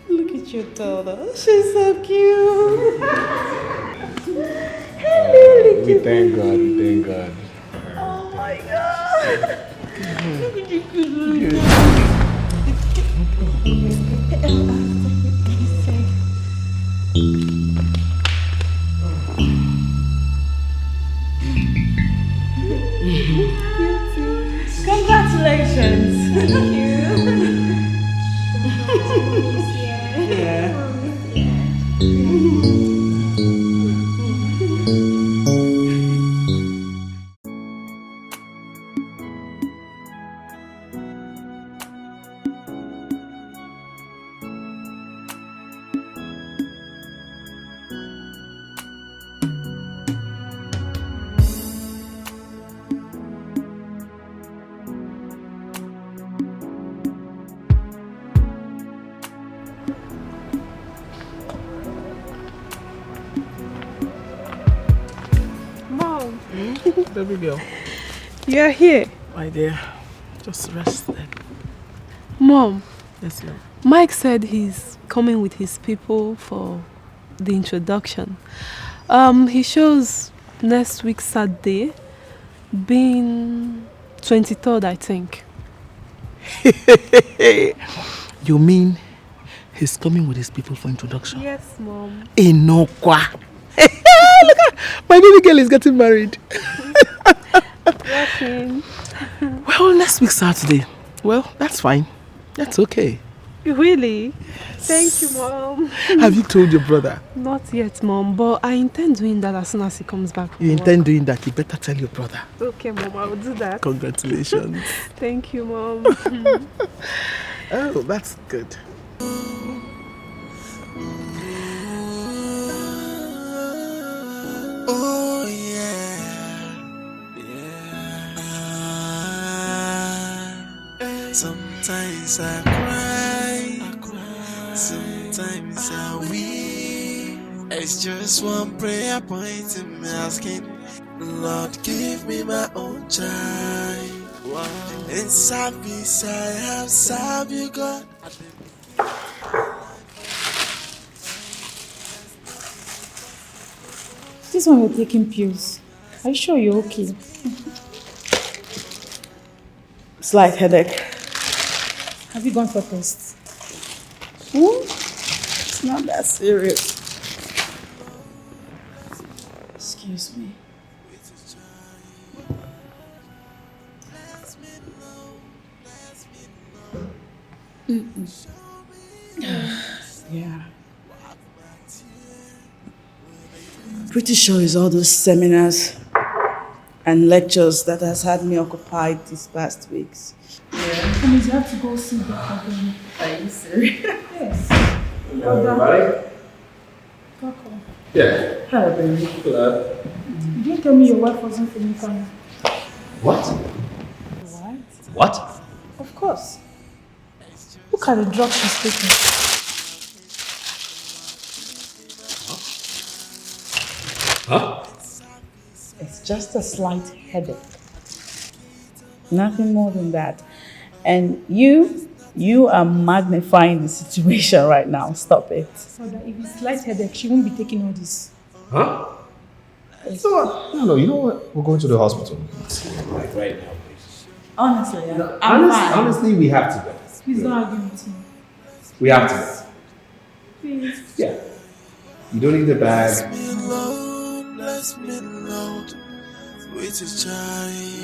Look at your daughter. She's so cute. We thank God. Oh my God. Look at you. Congratulations. Thank you. Yeah. Mom. Baby girl. You're here. My dear, just rest then. Mom. Yes, ma'am. Mike said he's coming with his people for the introduction. He shows next week Saturday, being 23rd, I think. You mean he's coming with his people for introduction? Yes, Mom. Inokwa. Look at my baby girl is getting married. Rushing. Well, next week Saturday. Well, that's fine. That's okay. Really? Thank you, Mom. Have you told your brother? Not yet, Mom, but I intend doing that as soon as he comes back from You work. intend doing that? You better tell your brother. Okay, Mom, I will do that. Congratulations. Thank you, Mom. Oh, that's good. Oh yeah, yeah. Sometimes I cry, sometimes I weep. It's just one prayer point in me asking, Lord, give me my own child. Wow. In service I have served you, God. This one you're taking pills. Are you sure you're okay? Slight headache. Have you gone for tests? It's not that serious. Excuse me. Yeah. Pretty sure it's all those seminars and lectures that has had me occupied these past weeks. That means you have to go see the again. Are you serious? Yes. Hello, everybody. Coco. Yeah. Hello, baby. Hello. You didn't tell me your wife wasn't feeling fine. What? What? What? Of course. Look at the drug she's taking. Huh? It's just a slight headache. Nothing more than that. And you are magnifying the situation right now. Stop it. So that if it's slight headache, she won't be taking all this. Huh? No, you know what? We're going to the hospital. Like right now, please. Honestly, I'm fine. Honestly, we have to go. Please don't argue with me. We have to go. Please. Yeah. You don't need the bag. Bless me, Lord, with His child.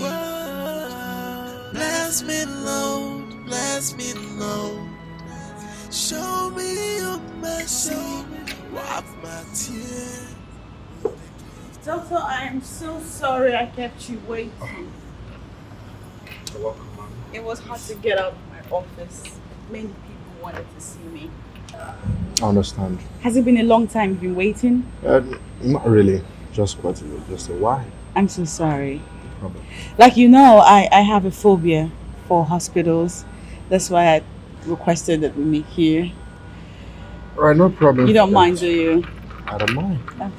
Bless me, Lord, bless me, Lord. Show me your mercy, wipe my tears. Doctor, I am so sorry I kept you waiting. You're welcome, Mom. It was hard to get out of my office. Many people wanted to see me. I understand. Has it been a long time you've been waiting? Not really. Just quite a while. I'm so sorry. No problem. Like you know, I have a phobia for hospitals. That's why I requested that we meet here. Alright, no problem. You don't mind, do you? I don't mind. Okay.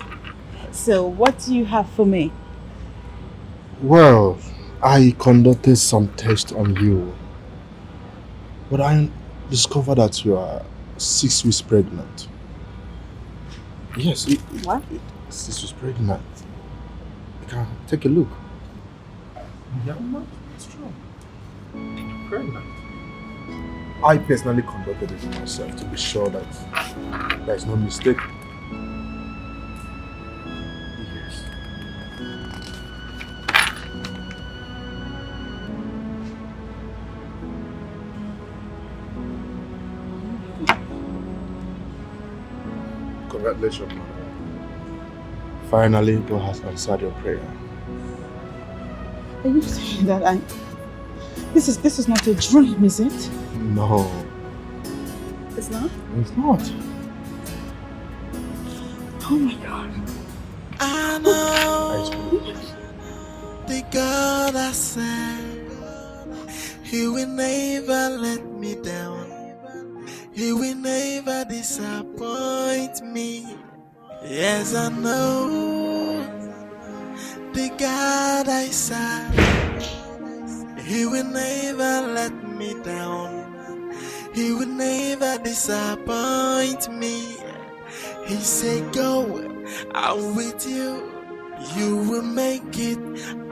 So, what do you have for me? Well, I conducted some tests on you. But I discovered that you are 6 weeks pregnant. Yes. What? 6 weeks pregnant. You can take a look. Yeah, it's true. Pregnant. I personally conducted it myself to be sure that there is no mistake. Yes. Congratulations, mother. Finally, God has answered your prayer. Are you saying that this is not a dream, is it? No, It's not? it's not. Oh my God. I know the God I serve, He will never let me down. He will never disappoint me. Yes, I know the God I serve, He will never let me down. He will never disappoint me. He said, go, I'm with you. You will make it.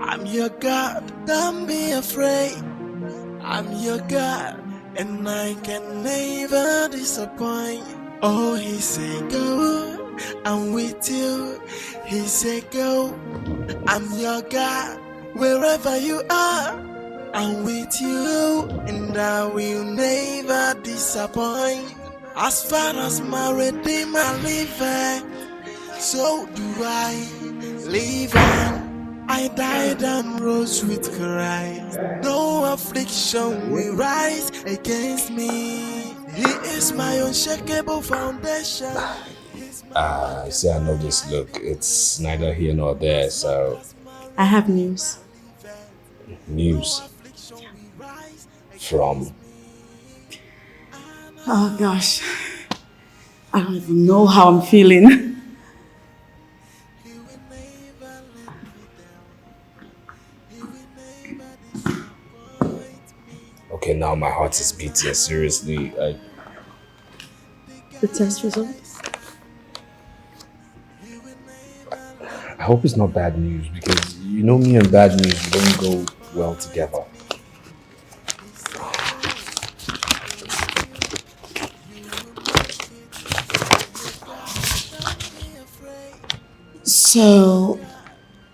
I'm your God. Don't be afraid. I'm your God, and I can never disappoint. Oh, He said, go, I'm with you. He said, go, I'm your God. Wherever you are, I'm with you, and I will never disappoint. As far as my Redeemer liveth, so do I live on. I died and rose with Christ. No affliction will rise against me. He is my unshakable foundation. See, I know this look. It's neither here nor there, so... I have news. News? From? Oh gosh. I don't even know how I'm feeling. Okay, now my heart is beating. Seriously, The test results? I hope it's not bad news, because you know me and bad news don't go well together. So,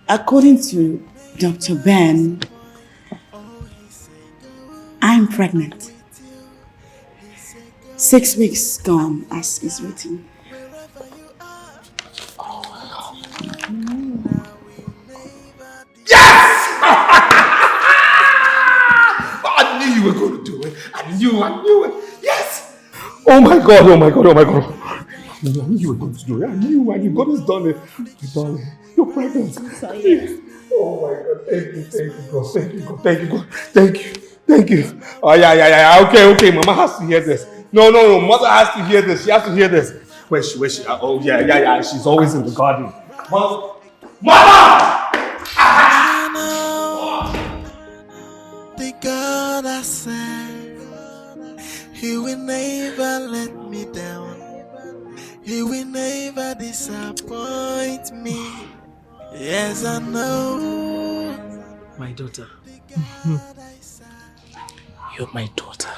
according to Dr. Ben, I'm pregnant. 6 weeks gone, as is written. I knew you were going to do it. I knew it. Yes! Oh my God. I knew you were going to do it. I knew, and God has done it. My darling, you're pregnant. Oh my God. Thank you, God. Thank you. Oh, yeah. Okay. Mama has to hear this. No. Mother has to hear this. She has to hear this. Where's she? Oh, yeah. She's always in the garden. Mother! The God I serve, He will never let me down. He will never disappoint me. Yes, I know. My daughter. You're my daughter.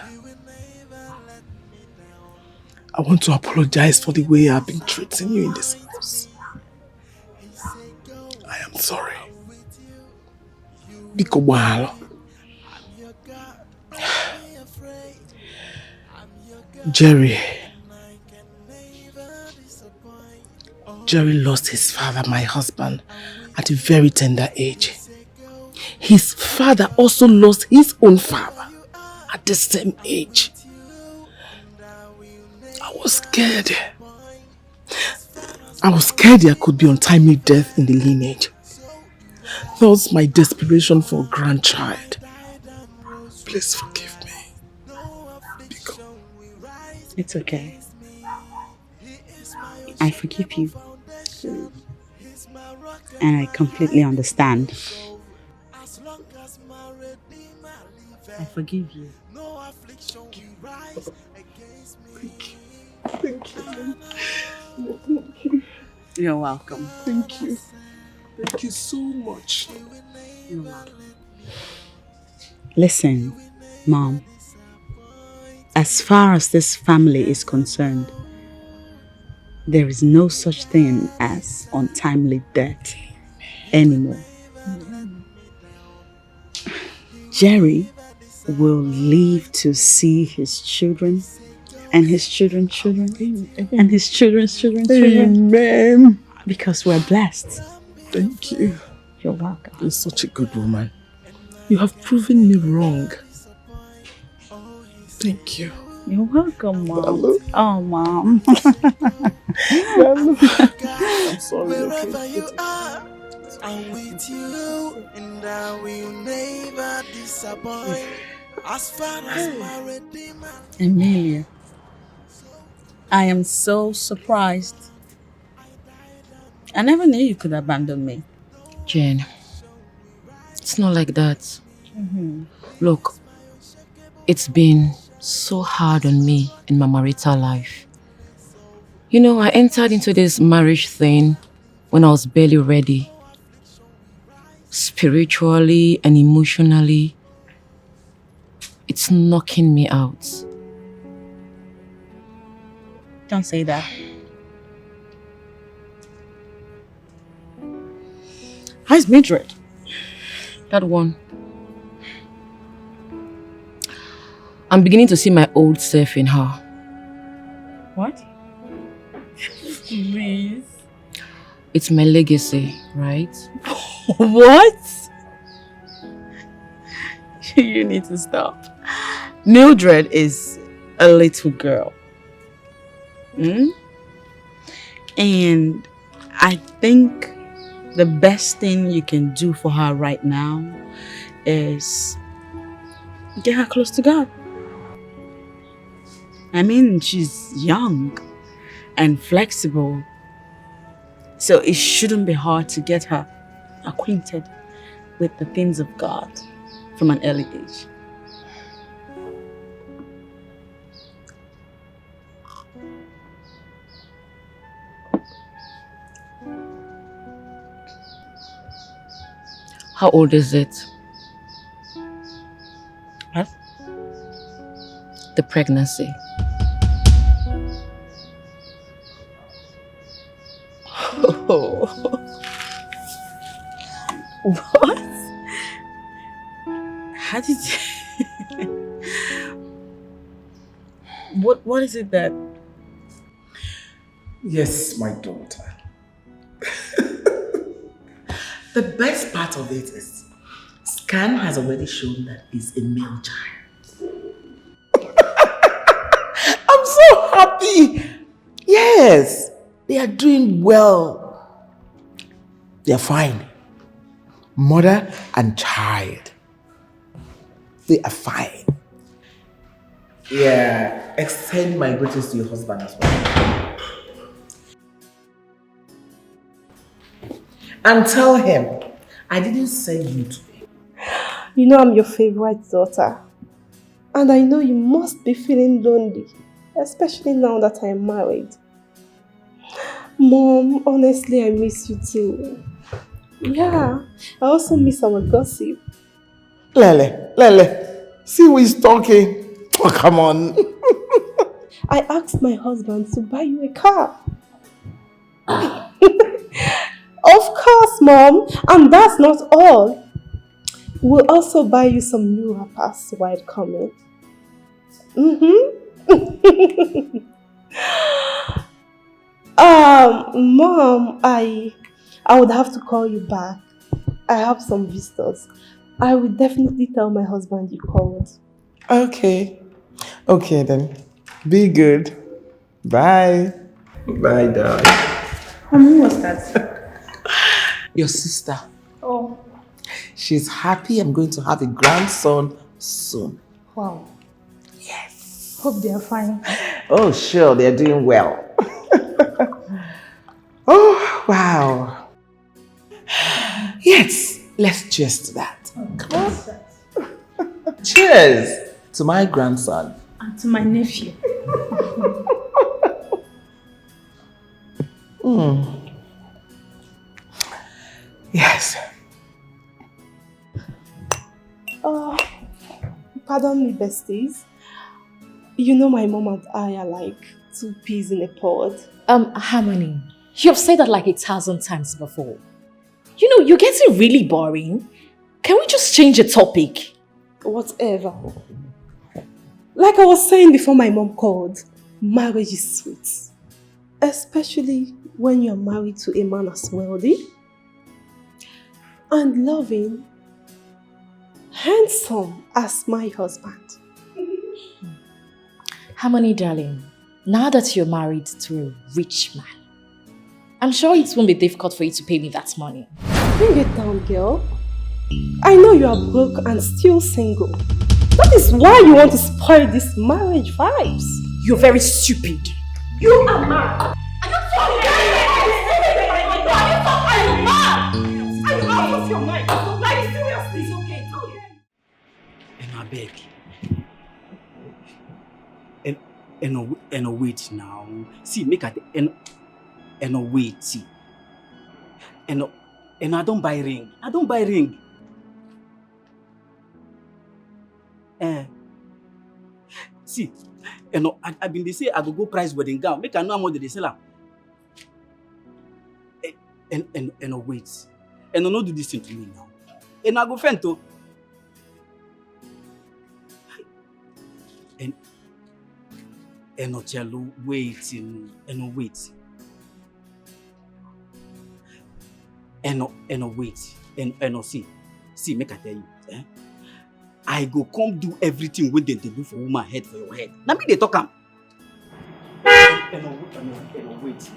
I want to apologize for the way I've been treating you in this house. I am sorry. Biko Mahalo. Jerry lost his father, my husband, at a very tender age. His father also lost his own father at the same age. I was scared. There could be untimely death in the lineage. That was my desperation for a grandchild. Please forgive me. It's okay. I forgive you. And I completely understand. I forgive you. Thank you. You're welcome. Thank you. Thank you so much. You're welcome. Listen, Mom. As far as this family is concerned, there is no such thing as untimely death anymore. Jerry will live to see his children and his children's children and his children's children's children. Amen. Because we're blessed. Thank you. You're welcome. You're such a good woman. You have proven me wrong. Thank you. You're welcome, Mom. Hello. Oh, Mom. I'm sorry. Wherever you are, I'm with you, and I will never disappoint. As far as my Redeemer. Emilia, I am so surprised. I never knew you could abandon me. Jane, it's not like that. Look, it's been so hard on me in my marital life. You know, I entered into this marriage thing when I was barely ready. Spiritually and emotionally, it's knocking me out. Don't say that. How's Mildred? That one. I'm beginning to see my old self in her. What? Please. It's my legacy, right? What? You need to stop. Mildred is a little girl. And I think the best thing you can do for her right now is get her close to God. I mean, she's young and flexible, so it shouldn't be hard to get her acquainted with the things of God from an early age. How old is it? What? The pregnancy. Oh. What? How did you... What is it that... Yes, my daughter. The best part of it is, scan has already shown that he's a male child. I'm so happy. Yes, they are doing well. They are fine. Mother and child. They are fine. Yeah, extend my greetings to your husband as well. And tell him I didn't send you to him. You know I'm your favorite daughter. And I know you must be feeling lonely, especially now that I'm married. Mom, honestly, I miss you too. Yeah, I also miss our gossip. Lele, see who is talking. Oh, come on. I asked my husband to buy you a car. Of course, Mom. And that's not all. We'll also buy you some new wrappers while coming. Mom, I would have to call you back. I have some visitors. I will definitely tell my husband you called. Okay. Okay then. Be good. Bye. Bye, darling. Who was that? Your sister. Oh. She's happy I'm going to have a grandson soon. Wow. Yes. Hope they are fine. Oh, sure, they're doing well. Oh, wow. Yes, let's cheers to that. Come on. Cheers to my grandson. And to my nephew. Yes. Oh, pardon me, besties. You know my mom and I are like two peas in a pod. Harmony, you've said that like 1,000 times before. You know, you're getting really boring. Can we just change the topic? Whatever. Like I was saying before my mom called, marriage is sweet. Especially when you're married to a man as wealthy and loving, handsome as my husband. Harmony, darling, now that you're married to a rich man, I'm sure it won't be difficult for you to pay me that money. Bring it down, girl. I know you are broke and still single. That is why you want to spoil these marriage vibes. You're very stupid. You are mad. Are you mad? Are you out of your mind? Like, seriously, it's okay. And I beg. And wait now. See, make at and wait. See. And I don't buy ring. I don't buy ring. See, I been they say I go price wedding gown. Make I know how much they sell am. And wait. And no do this thing to me now. And I go fend to. Cello, wait. Wait. Wait. See, make I tell you, I go come do everything when they do for woman head for your head. Now me they talk am. Wait now. Wait.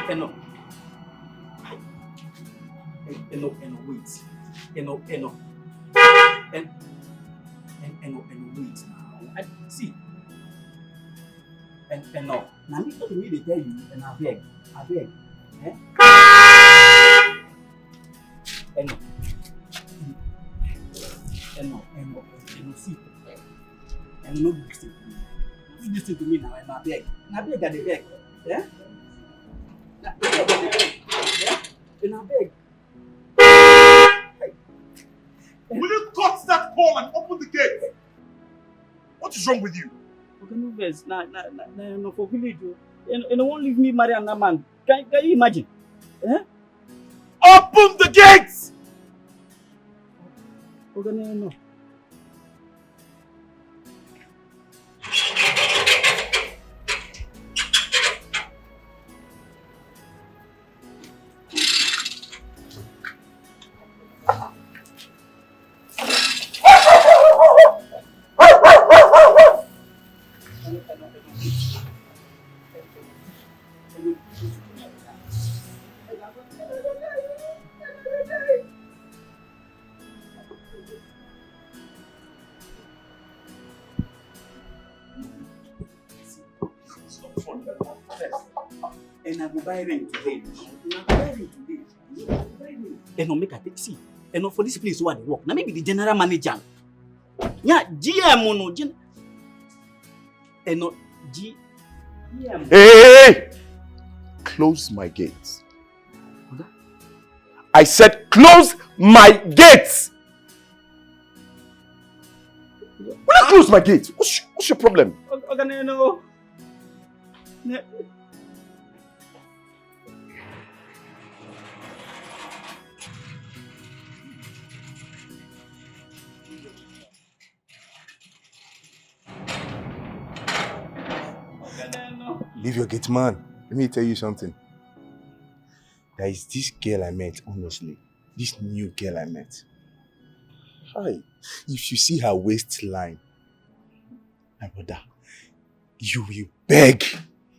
Wait now. See. Now me talk to me they tell you, and I beg. See. And no listen to me. You listen to me now, and I beg. And I beg at the beg. Yeah? And I beg. Will you cut that call and open the gate? What is wrong with you? Okay, no verse. No for village. And won't leave me marry another man. Can you imagine? Eh? Open the gates! Okay, no. And I go buy ring today. And make a taxi. And for this place where they work. Now maybe the general manager. Yeah, GM no. And no GM. Hey! Close my gates. Okay. I said close my gates! Will you close my gates? What's your problem? Okay, no. Leave your gate, man. Let me tell you something. There is this girl I met, honestly. This new girl I met. Hi. If you see her waistline, my brother, you will beg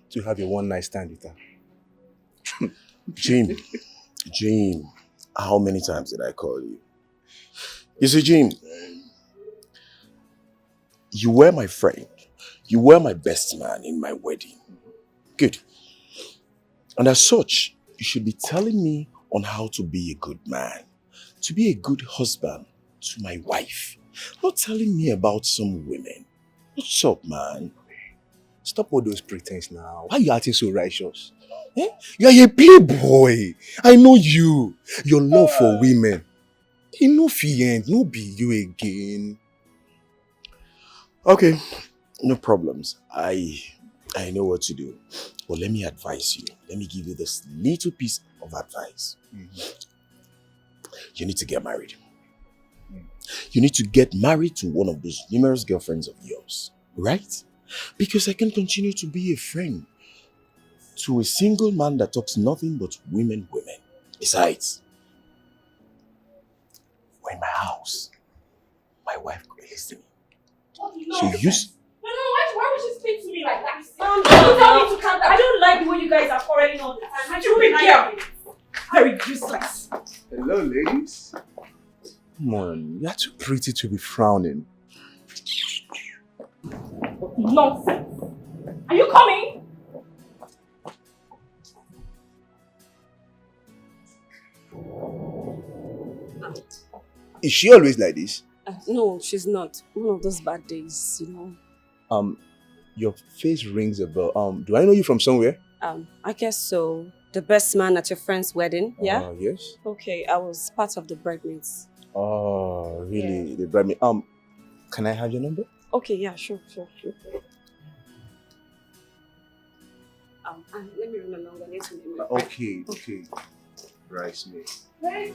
to have a one-night stand with her. Jane, how many times did I call you? You see, Jane, you were my friend. You were my best man in my wedding. Good. And as such, you should be telling me on how to be a good man, to be a good husband to my wife. Not telling me about some women. What's up, man? Stop all those pretense now. Why are you acting so righteous? Eh? You are a playboy. I know you. Your love for women. Enough end. No be you again. Okay, no problems. I know what to do. But let me advise you. Let me give you this little piece of advice. You need to get married. You need to get married to one of those numerous girlfriends of yours. Right? Because I can continue to be a friend to a single man that talks nothing but women. Besides, we're in my house. My wife could be listening. So why would she speak to me like that? Don't tell me to calm down. I don't like the way you guys are quarreling all the time. Stupid girl. Very useless. Hello, ladies. Come on, you're too pretty to be frowning. Nonsense. Are you coming? Is she always like this? No, she's not. One of those bad days, you know. Your face rings a bell. Do I know you from somewhere? I guess so. The best man at your friend's wedding, yeah? Yes. Okay, I was part of the bridesmaids. Oh, really? Yeah. The bridesmaid. Can I have your number? Okay, yeah, sure. And let me run along. I need to name my Okay. Bridesmaid. Right.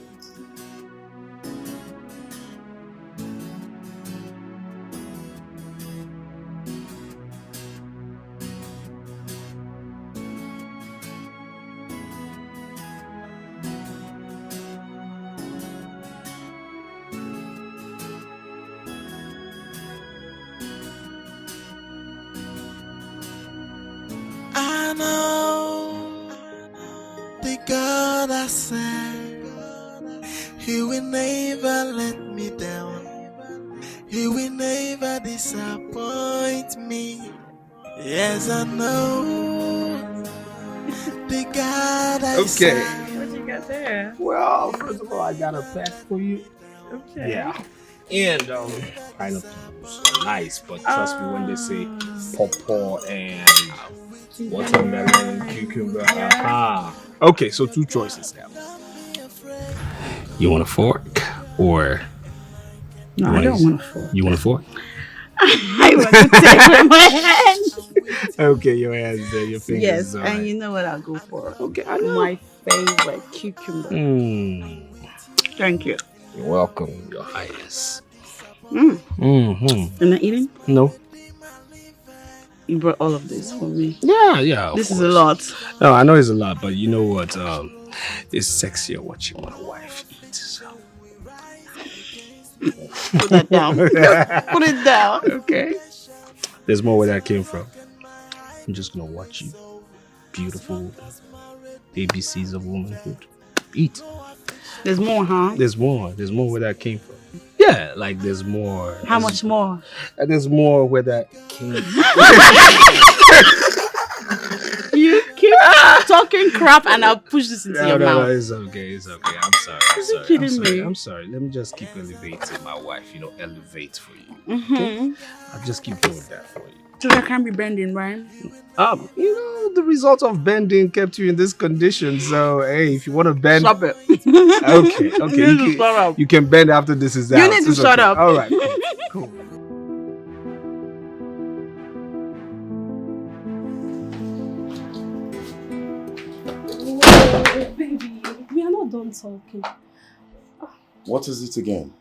I know the God I serve, He will never let me down. He will never disappoint me. Yes, I know the God I serve. What you got there? Well, first of all, I got a pack for you. Okay. Yeah. And pineapples are nice, but trust me when they say pawpaw and watermelon, cucumber. Okay, so 2 choices now. You want a fork or No, I don't want a fork. You want a fork? I want to take with my hands. Okay, your hands there, your fingers. Yes, all right. and you know what I'll go for. Okay, I know. My favorite cucumber. Thank you. You're welcome, Your Highness. Am I eating? No. You brought all of this for me. Yeah. This is a lot. No, I know it's a lot, but you know what? It's sexier watching my wife eat. So. Put that down. Put it down. Okay. There's more where that came from. I'm just gonna watch you. Beautiful ABCs of womanhood. Eat. There's more, huh? There's more. There's more where that came from. Yeah, like there's more. How much more? There's more where that came from. You keep talking crap and I'll push this into your mouth. No, it's okay. It's okay. I'm sorry. Are you kidding me? I'm sorry. Let me just keep elevating my wife. Elevate for you. Mm-hmm. Okay? I'll just keep doing that for you. So I can't be bending, right? The result of bending kept you in this condition. So, hey, if you want to bend... Stop it. Okay. You can bend after this is out. You need to shut up. All right. Cool. Oh, baby, we are not done talking. What is it again?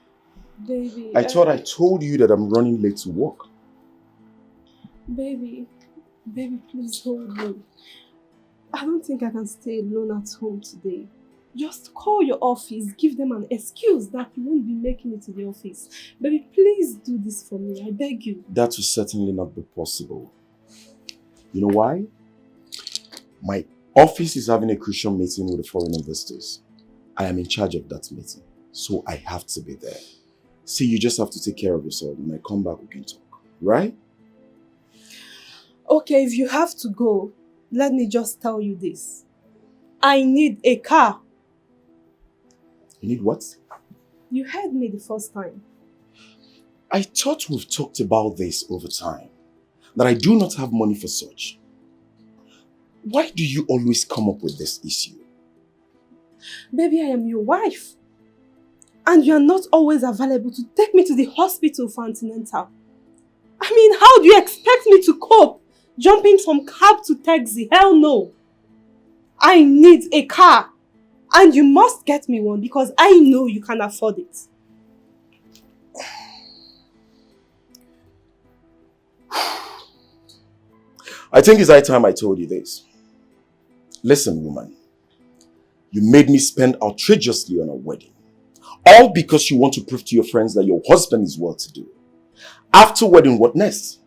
Baby. I thought I told you that I'm running late to work. Baby, please hold me. I don't think I can stay alone at home today. Just call your office, give them an excuse that you won't be making it to the office. Baby, please do this for me, I beg you. That will certainly not be possible. You know why? My office is having a crucial meeting with the foreign investors. I am in charge of that meeting, so I have to be there. See, you just have to take care of yourself. When I come back, we can talk, right? Okay, if you have to go, let me just tell you this. I need a car. You need what? You heard me the first time. I thought we've talked about this over time, that I do not have money for such. Why do you always come up with this issue? Baby, I am your wife. And you are not always available to take me to the hospital for antenatal. I mean, how do you expect me to cope? Jumping from cab to taxi? Hell no. I need a car. And you must get me one because I know you can afford it. I think it's high time I told you this. Listen, woman. You made me spend outrageously on a wedding. All because you want to prove to your friends that your husband is well-to-do. After wedding, what next?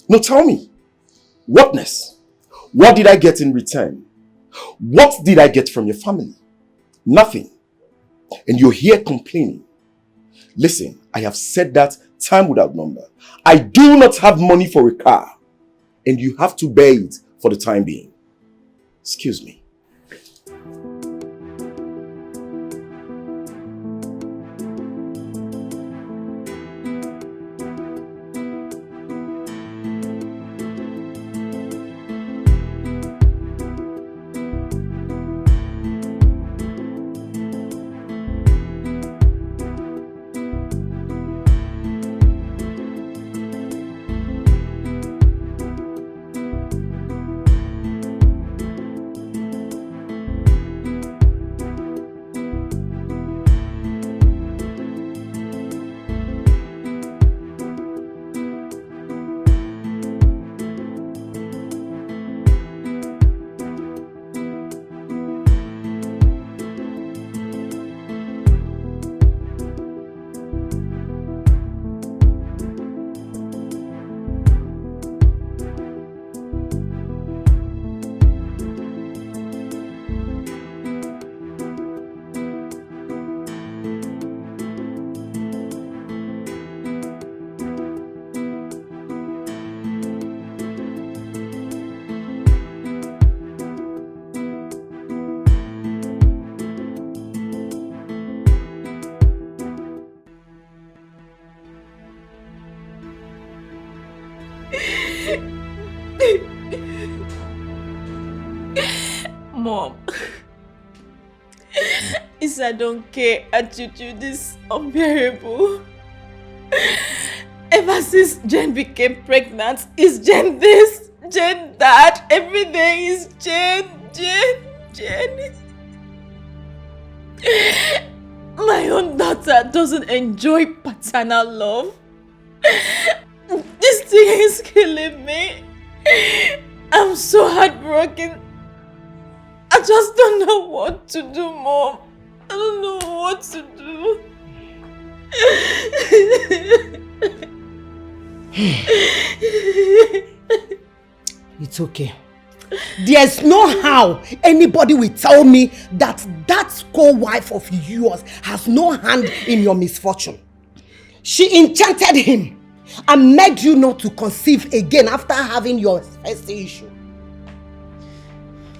No, tell me. What next? What did I get in return? What did I get from your family? Nothing. And you're here complaining. Listen, I have said that time without number. I do not have money for a car. And you have to bear it for the time being. Excuse me. Mom. Is I don't care attitude is unbearable. Ever since Jen became pregnant, is Jen this, Jen that, everything is Jen. My own daughter doesn't enjoy paternal love. This thing is killing me. I'm so heartbroken. I just don't know what to do, Mom. I don't know what to do. It's okay. There's no how anybody will tell me that co-wife of yours has no hand in your misfortune. She enchanted him and made you not to conceive again after having your first issue.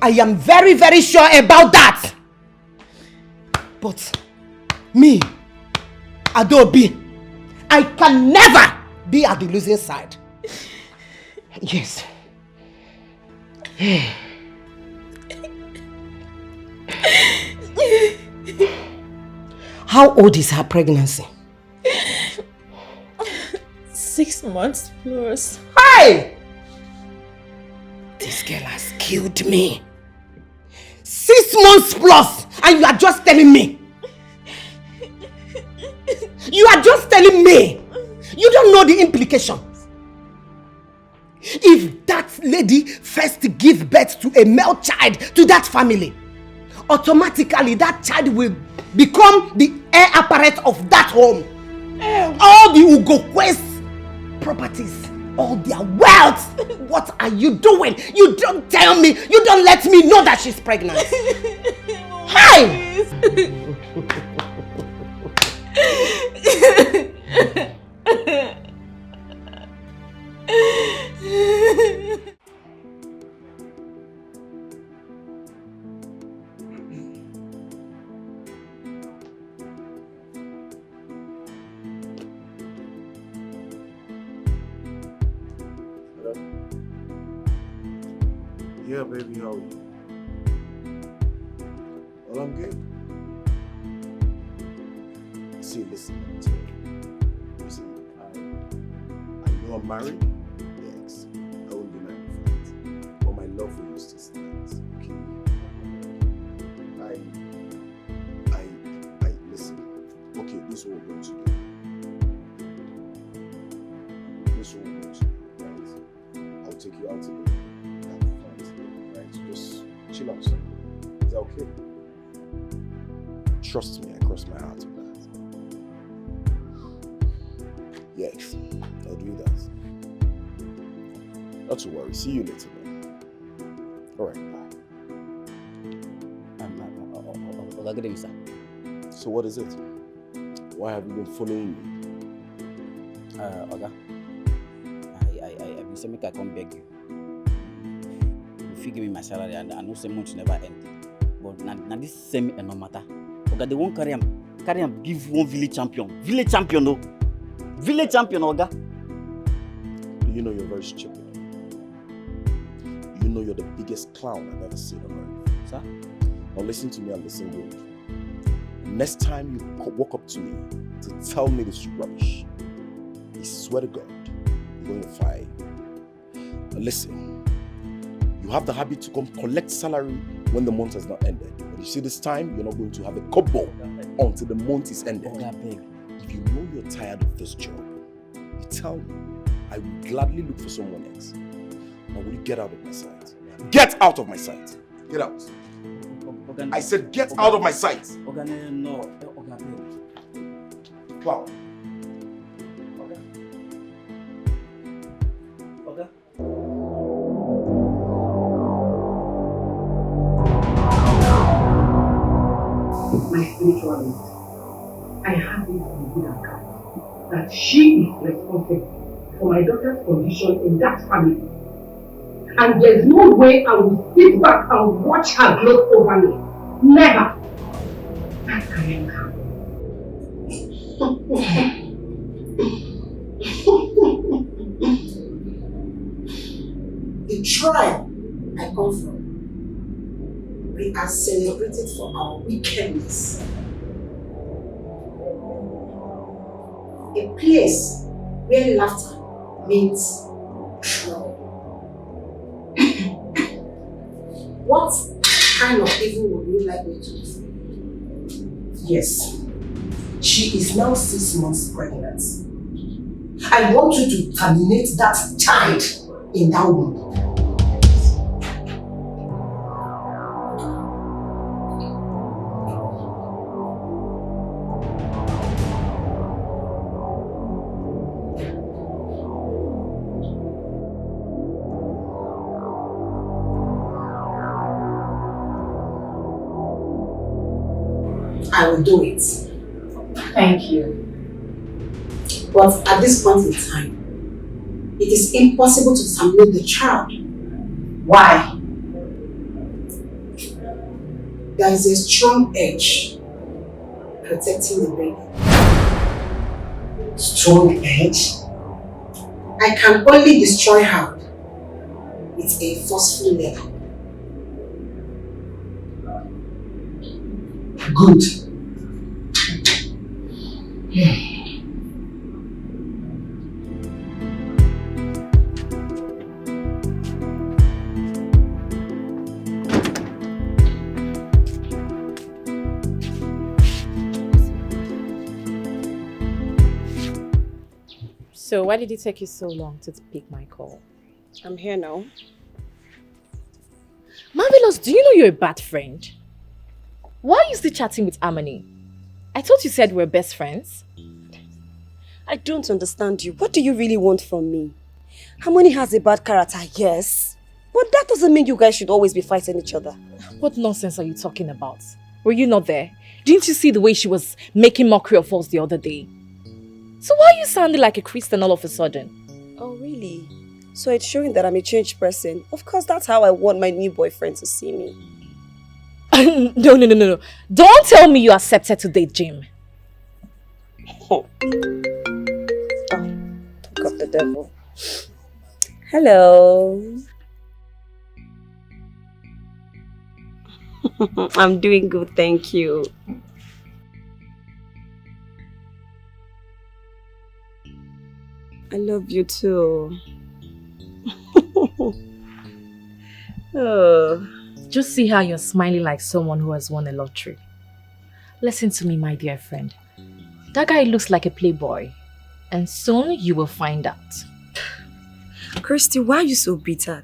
I am very, very sure about that. But me, Adobe, I can never be at the losing side. Yes. How old is her pregnancy? 6 months plus. Hey! This girl has killed me. 6 months plus, and you are just telling me. You are just telling me. You don't know the implications. If that lady first gives birth to a male child to that family, automatically that child will become the heir apparent of that home. All the Ugokwe's properties, all their wealth. What are you doing? You don't tell me. You don't let me know that she's pregnant. Hi! Yeah, baby, how are you? Well, I'm good. See, listen, let me tell you. See, I know I'm married. Yes, I won't deny the fact. But my love for you still stands, okay? I listen. Okay, this is what we're going to do. This is what we're going to do, right? I'll take you out today. Right? So just chill out, son. Is that okay? Trust me, I cross my heart with that. Yes, I'll do that. Not to worry. See you later, man. Alright, bye. Good evening, sir. So what is it? Why have you been following me? Oga, I been saying I come beg you. If you give me my salary, and I know some months never end. But now this same no matter. Oga, they won't carry him, give one village champion. Village champion, no. Village champion, Oga. Do you know you're very stupid? You know you're the biggest clown I've ever seen on earth. Sir? Now listen to me and listen good. Next time you walk up to me to tell me this rubbish, I swear to God, I'm going to fire you. Now listen, you have the habit to come collect salary when the month has not ended. But you see this time, you're not going to have a kobo until the month is ended. If you know you're tired of this job, you tell me. I will gladly look for someone else. Now will you get out of my sight? Get out of my sight! Get out! I said get out of my sight! No. Wow. My spiritual mate, I have it in good account that she is responsible for my daughter's condition in that family. And there's no way I will sit back and watch her gloat over me. Never. That can't happen. The tribe I come from, we are celebrated for our wickedness. A place where laughter means trouble. What kind of evil would you like me to do? Yes, she is now 6 months pregnant. I want you to terminate that child in that womb. I will do it. Thank you. But at this point in time, it is impossible to terminate the child. Why? There is a strong edge protecting the baby. Strong edge? I can only destroy her with a forceful level. Good. So why did it take you so long to pick my call? I'm here now. Marvelous, do you know you're a bad friend? Why are you still chatting with Harmony? I thought you said we're best friends. I don't understand you. What do you really want from me? Harmony has a bad character, yes. But that doesn't mean you guys should always be fighting each other. What nonsense are you talking about? Were you not there? Didn't you see the way she was making mockery of us the other day? So why are you sounding like a Christian all of a sudden? Oh, really? So it's showing that I'm a changed person. Of course, that's how I want my new boyfriend to see me. No. Don't tell me you accepted to date Jim. Oh, talk of the devil. Hello. I'm doing good, thank you. I love you too. Oh. Just see how you're smiling like someone who has won a lottery. Listen to me, my dear friend. That guy looks like a playboy. And soon you will find out. Christy, why are you so bitter?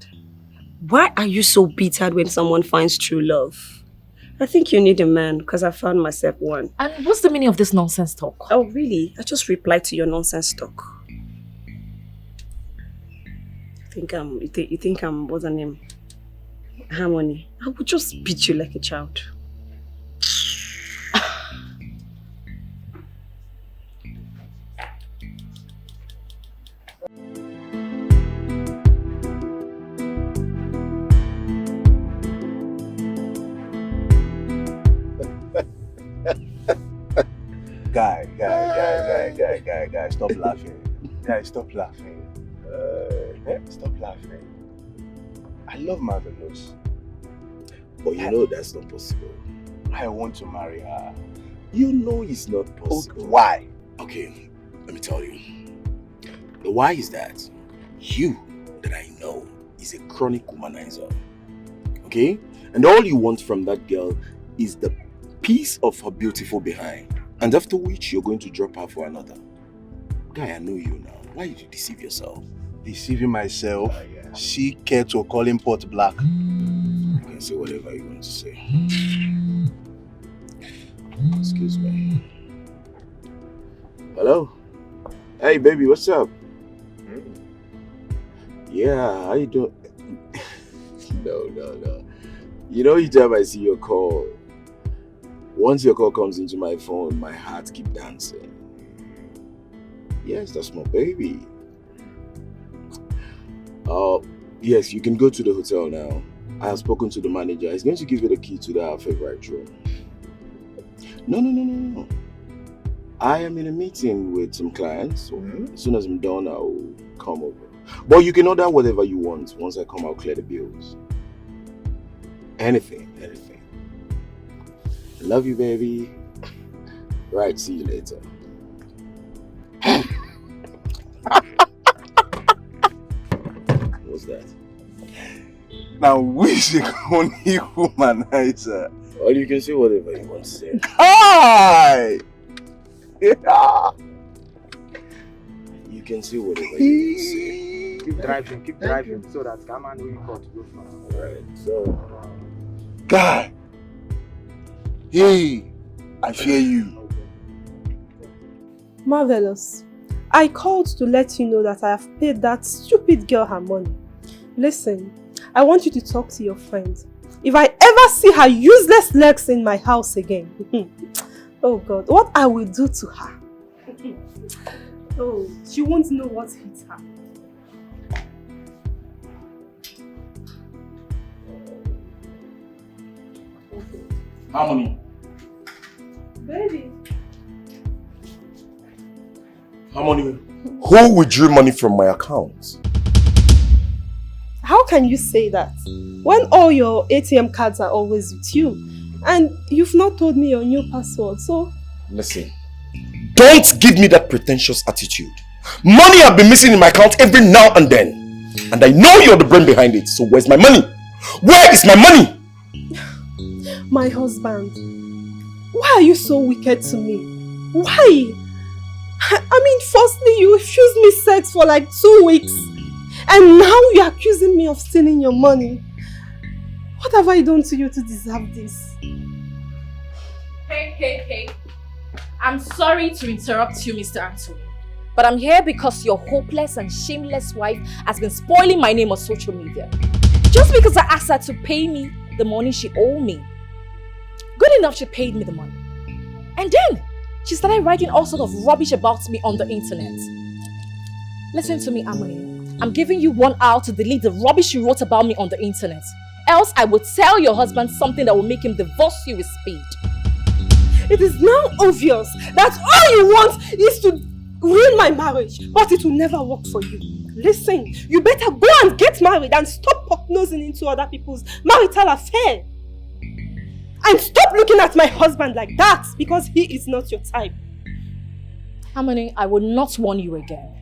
Why are you so bitter when someone finds true love? I think you need a man because I found myself one. And what's the meaning of this nonsense talk? Oh, really? I just replied to your nonsense talk. You think I'm, what's her name? Harmony. I would just beat you like a child. Guy, stop laughing. Guy, stop laughing. Stop laughing. I love Marvelous. But you know that's not possible. I want to marry her. You know it's not possible. Oh, why? Okay, let me tell you. The why is that you that I know is a chronic womanizer. Okay? And all you want from that girl is the piece of her beautiful behind. And after which you're going to drop her for another. Guy, I know you now. Why did you deceive yourself? Deceiving myself? Yeah. She cared to call him pot black. You can say whatever you want to say. Excuse me. Hello? Hey baby, what's up? Yeah, how you doing? No. You know, each time I see your call, once your call comes into my phone, my heart keeps dancing. Yes, that's my baby. Yes, you can go to the hotel now. I have spoken to the manager. He's going to give you the key to their favorite room. No. I am in a meeting with some clients, so as soon as I'm done, I'll come over. But you can order whatever you want. Once I come, I'll clear the bills. Anything. Love you, baby. Right, see you later. What's that? Now, which one humanizer? Well, you can say whatever you want to say. Hi! Yeah. You can say whatever you want to say. Keep driving, so that Kaman will got to go far. Alright, so. God! Hey! I fear you. Marvelous. I called to let you know that I have paid that stupid girl her money. Listen, I want you to talk to your friend. If I ever see her useless legs in my house again, oh God, what I will do to her. Oh, she won't know what hit her. Harmony. Baby. Harmony. Who withdrew money from my account? How can you say that when all your ATM cards are always with you and you've not told me your new password? So listen, don't give me that pretentious attitude. Money have been missing in my account every now and then, and I know you're the brain behind it. So where's my money? Where is my money? my husband, why are you so wicked to me? Why? I mean, firstly you refused me sex for like 2 weeks. And now you're accusing me of stealing your money. What have I done to you to deserve this? Hey. I'm sorry to interrupt you, Mr. Anthony. But I'm here because your hopeless and shameless wife has been spoiling my name on social media. Just because I asked her to pay me the money she owed me. Good enough, she paid me the money. And then, she started writing all sorts of rubbish about me on the internet. Listen to me, Harmony. I'm giving you 1 hour to delete the rubbish you wrote about me on the internet. Else I will tell your husband something that will make him divorce you with speed. It is now obvious that all you want is to ruin my marriage, but it will never work for you. Listen, you better go and get married and stop poke-nosing into other people's marital affair. And stop looking at my husband like that because he is not your type. Harmony, I will not warn you again.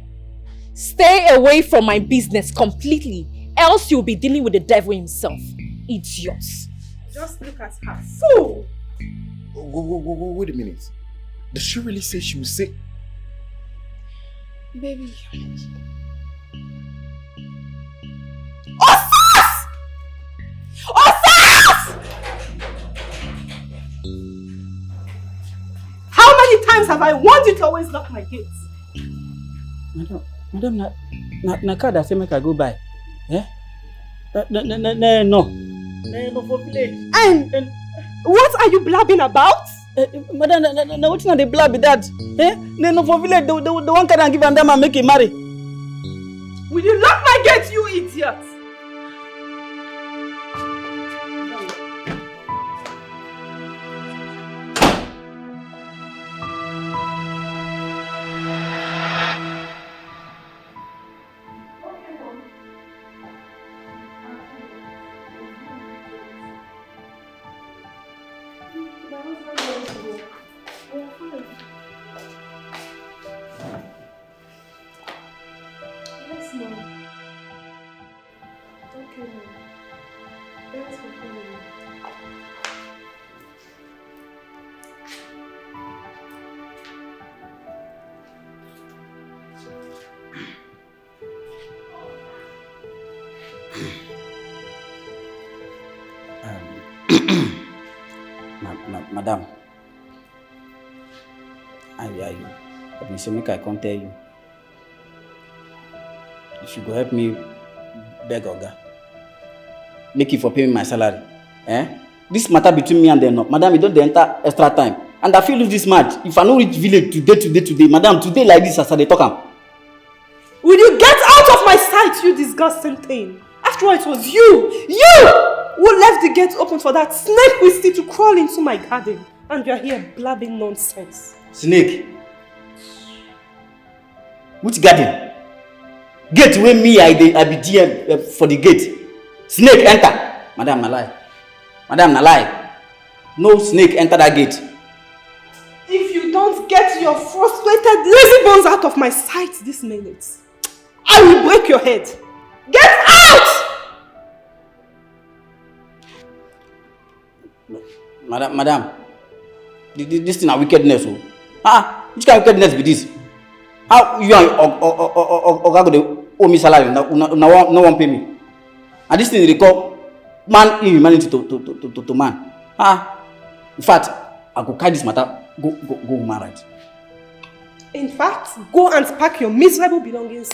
Stay away from my business completely, else you'll be dealing with the devil himself. Idiots. Just look at her. Fool! Wait a minute. Did she really say she was sick? Baby. Osas! How many times have I warned you to always lock my gates? Madam, na car that say make I go buy. Eh? No. No for village. And what are you blabbing about? Madam, what na dey blab be that? Eh? No for village, the one can give them and make him marry. Will you lock my gates, you idiot? Madam, I say make I come tell you. If you go help me beg Oga, make it for pay me my salary. Eh? This matter between me and them, madam, you don't enter extra time. And I feel lose this match. If I no reach village today, madam, today like this as I dey talk am. Will you get out of my sight, you disgusting thing? After all, it was you who left the gate open for that snake Wisty to crawl into my garden. And you're here blabbing nonsense. Snake? Which garden? Gate where me I be GM for the gate. Snake enter. Madam, na lie. Madam, na lie. No snake enter that gate. If you don't get your frustrated lazy bones out of my sight this minute, I will break your head. Get out! Madam, this thing is wickedness. Which kind of wickedness be this? How you and Oga go owe me salary? No one pay me. And this thing they call man inhumanity to man. In fact, I go carry this matter go human right. In fact, go and pack your miserable belongings.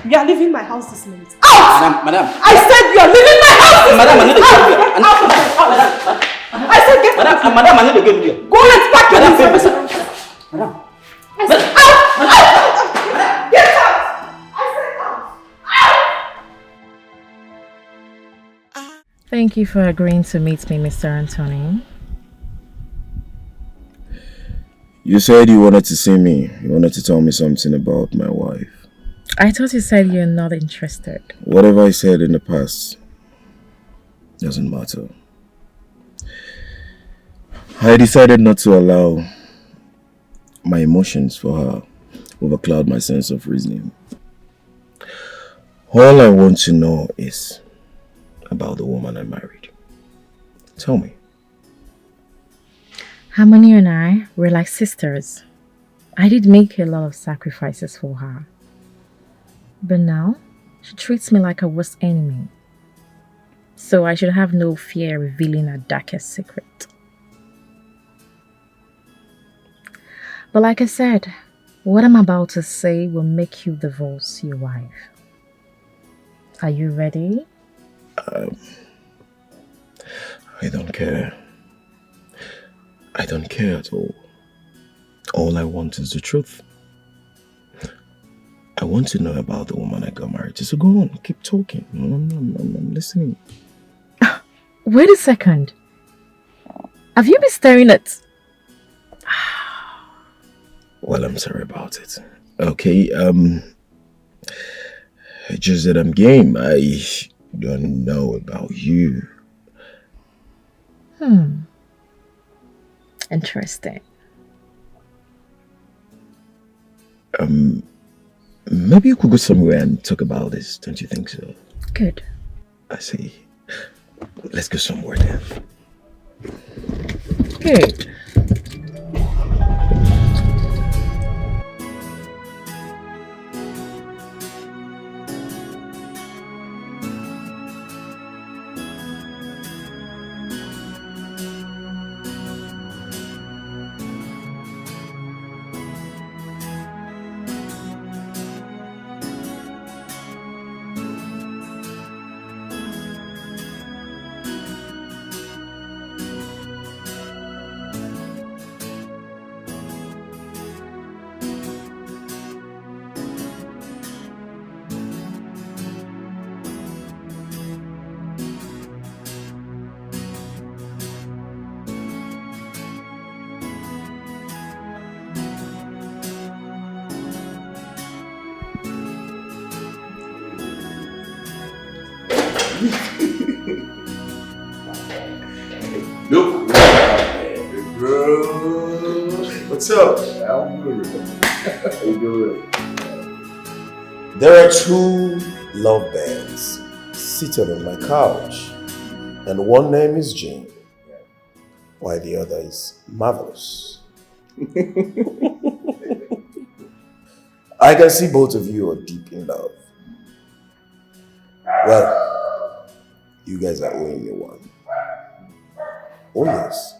You are leaving my house this minute. Out! Madam. I said you are leaving my house this Madam, minute. Madam, I said get out. Madam, I need to get here. Go and pack your miserable belongings. Madam. I said out! Get out! I said out! Thank you for agreeing to meet me, Mr. Anthony. You said you wanted to see me. You wanted to tell me something about my wife. I thought you said you're not interested. Whatever I said in the past doesn't matter. I decided not to allow my emotions for her overcloud my sense of reasoning. All I want to know is about the woman I married. Tell me. Harmony and I were like sisters. I did make a lot of sacrifices for her. But now, she treats me like her worst enemy. So I should have no fear revealing her darkest secret. But like I said, what I'm about to say will make you divorce your wife. Are you ready? I don't care. I don't care at all. All I want is the truth. I want to know about the woman I got married to. So go on, keep talking. I'm listening. Wait a second. Have you been staring at... Well, I'm sorry about it. Okay, just that I'm game. I don't know about you. Interesting. Maybe you could go somewhere and talk about this, don't you think so? Good. I see. Let's go somewhere then. Good. Look, bro. What's up? I'm good. How you doing? There are two lovebirds seated on my couch, and one name is Jane, while the other is Marvelous. I can see both of you are deep in love. Well, you guys are owing me one. Oh yes,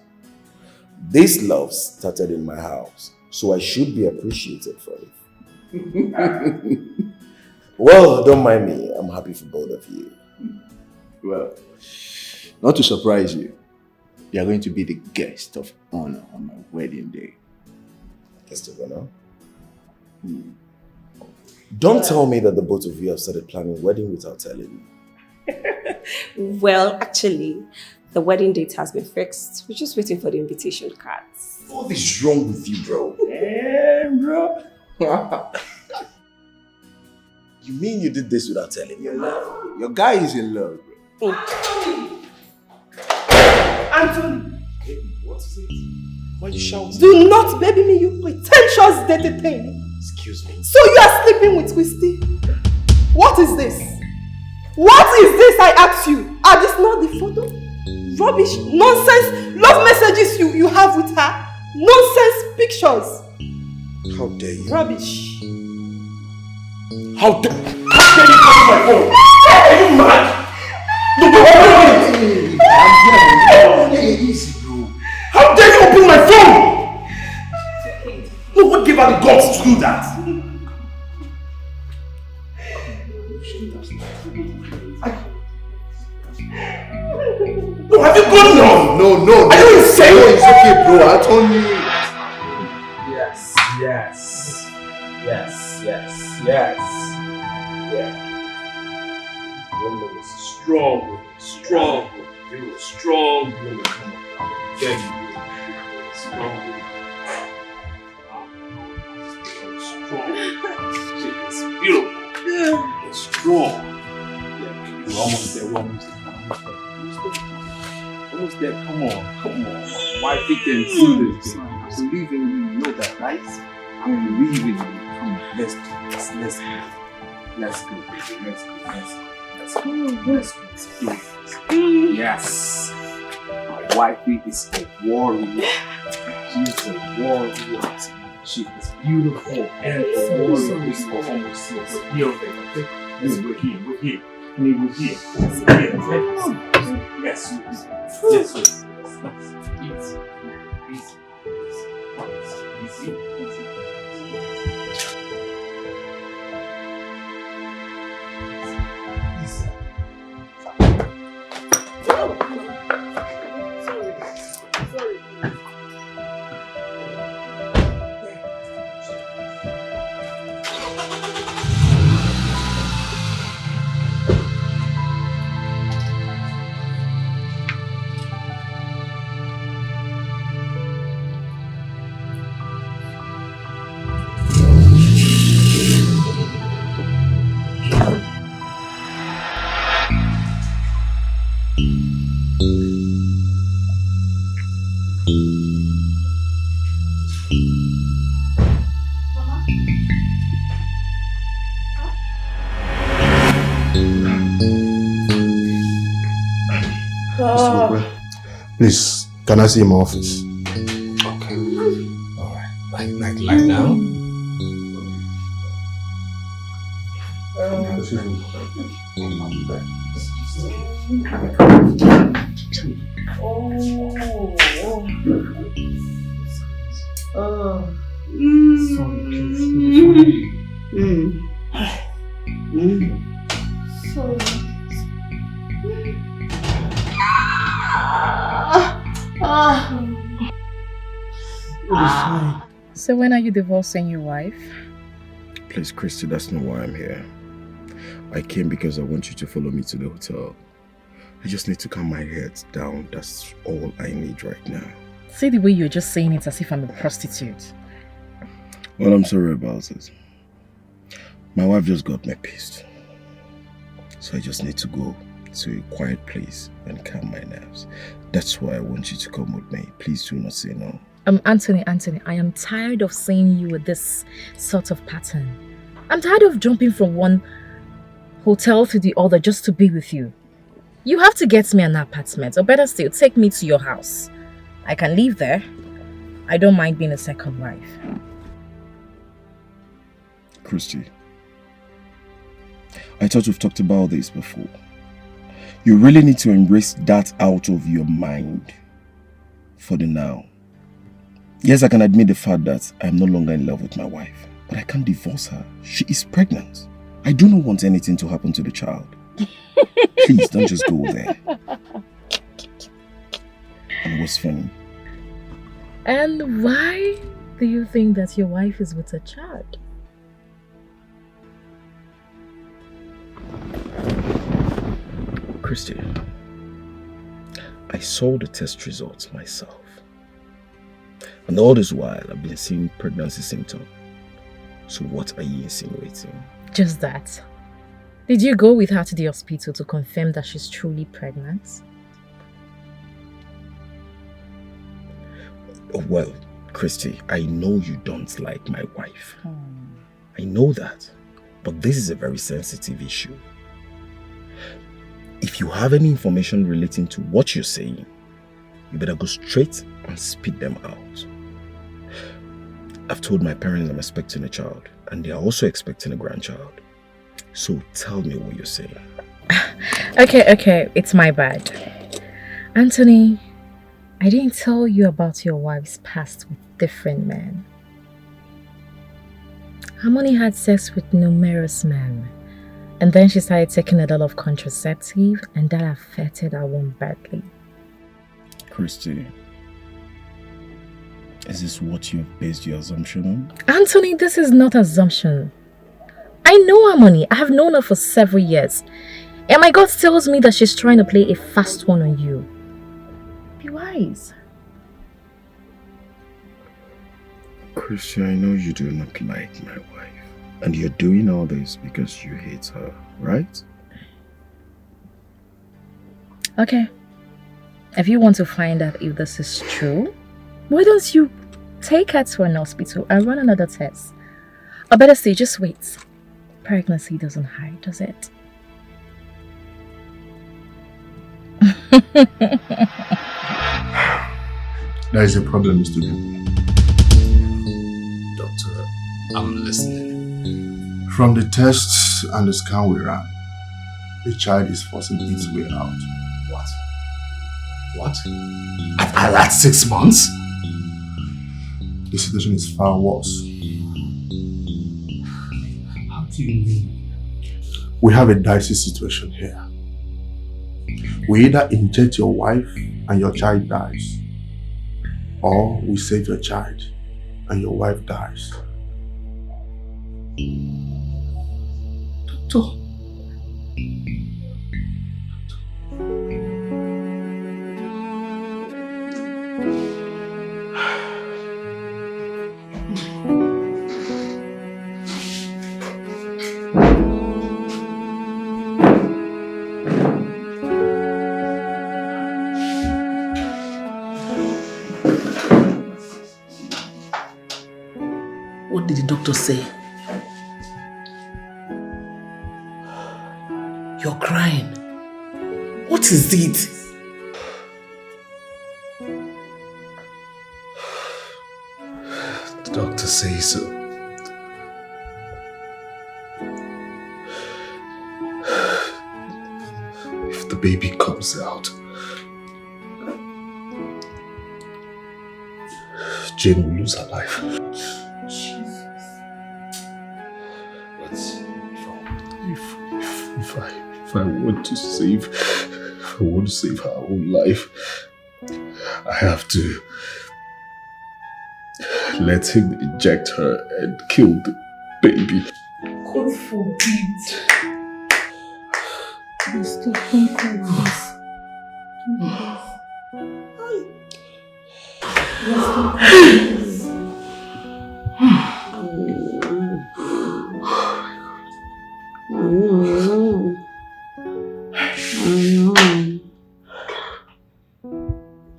this love started in my house, so I should be appreciated for it. Well, don't mind me, I'm happy for both of you. Well, not to surprise you, you are going to be the guest of honor on my wedding day. Guest of honor? Don't tell me that the both of you have started planning wedding without telling me. Well, actually, the wedding date has been fixed. We're just waiting for the invitation cards. What is wrong with you, bro? Yeah, bro. You mean you did this without telling me? Your guy is in love, bro. Anthony, Baby, what is it? Why are you shouting? Do not baby me, you pretentious dirty thing. Excuse me. So you are sleeping with Christy? What is this? What is this, I ask you? Are this not the photo? Rubbish, nonsense, love messages you have with her. Nonsense pictures. How dare you? Rubbish. How dare you call my phone? Are you mad? I'm here. Easy, bro. How dare you open my phone? No, what gave her the guts to do that? No, have you gone now? No. Are you insane? No, it's okay, bro. I told you. Yes. Yeah. Woman is strong. You're a strong woman. Come on. Yeah, you are strong woman. Strong. She is beautiful. You're strong. Yeah, we're almost there. Almost there. Come on. Why think and see this? I believe in you. You know that, right? I believe in you. Come on. Let's go. Yes. My wifey is a warrior. She's a warrior. She is beautiful and a warrior. This is almost beautiful. We're here. Yes. Easy. Please, can I see my office? Okay. Alright. Like now? So when are you divorcing your wife? Please, Christy, that's not why I'm here. I came because I want you to follow me to the hotel. I just need to calm my head down. That's all I need right now. See the way you're just saying it as if I'm a prostitute. Well, I'm sorry about it. My wife just got me pissed. So I just need to go to a quiet place and calm my nerves. That's why I want you to come with me. Please do not say no. Anthony, I am tired of seeing you with this sort of pattern. I'm tired of jumping from one hotel to the other just to be with you. You have to get me an apartment, or better still, take me to your house. I can live there. I don't mind being a second wife. Christy, I thought we've talked about this before. You really need to embrace that out of your mind for the now. Yes, I can admit the fact that I'm no longer in love with my wife, but I can't divorce her. She is pregnant. I do not want anything to happen to the child. Please don't just go there. And what's funny? And why do you think that your wife is with a child? Christy, I saw the test results myself. And all this while, I've been seeing pregnancy symptoms. So what are you insinuating? Just that. Did you go with her to the hospital to confirm that she's truly pregnant? Oh, well, Christy, I know you don't like my wife. I know that. But this is a very sensitive issue. If you have any information relating to what you're saying, you better go straight and spit them out. I've told my parents I'm expecting a child, and they are also expecting a grandchild. So tell me what you're saying. Okay, it's my bad. Anthony, I didn't tell you about your wife's past with different men. Harmony had sex with numerous men, and then she started taking a lot of contraceptive, and that affected our womb badly. Christy, is this what you've based your assumption on? Anthony, this is not assumption. I know Harmony. I have known her for several years. And my gut tells me that she's trying to play a fast one on you. Be wise. Christy, I know you do not like my wife. And you're doing all this because you hate her, right? Okay. If you want to find out if this is true, why don't you take her to an hospital and run another test? Or better still, just wait. Pregnancy doesn't hide, does it? There is a problem, Mr. Beggar. Doctor, I'm listening. From the tests and the scan we ran, the child is forcing its way out. What? At 6 months? The situation is far worse. How do you mean? We have a dicey situation here. We either inject your wife and your child dies, or we save your child and your wife dies. Doctor. What did the doctor say? You're crying. What is it? The doctor says so. If the baby comes out, Jane will lose her life. But if I want to save her own life, I have to let him inject her and kill the baby. God forbid. Please don't cry this.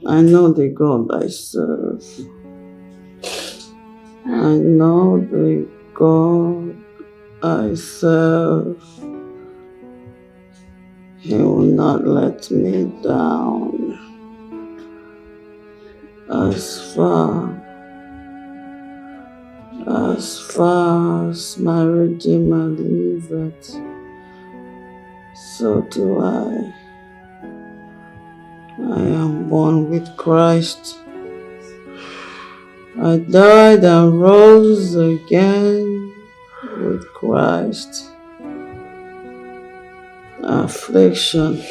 I know the God I serve. I know the God I serve. He will not let me down. As far as my Redeemer liveth, so do I. I am born with Christ. I died and rose again with Christ. Affliction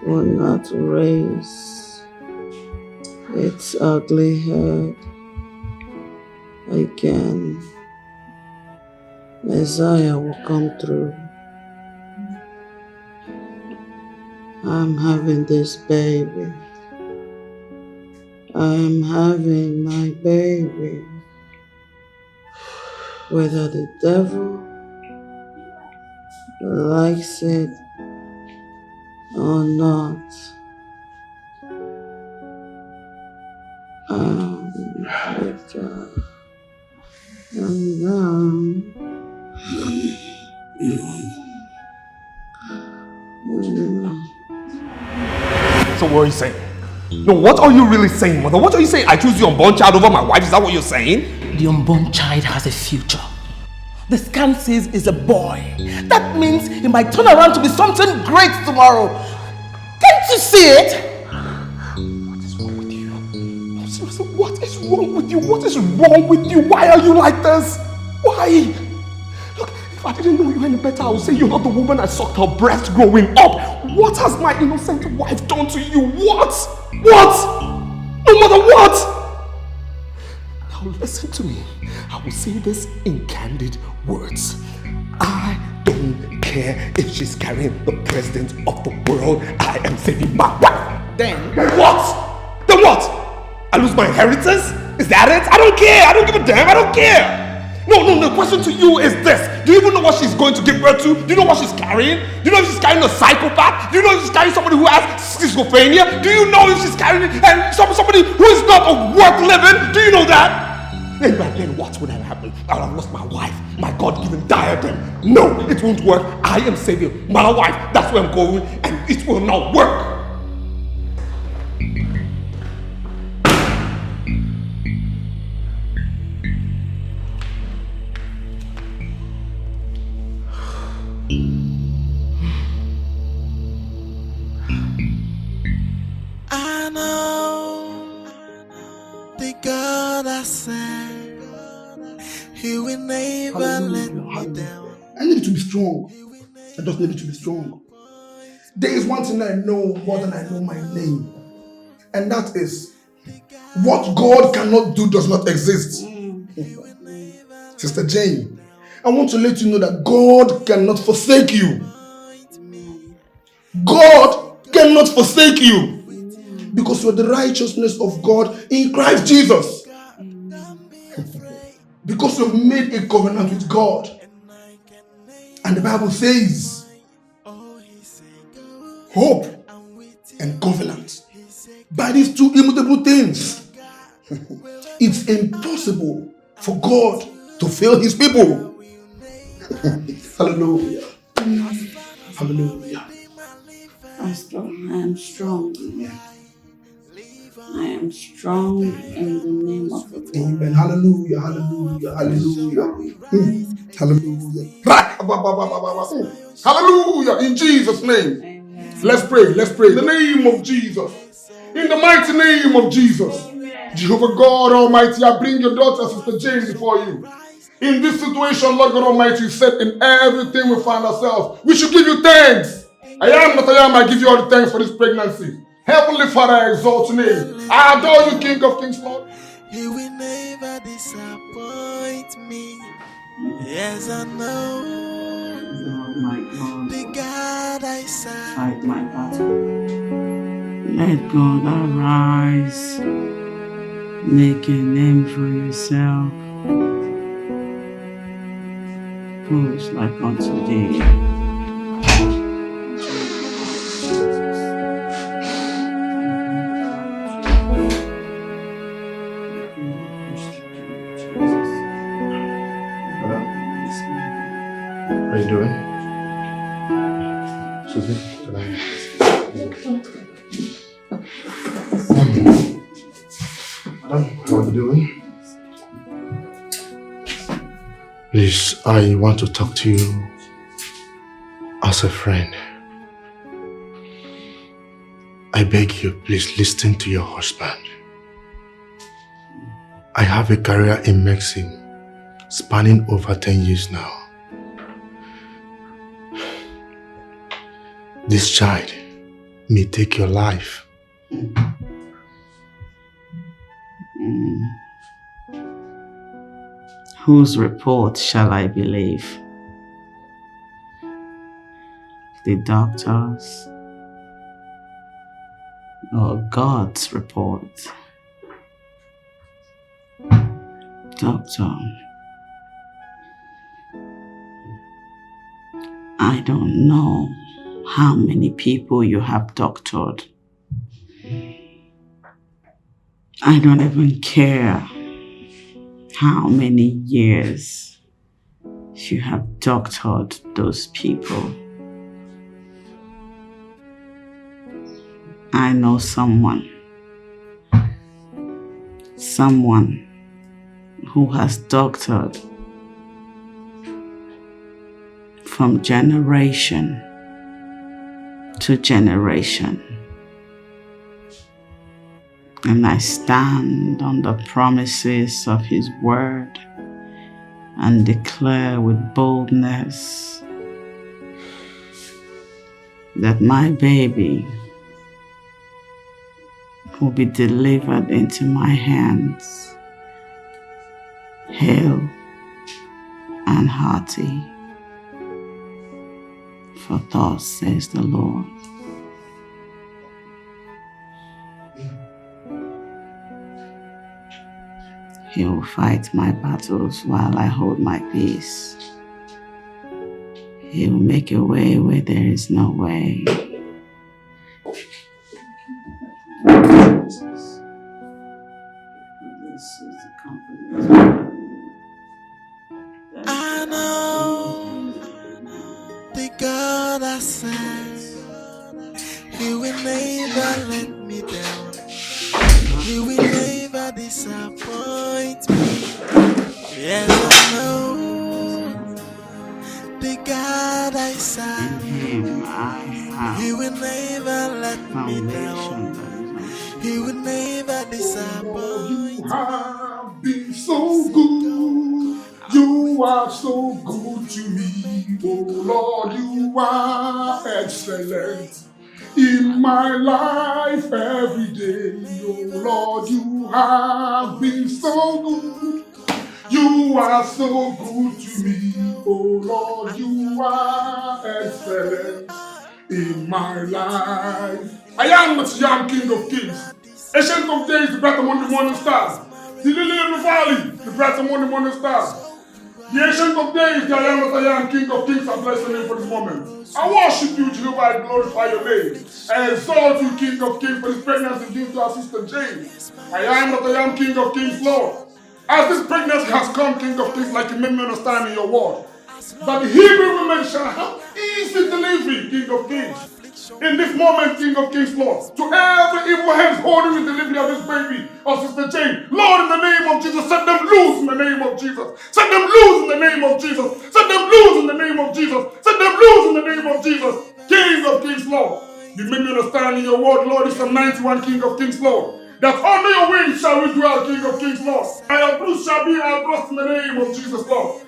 will not raise its ugly head again. Messiah will come through. I'm having this baby. I'm having my baby. Whether the devil likes it or not. So what are you saying? No, what are you really saying, mother? What are you saying? I choose the unborn child over my wife? Is that what you're saying? The unborn child has a future. The scan says it's a boy. That means he might turn around to be something great tomorrow. Can't you see it? What is wrong with you? What is wrong with you? Why are you like this? Why? Look, if I didn't know you any better, I would say you're not the woman I sucked her breast growing up. What has my innocent wife done to you? What? What? No matter what? Now listen to me. I will say this in candid words. I don't care if she's carrying the president of the world. I am saving my wife. Then what? Then what? I lose my inheritance? Is that it? I don't care. I don't give a damn. I don't care. No, the question to you is this. Do you even know what she's going to give birth to? Do you know what she's carrying? Do you know if she's carrying a psychopath? Do you know if she's carrying somebody who has schizophrenia? Do you know if she's carrying somebody who is not worth living? Do you know that? Then what would have happened? I would have lost my wife, my God-given diadem. No, it won't work. I am saving my wife. That's where I'm going, and it will not work. I know the God I serve, He will never let me down. I need to be strong. I just need to be strong. There is one thing I know more than I know my name, and that is what God cannot do does not exist. Sister Jane, I want to let you know that God cannot forsake you. God cannot forsake you because you are the righteousness of God in Christ Jesus. Because you have made a covenant with God. And the Bible says, hope and covenant. By these two immutable things, it's impossible for God to fail His people. Hallelujah. Hallelujah. I am strong. I am strong in the name of the Lord. Amen. Hallelujah. Hallelujah. Hallelujah. Hallelujah. Hallelujah. In Jesus' name. Amen. Let's pray. Let's pray. In the name of Jesus. In the mighty name of Jesus. Amen. Jehovah God Almighty, I bring your daughter, Sister Jane, before you. In this situation, Lord God Almighty, you said in everything we find ourselves, we should give you thanks. I am that I am. I give you all the thanks for this pregnancy. Heavenly Father, I exalt your name. I adore you, King of Kings, Lord. He will never disappoint me. Yes, I know. My God. The God I serve. Fight my battle. Let God arise. Make a name for yourself. Who's like unto thee? How are you doing? Susie, can I? Madam, how are you doing? Please, I want to talk to you as a friend. I beg you, please listen to your husband. I have a career in medicine spanning over 10 years now. This child may take your life. Whose report shall I believe? The doctor's or God's report? Doctor, I don't know how many people you have doctored. I don't even care how many years you have doctored those people. I know someone who has doctored from generation to generation. And I stand on the promises of His word and declare with boldness that my baby will be delivered into my hands, hale and hearty. For thus says the Lord. He will fight my battles while I hold my peace. He will make a way where there is no way. I know the God I serve, He will never let me down. He will never disappoint me. Yes, I know the God I serve, He will never let me down. He will never disappoint me. You have been so good. You are so good to me. Oh Lord, you are excellent in my life every day. Oh Lord, you have been so good. You are so good to me. Oh Lord, you are excellent in my life. I am the young King of Kings. Ancient of days, the bright among the morning stars. The lily in the valley, the bright among the morning stars. The ancient of days, the I am that I am, King of Kings, I bless your name for this moment. I worship you, Jehovah, I glorify your name. I exalt you, King of Kings, for this pregnancy due to our sister Jane. I am that I am, King of Kings, Lord. As this pregnancy has come, King of Kings, like you made me understand in your word, that the Hebrew women shall have easy delivery, King of Kings. In this moment, King of Kings, Lord, to every evil hands holding the delivery of this baby, of Sister Jane, Lord, in the name of Jesus, set them loose in the name of Jesus. Set them loose in the name of Jesus. Set them loose in the name of Jesus. Set them loose in the name of Jesus. King of Kings, Lord, you made me understand in your word, Lord, it's Psalm 91, King of Kings, Lord, that under your wings shall we dwell, King of Kings, Lord. And your bruise shall be our trust in the name of Jesus, Lord.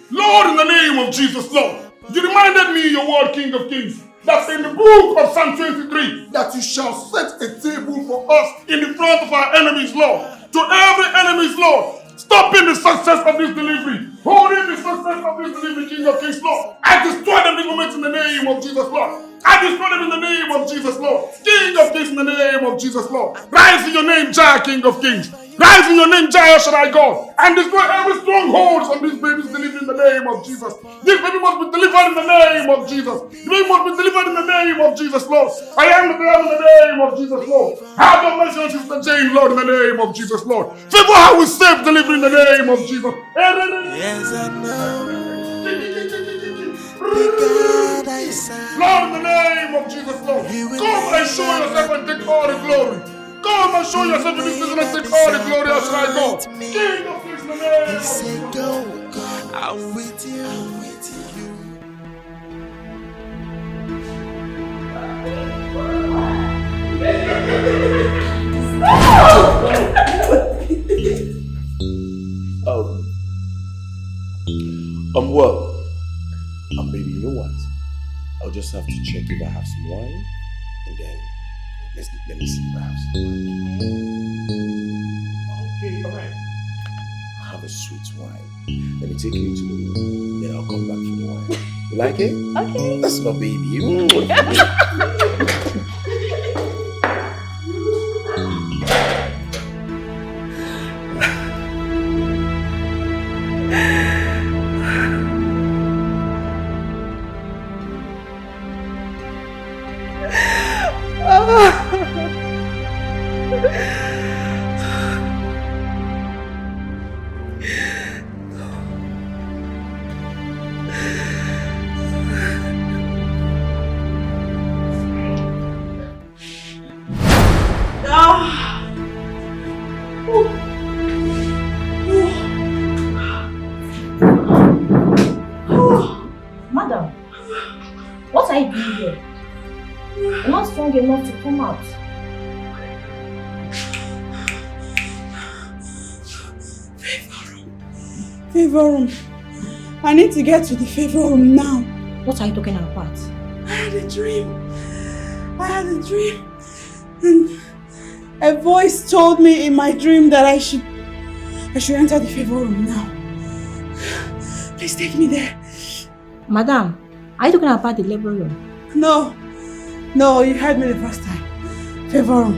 Lord, in the name of Jesus, Lord. You reminded me in your word, King of Kings, that in the book of Psalm 23, that you shall set a table for us in the front of our enemies, Lord. To every enemy's, Lord, stopping the success of this delivery, holding the success of this delivery, King of Kings, Lord. I destroy them this moment in the name of Jesus, Lord. I destroy them in the name of Jesus, Lord. King of Kings, in the name of Jesus, Lord. Rise in your name, Jah, King of Kings. Rise in your name, Jah, shall I go, and destroy every stronghold on this baby's delivery in the name of Jesus. This baby must be delivered in the name of Jesus. The baby must be delivered in the name of Jesus, Lord. I am the devil in the name of Jesus, Lord. Have your mercy on Sister Jane, Lord, in the name of Jesus, Lord. Favor her with safe delivery in the name of Jesus. Yes, I know the God I serve, Lord, in the name of Jesus, Lord. Come and show yourself and take all the glory. Come and show yourself in this season and take all the glory as I go. King of Kings, in the name of Jesus. Go, I'm with you, I'm with you. Well, baby, you know what? I'll just have to check if I have some wine, and then let me see if I have some wine. Okay, alright. Have a sweet wine. Let me take you into the room, then I'll come back for the wine. You like it? Okay. That's my baby. You're not strong enough to come out. Favor room. I need to get to the favor room now. What are you talking about? I had a dream. And a voice told me in my dream that I should enter the favor room now. Please take me there. Madam, are you talking about the labor room? No, you heard me the first time. Favor room.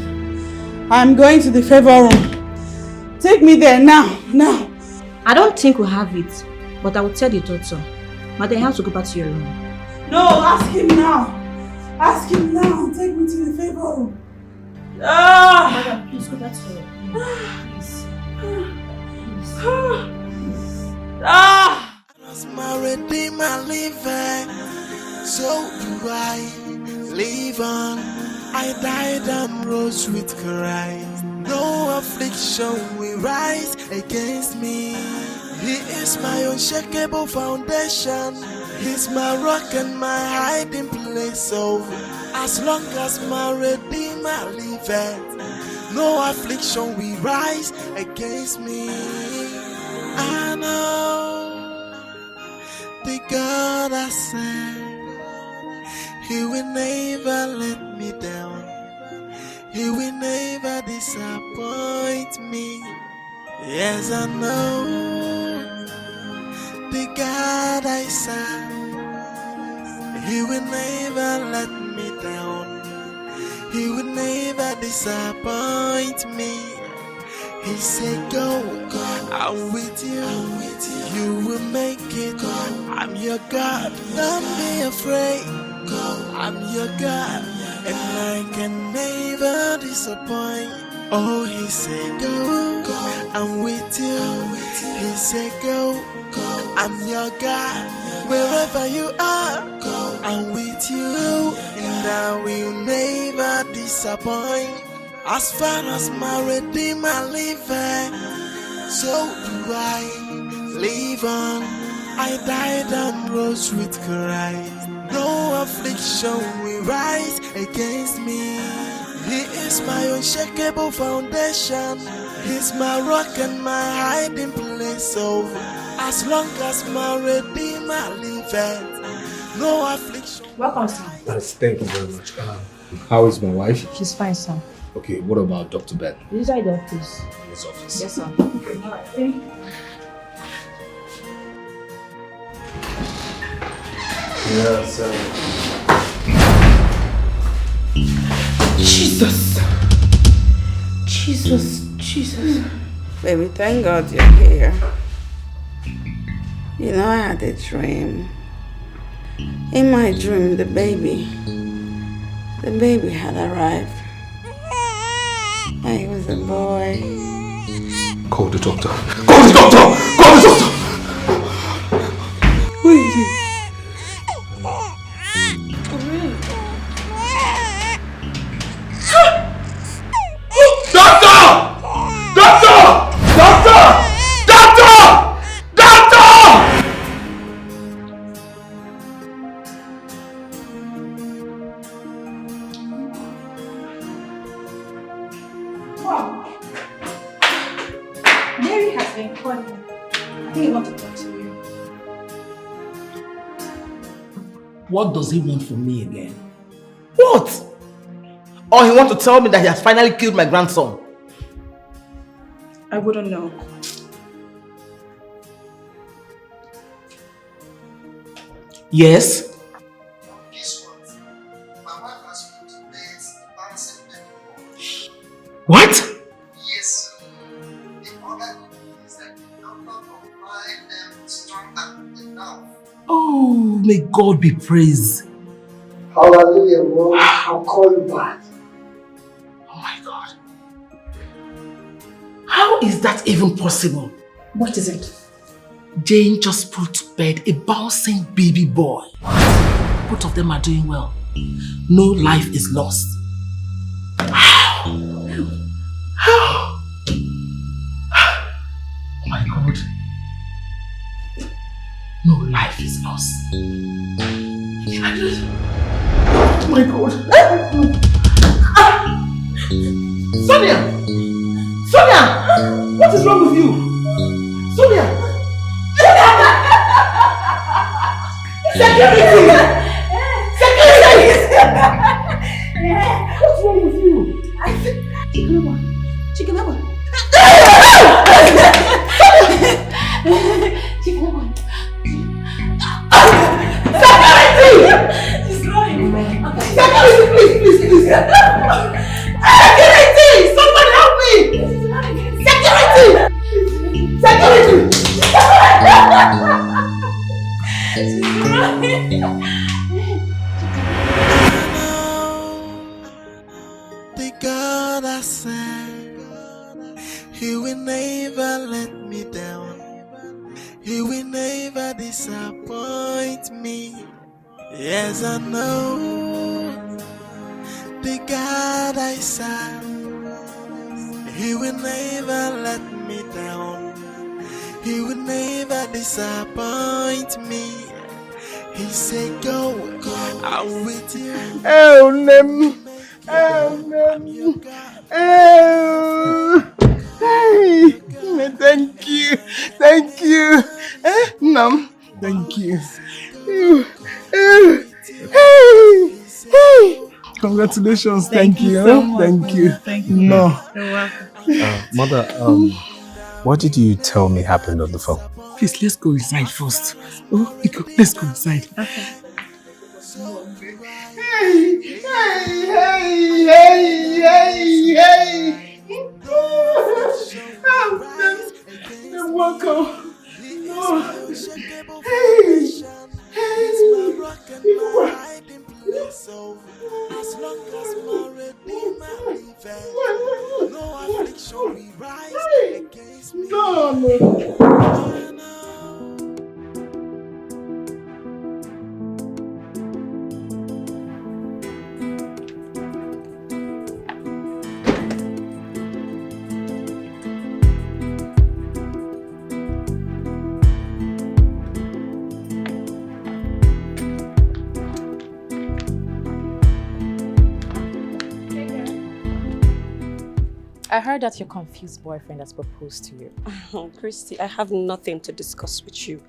I'm going to the favor room. Take me there now. I don't think we have it, but I will tell the doctor. Madam, you have to go back to your room. No, ask him now. Take me to the favor room. Madam, please go back to your room. As my redeemer living, so do I live on. I died and rose with Christ. No affliction will rise against me. He is my unshakable foundation. He's my rock and my hiding place. So as long as my redeemer liveth, no affliction will rise against me. I know the God I serve, He will never let me down. He will never disappoint me. Yes, I know the God I serve, He will never let me down. He will never disappoint me. He said, go, I'm with you. You will make it. I'm your God. Don't be afraid. I'm your God, and I can never disappoint. Oh, He said, go, I'm with you. He said, go, I'm your God. Wherever you are, I'm with you, and I will never disappoint. As far as my Redeemer liveth, so do I live on. I died and rose with Christ. No affliction will rise against me. He is my unshakable foundation. He's my rock and my hiding place. So as long as my Redeemer liveth, no affliction. Welcome, sir. Thank you very much. How is my wife? She's fine, sir. Okay, what about Dr. Ben? Inside the office. In his office? Yes, sir. Alright, thank you. Yes, sir. Jesus. Baby, thank God you're here. You know, I had a dream. In my dream, the baby had arrived. And he was a boy. Call the doctor. Who is it? Mary has been calling. I think he wants to talk to you. What does he want from me again? What? Or he wants to tell me that he has finally killed my grandson? I wouldn't know. Yes? What? Yes, sir. The other good is that the doctor will find them strong enough. Oh, may God be praised. Hallelujah, Lord. I'll call you back. Oh my God. How is that even possible? What is it? Jane just put to bed a bouncing baby boy. Both of them are doing well. No life is lost. How? Oh my God. No life is lost. My God. Sonia! Sonia! What is wrong with you? Sonia! Security! Security! What's wrong with you? Chicken Security! She's running. Security, please. Security! Somebody help me! Security! Security! The God I serve, He will never let me down. He will never disappoint me. Yes, I know the God I serve, He will never let me down. He will never disappoint me. He said, go, I'm with you. Oh, Nem. Hey, thank you. Nam, thank you. Congratulations, thank you. so much. Thank you. Thank you. No. You're welcome. Mother, what did you tell me happened on the phone? Please, let's go inside first. Oh, let's go inside. Okay. Hey. You're welcome. As long as my Redeemer liveth, no affliction will rise against me. I heard that your confused boyfriend has proposed to you. Christy, I have nothing to discuss with you.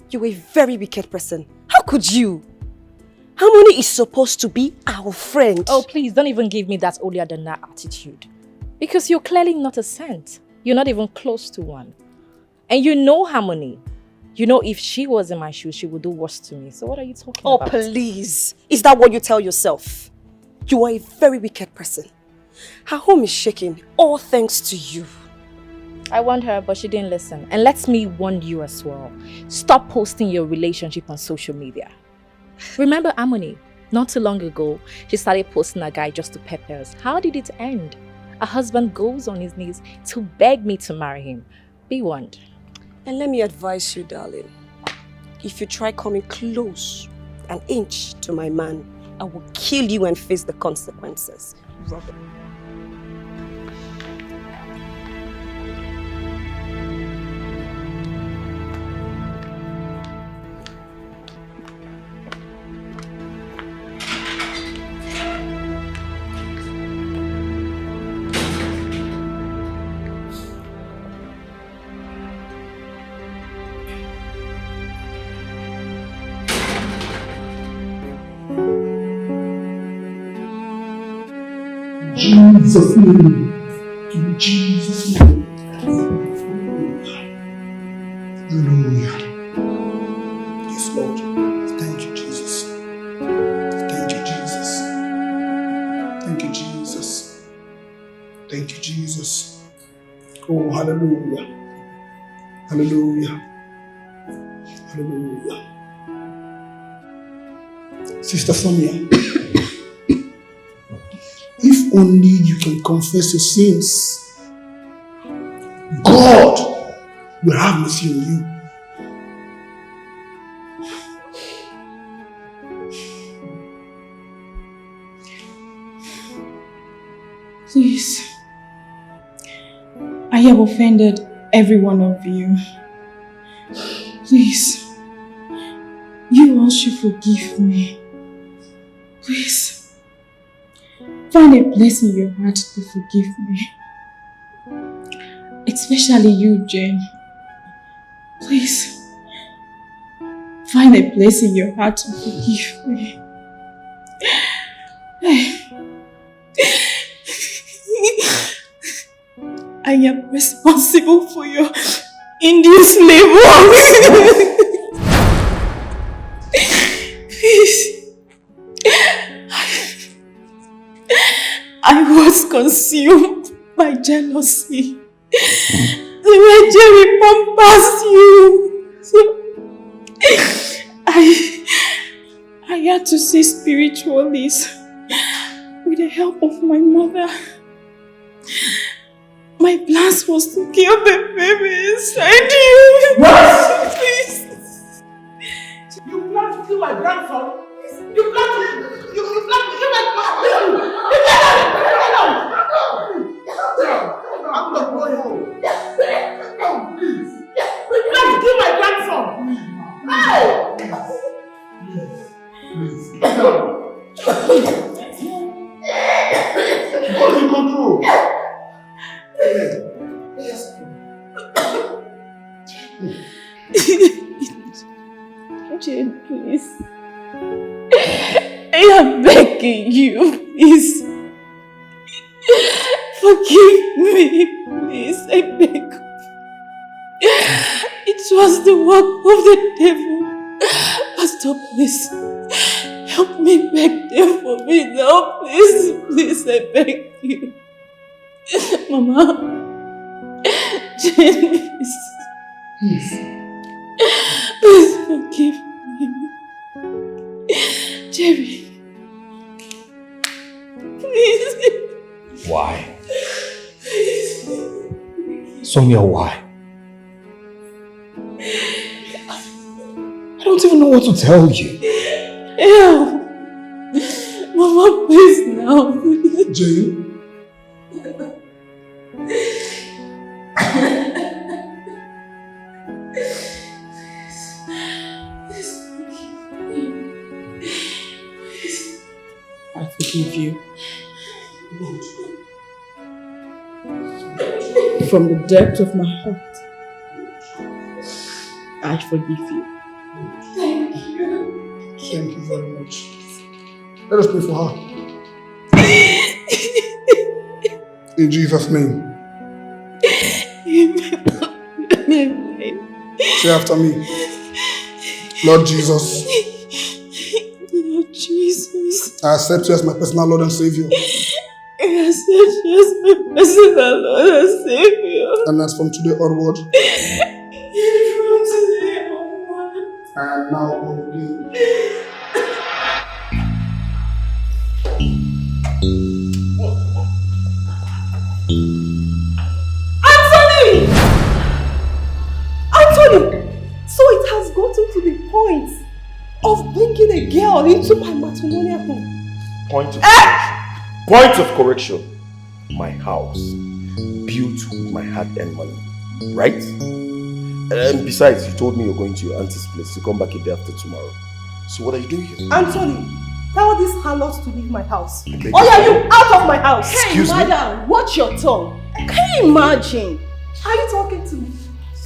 You're a very wicked person. How could you? Harmony is supposed to be our friend. Oh, please, don't even give me that holier than that attitude. Because you're clearly not a saint. You're not even close to one. And you know Harmony. You know if she was in my shoes, she would do worse to me. So what are you talking about? Oh, please. Is that what you tell yourself? You are a very wicked person. Her home is shaking, all thanks to you. I warned her, but she didn't listen. And let me warn you as well. Stop posting your relationship on social media. Remember Harmony? Not too long ago, she started posting a guy just to pepper us. How did it end? Her husband goes on his knees to beg me to marry him. Be warned. And let me advise you, darling. If you try coming close, an inch to my man, I will kill you and face the consequences. Robert. Jesus' name. In Jesus' name. Hallelujah. Yes, Lord. Thank you, Jesus. Thank you, Jesus. Thank you, Jesus. Thank you, Jesus. Oh, hallelujah. Hallelujah. Hallelujah. Sister Sonia, if only you can confess your sins, God will have mercy on you. Please, I have offended every one of you. Please, you all should forgive me. Please. Find a place in your heart to forgive me. Especially you, Jane. Please. Find a place in your heart to forgive me. I am responsible for your induced labor. Please. I was consumed by jealousy. The way Jerry pumped past you. So I had to see spiritualists with the help of my mother. My plan was to kill the baby inside you. What? Please. You plan to kill my grandson? You plan to kill my I'm not going home. No, please. You plan to kill my grandson? Hey! Please. What is in control? Yes. Jane, please. I am begging you, please. Forgive me, please. I beg. It was the work of the devil. Pastor, please. Help me beg them for me now, please. Please, I beg you. Mama. Jane, please. Please forgive me. Jerry. Please. Why? Sonia, why? I don't even know what to tell you. Help. Mama, please now. Jane? I forgive you. From the depth of my heart, I forgive you. Thank you. Thank you very much. Let us pray for her. In Jesus' name. Amen. Say after me. Lord Jesus. Lord Jesus. I accept you as my personal Lord and Savior. I accept you as my personal Lord and Savior. And as from today onward, From today onward, I am now born again. Anthony! Anthony! So it has gotten to the point of bringing a girl into my matrimonial home. Point of correction. Point of correction. My house, built with my hard-earned money, right? And besides, you told me you're going to your auntie's place to come back a day after tomorrow. So what are you doing here? Anthony, tell this harlot to leave my house. Okay. Or are you out of my house? Excuse me? Madam, watch your tongue. Can you imagine? Are you talking to me?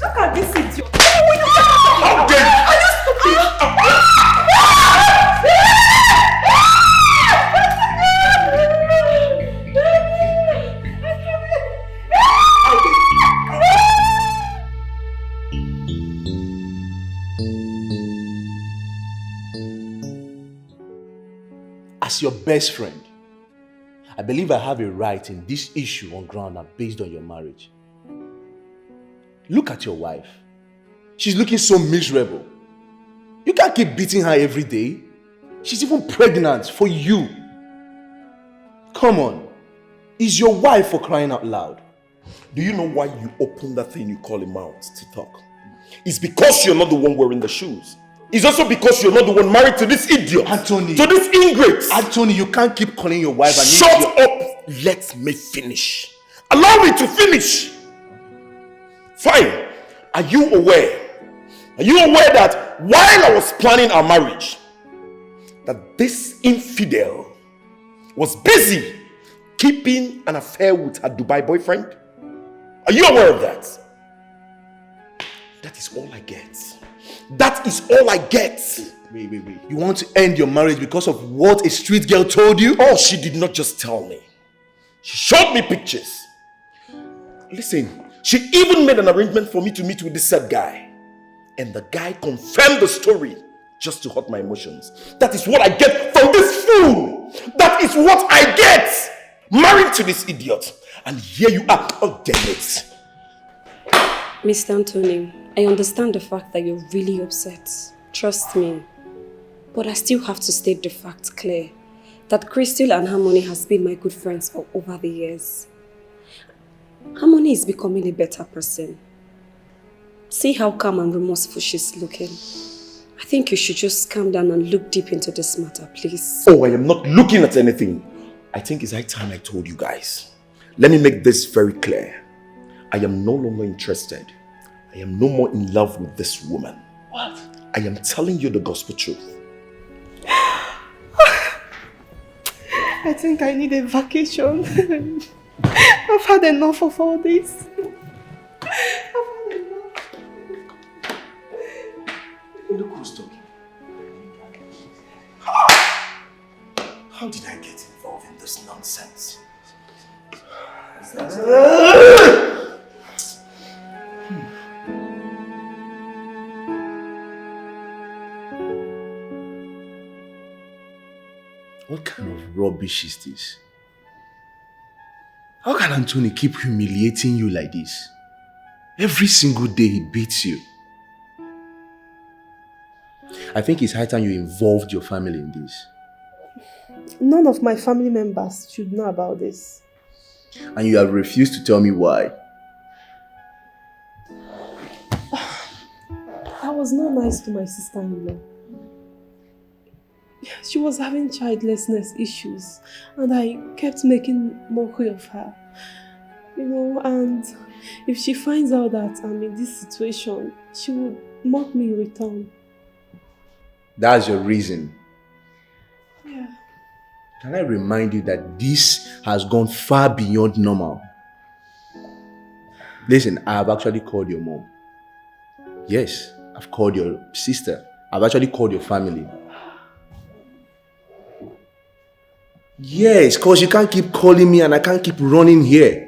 Look at this idiot. How dare you? Are you stupid? As your best friend, I believe I have a right in this issue on ground and based on your marriage. Look at your wife. She's looking so miserable. You can't keep beating her every day. She's even pregnant for you. Come on. Is your wife, for crying out loud? Do you know why you open that thing you call a mouth to talk? It's because you're not the one wearing the shoes. It's also because you're not the one married to this idiot. Anthony. To this ingrate. Anthony, you can't keep calling your wife and Shut up! Let me finish. Allow me to finish. Fine. Are you aware? Are you aware that while I was planning our marriage, that this infidel was busy keeping an affair with her Dubai boyfriend? Are you aware of that? That is all I get. That is all I get. Wait. You want to end your marriage because of what a street girl told you? Oh, she did not just tell me. She showed me pictures. Listen, she even made an arrangement for me to meet with this said guy. And the guy confirmed the story just to hurt my emotions. That is what I get from this fool. That is what I get. Married to this idiot. And here you are. Oh, damn it. Mr. Anthony, I understand the fact that you're really upset. Trust me. But I still have to state the fact clear that Crystal and Harmony has been my good friends for over the years. Harmony is becoming a better person. See how calm and remorseful she's looking. I think you should just calm down and look deep into this matter, please. Oh, I am not looking at anything. I think it's high time I told you guys. Let me make this very clear. I am no longer interested. I am no more in love with this woman. What? I am telling you the gospel truth. I think I need a vacation. I've had enough of all this. Look who's talking. How did I get involved in this nonsense? What kind of rubbish is this? How can Anthony keep humiliating you like this? Every single day he beats you. I think it's high time you involved your family in this. None of my family members should know about this. And you have refused to tell me why. I was not nice to my sister-in-law. She was having childlessness issues and I kept making mockery of her. You know, and if she finds out that I'm in this situation, she would mock me in return. That's your reason. Yeah. Can I remind you that this has gone far beyond normal? Listen, I have actually called your mom. Yes, I've called your sister. I've actually called your family. Yes, because you can't keep calling me and I can't keep running here.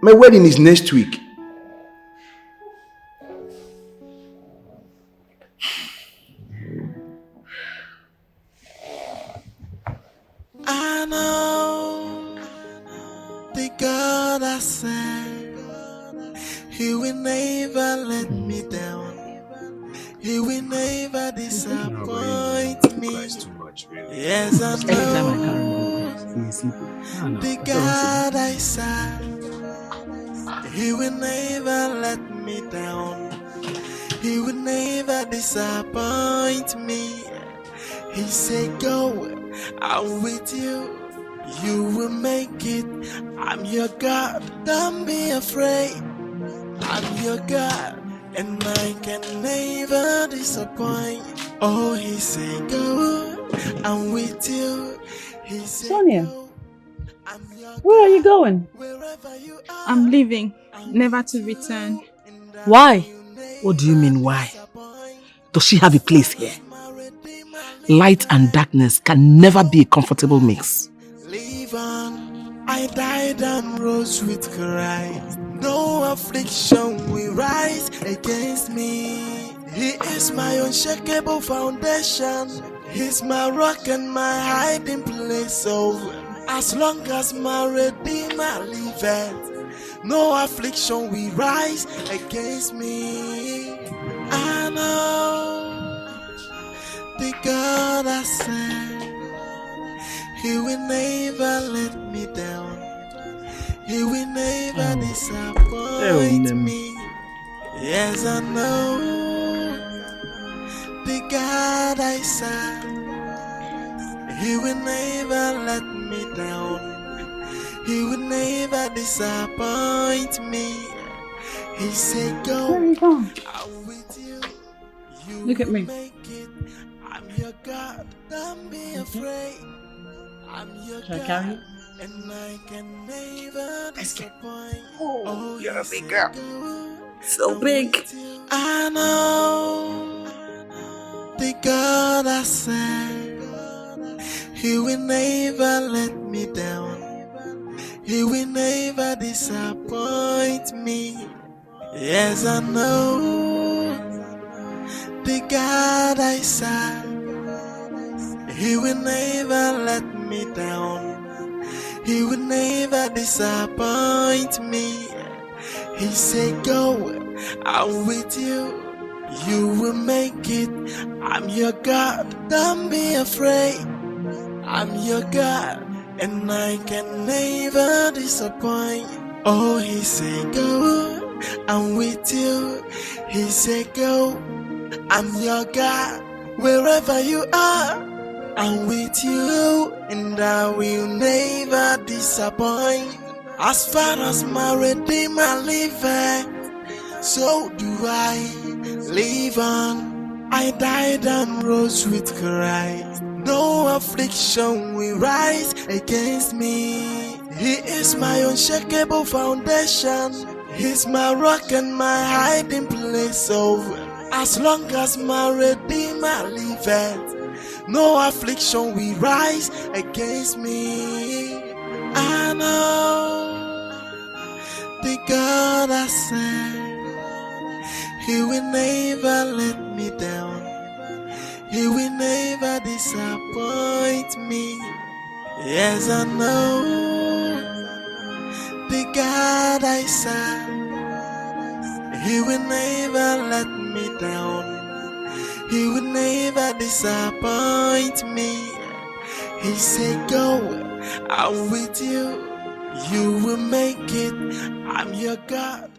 My wedding is next week. I know the God I serve, He will never let me down. He will never disappoint me. Yes, I know the God I serve, He will never let me down. He will never disappoint me. He said, go, I'm with you. You will make it. I'm your God. Don't be afraid. I'm your God. And I can never disappoint. Oh, he said, go, I'm with you. He said, Sonia, where are you going? I'm leaving, never to return. Why? What do you mean, why? Does she have a place here? Light and darkness can never be a comfortable mix. Live on. I died and rose with Christ. No affliction will rise against me. He is my unshakable foundation. He's my rock and my hiding place. So as long as my Redeemer liveth, no affliction will rise against me. I know the God I serve, He will never let me down. He will never disappoint me. Yes, I know the God I serve, He will never let me down. He will never disappoint me. He said, go. Where are you going? I'm with you. Look at me. I'm your God. Don't be afraid. I'm your Shall I God. carry you? and I can never disappoint. Oh, you're a big girl. So big. I know the God I serve, He will never let me down. He will never disappoint me. Yes, I know the God I serve, He will never let me down. He will never disappoint me. He said, go, I'm with you. You will make it. I'm your God. Don't be afraid. I'm your God, and I can never disappoint. Oh, He said, go, I'm with you. He said, go, I'm your God. Wherever you are, I'm with you, and I will never disappoint. As far as my Redeemer liveth, so do I live on. I died and rose with Christ. No affliction will rise against me. He is my unshakable foundation. He's my rock and my hiding place. So as long as my Redeemer liveth, no affliction will rise against me. I know the God I serve, He will never let me down. He will never disappoint me. Yes, I know the God I serve, He will never let me down. He will never disappoint me. He said, go, I'm with you. You will make it. I'm your God.